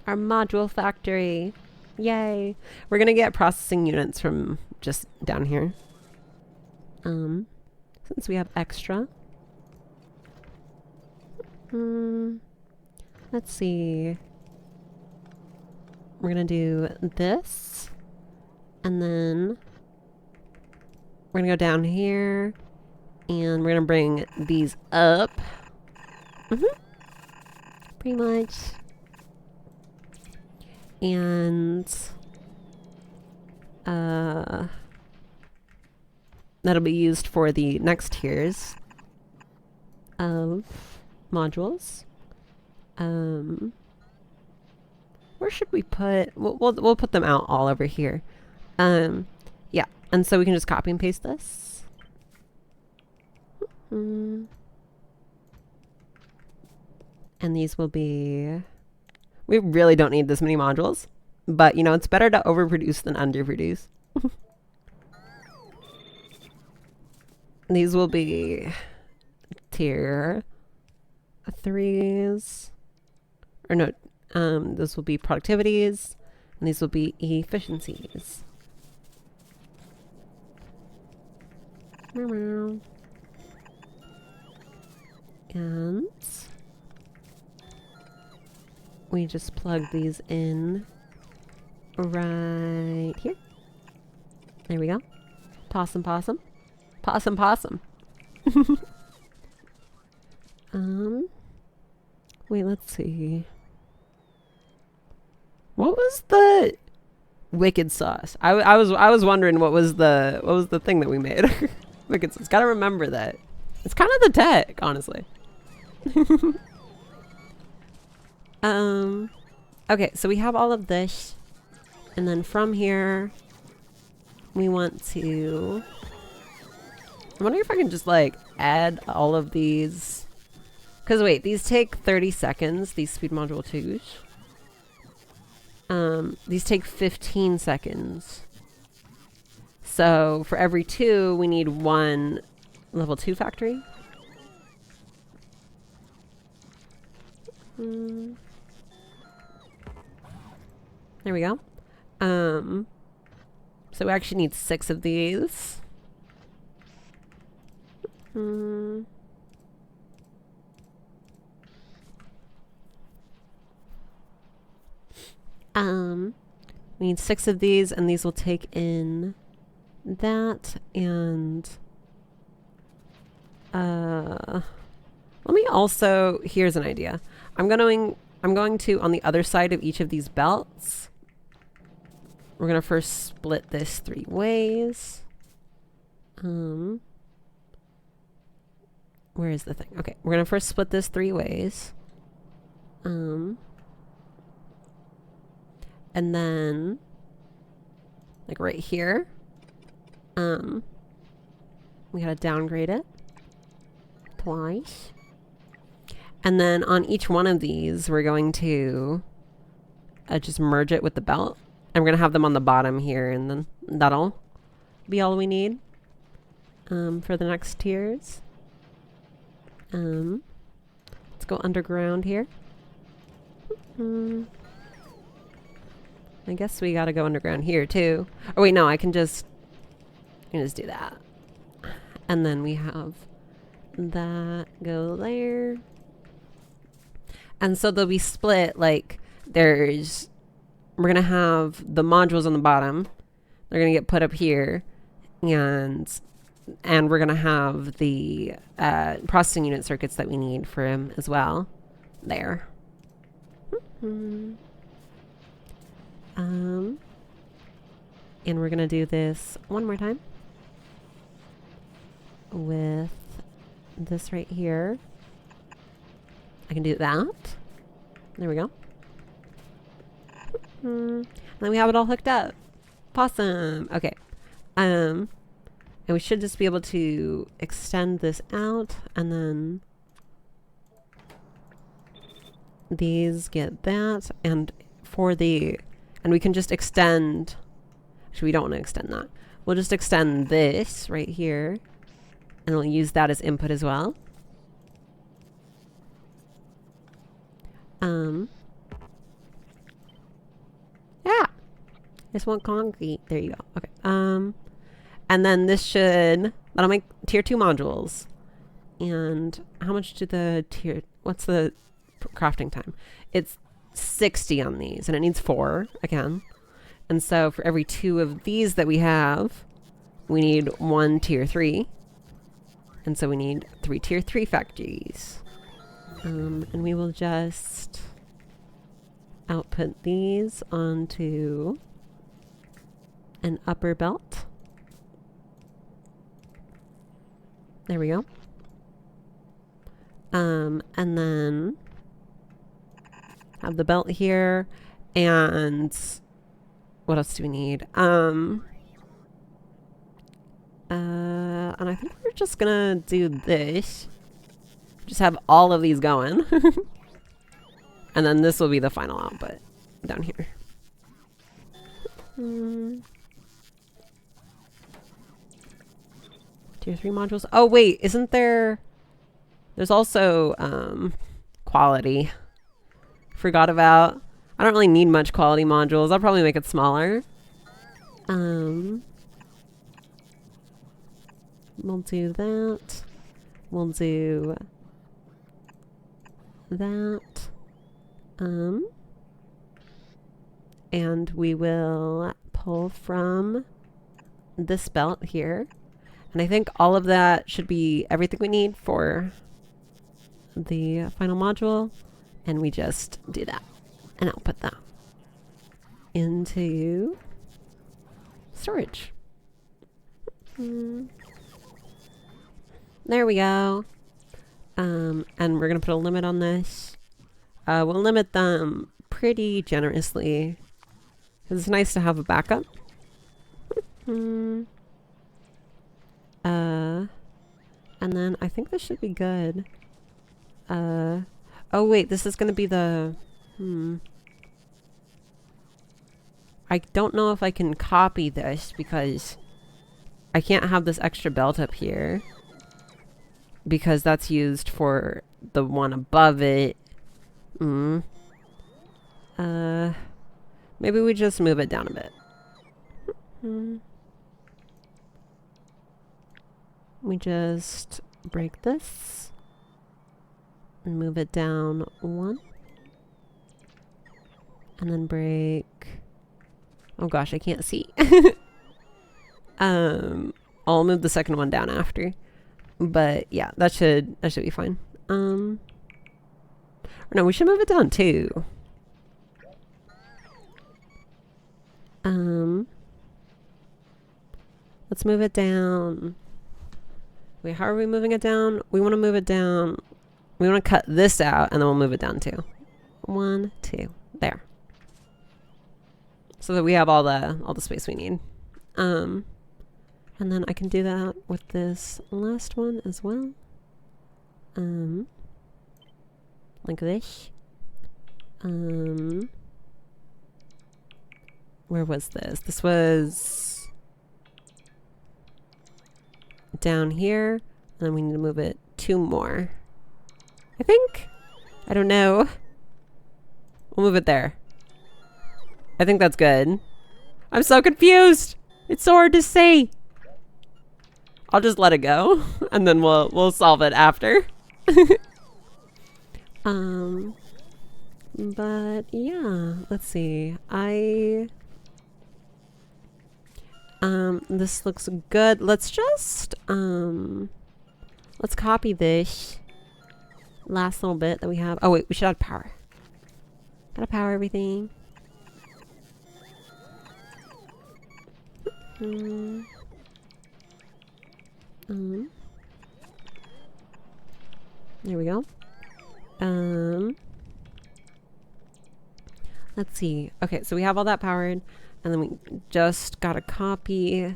Our module factory. Yay. We're going to get processing units from just down here. Since we have extra. Let's see. We're going to do this. And then we're going to go down here. And we're going to bring these up. Pretty much. And that'll be used for the next tiers of modules. Where should we put? We'll put them out all over here. Yeah, and so we can just copy and paste this. And these will be. We really don't need this many modules, but you know, it's better to overproduce than underproduce. These will be tier 3s, or no, this will be productivities, and these will be efficiencies. And we just plug these in right here. There we go. Possum, possum. Possum, possum. Wait, let's see. What was the wicked sauce? I was wondering what was the thing that we made. Wicked sauce. Gotta remember that. It's kind of the tech, honestly. Okay, so we have all of this, and then from here we want to, I'm wondering if I can just like add all of these, because wait, these take 30 seconds, these speed module 2s. These take 15 seconds. So for every 2 we need 1 level 2 factory. There we go. So we actually need 6 of these. We need 6 of these, and these will take in that, and let me also, here's an idea. I'm going to, on the other side of each of these belts, we're going to first split this 3 ways. Where is the thing? Okay, we're going to first split this 3 ways. And then, like right here, we gotta downgrade it twice. And then on each one of these, we're going to just merge it with the belt. And we're gonna have them on the bottom here, and then that'll be all we need for the next tiers. Let's go underground here. I guess we gotta go underground here too. Oh wait, no, I can just do that. And then we have that go there. And so they'll be split, like we're gonna have the modules on the bottom. They're gonna get put up here, and And we're going to have the processing unit circuits that we need for him as well. There. And we're going to do this one more time. With this right here. I can do that. There we go. Then we have it all hooked up. Awesome. Okay. And we should just be able to extend this out, and then these get that, and we can just extend. Actually, we don't want to extend that. We'll just extend this right here, and we'll use that as input as well. Yeah. Just want concrete. There you go. Okay. And then that'll make tier 2 modules. And how much do what's the crafting time? It's 60 on these, and it needs 4 again. And so for every 2 of these that we have, we need 1 tier 3. And so we need 3 tier 3 factories. And we will just output these onto an upper belt. There we go. And then have the belt here, and what else do we need? And I think we're just gonna do this. Just have all of these going. And then this will be the final output down here. Tier 3 modules. Oh wait, isn't there... There's also quality. Forgot about. I don't really need much quality modules. I'll probably make it smaller. We'll do that. We'll do that. And we will pull from this belt here. And I think all of that should be everything we need for the final module. And we just do that and output that into storage. There we go. And we're going to put a limit on this. We'll limit them pretty generously. It's nice to have a backup. And then I think this should be good. Oh wait, this is going to be the... I don't know if I can copy this because I can't have this extra belt up here. Because that's used for the one above it. Maybe we just move it down a bit. We just break this and move it down 1. And then break... Oh gosh, I can't see. I'll move the second one down after. But yeah, that should be fine. Or no, we should move it down too. Let's move it down. Wait, how are we moving it down? We want to move it down. We want to cut this out, and then we'll move it down too. 1, 2, there. So that we have all the space we need. And then I can do that with this last one as well. Like this. Where was this? This was down here. And then we need to move it 2 more. I think. I don't know. We'll move it there. I think that's good. I'm so confused. It's so hard to say. I'll just let it go, and then we'll solve it after. But yeah, let's see. This looks good. Let's just, let's copy this last little bit that we have. Oh wait, we should add power. Gotta power everything. There we go. Let's see. Okay, so we have all that powered, and then we just gotta copy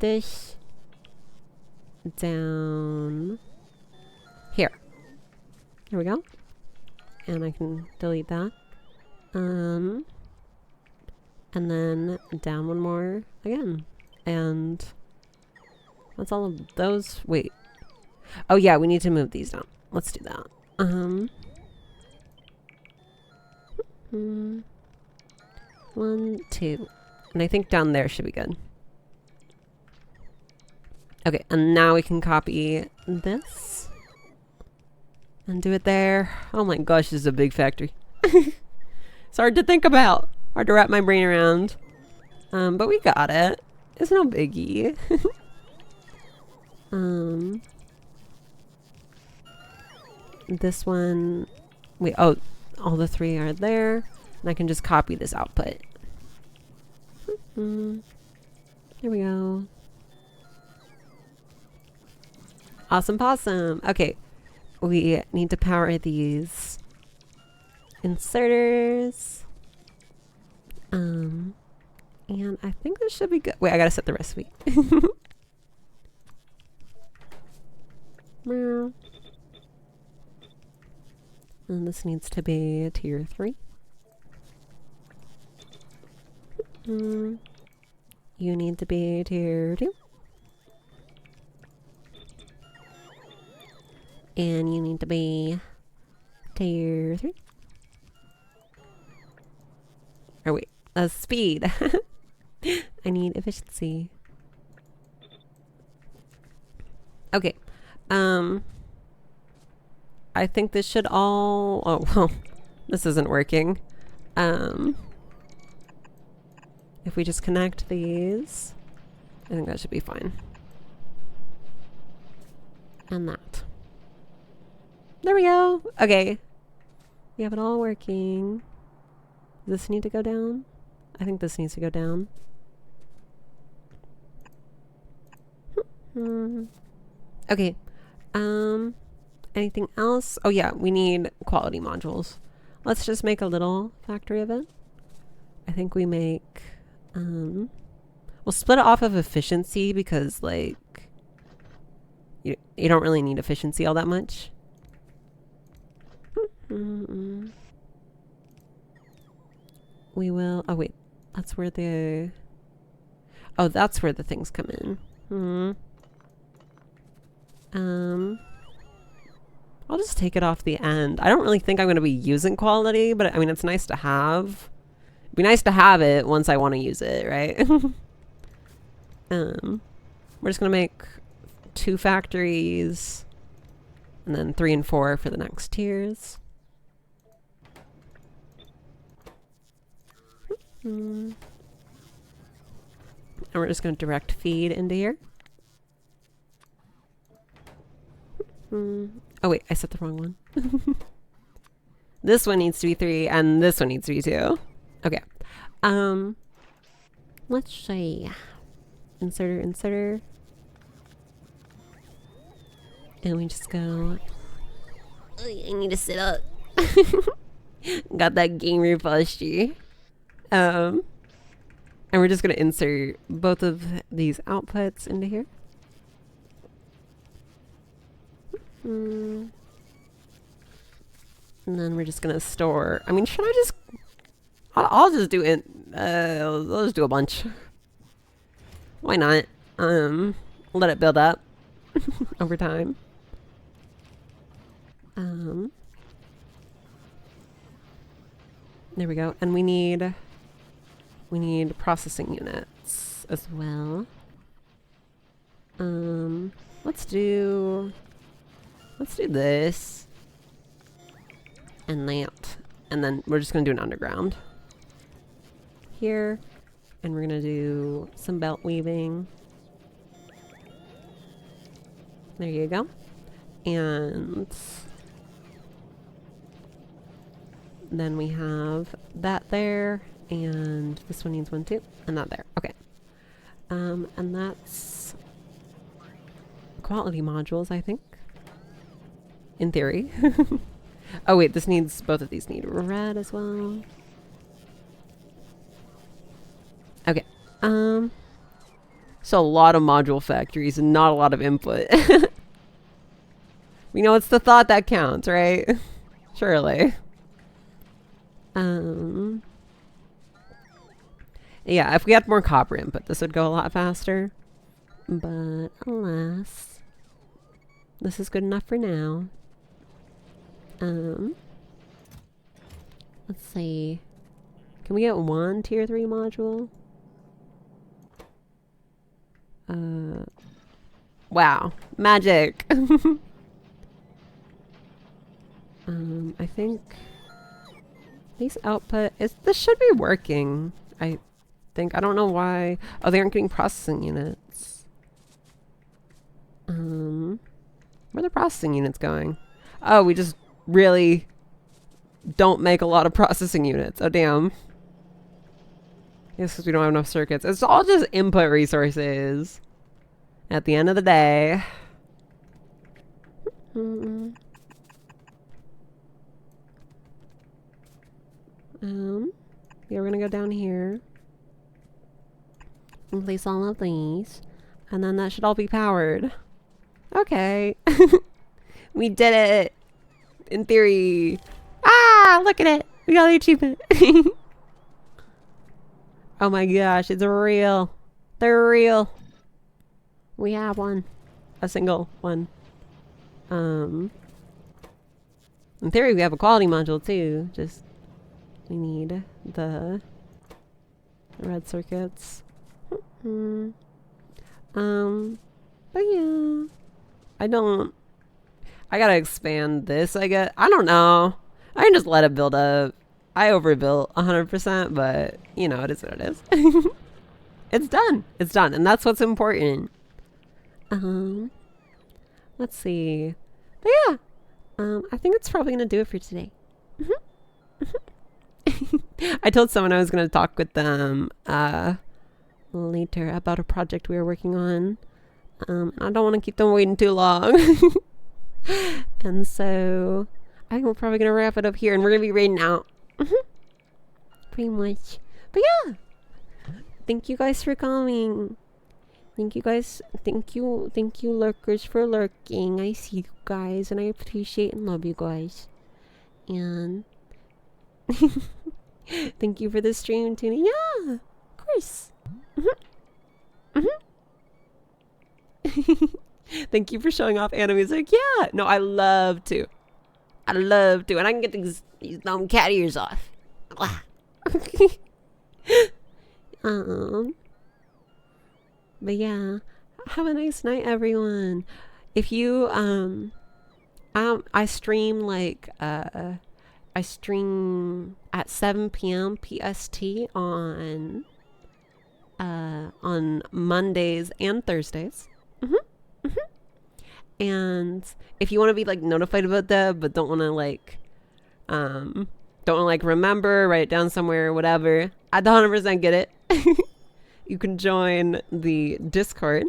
this down here. Here we go. And I can delete that. And then down one more again. And that's all of those. Wait. Oh yeah, we need to move these down. Let's do that. 1, 2. And I think down there should be good. Okay, and now we can copy this. And do it there. Oh my gosh, this is a big factory. It's hard to think about. Hard to wrap my brain around. But we got it. It's no biggie. This one, wait, oh, all the 3 are there. And I can just copy this output. There we go. Awesome possum. Okay, we need to power these inserters. And I think this should be good. Wait, I gotta set the recipe. And this needs to be tier 3. You need to be tier 2. And you need to be tier 3. Or wait, speed. I need efficiency. Okay. I think this should all... Oh, well, this isn't working. If we just connect these, I think that should be fine. And that. There we go. Okay. We have it all working. Does this need to go down? I think this needs to go down. Okay. Anything else? Oh yeah, we need quality modules. Let's just make a little factory of it. I think we make, we'll split it off of efficiency because like, you don't really need efficiency all that much. We will, oh wait, that's where the, oh, that's where the things come in. I'll just take it off the end. I don't really think I'm going to be using quality, but I mean, it's nice to have. It'd be nice to have it once I want to use it, right? We're just going to make 2 factories and then 3 and 4 for the next tiers. And we're just going to direct feed into here. Oh wait, I set the wrong one. This one needs to be 3 and this one needs to be 2. Okay. Let's see. Inserter. And we just go. I need to sit up. Got that gamer posture. And we're just gonna insert both of these outputs into here. And then we're just gonna store. I mean, should I just? I'll just do it. I'll just do a bunch. Why not? Let it build up over time. There we go. And we need processing units as well. Let's do this and that, and then we're just gonna do an underground here, And we're gonna do some belt weaving. There you go. And then we have that there, and this one needs one too, and that there. Okay. And that's quality modules, I think. In theory. Oh wait, this needs, both of these need red as well. Okay. So a lot of module factories and not a lot of input. We know it's the thought that counts, right? Surely. Yeah, if we had more copper input, this would go a lot faster. But alas, this is good enough for now. Let's see. Can we get one tier 3 module? Wow. Magic. I think these output this should be working. I think. I don't know why. Oh, they aren't getting processing units. Where are the processing units going? Oh, we just really don't make a lot of processing units. Oh, damn. Yes, because we don't have enough circuits. It's all just input resources. At the end of the day. Yeah, we're gonna go down here and place all of these, and then that should all be powered. Okay. We did it! In theory. Ah! Look at it! We got the achievement! Oh my gosh, it's real! They're real! We have one. A single one. In theory, we have a quality module too. Just, we need the red circuits. But yeah. I gotta expand this, I guess. I don't know. I can just let it build up. I overbuilt 100%, but you know, it is what it is. It's done. It's done. And that's what's important. Let's see. But yeah. I think it's probably gonna do it for today. I told someone I was gonna talk with them later about a project we were working on. I don't want to keep them waiting too long. And so I think we're probably gonna wrap it up here, and we're gonna be raiding out. Pretty much. But yeah. Thank you guys for coming. Thank you guys. Thank you lurkers for lurking. I see you guys and I appreciate and love you guys. And thank you for the stream tuning. Yeah, of course. Thank you for showing off animes. Like, yeah. No, I love to. And I can get these dumb cat ears off. But yeah, have a nice night, everyone. If you I stream like I stream at 7 p.m. PST on Mondays and Thursdays. And if you want to be like notified about that, but don't want to like remember, write it down somewhere, whatever, I 100% get it. You can join the Discord,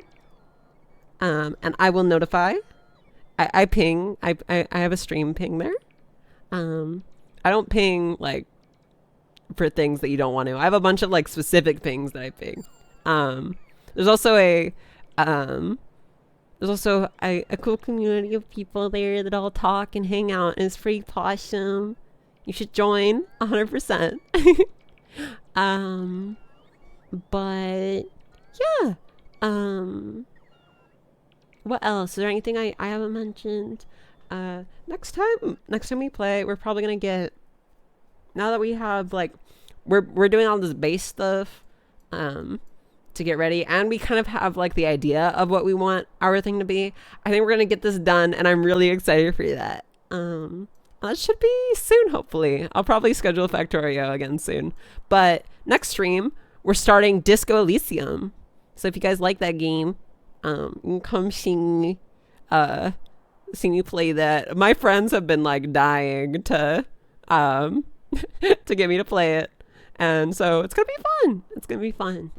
and I will notify. I ping. I have a stream ping there. I don't ping like for things that you don't want to. I have a bunch of like specific pings that I ping. There's also a cool community of people there that all talk and hang out, and it's pretty awesome. You should join 100%. But yeah. What else? Is there anything I haven't mentioned? Next time we play, we're probably gonna get, now that we have like we're doing all this base stuff to get ready, and we kind of have like the idea of what we want our thing to be. I think we're gonna get this done, and I'm really excited for that. That should be soon, hopefully. I'll probably schedule Factorio again soon. But next stream, we're starting Disco Elysium. So if you guys like that game, you can come see me play that. My friends have been like dying to to get me to play it, and so it's gonna be fun.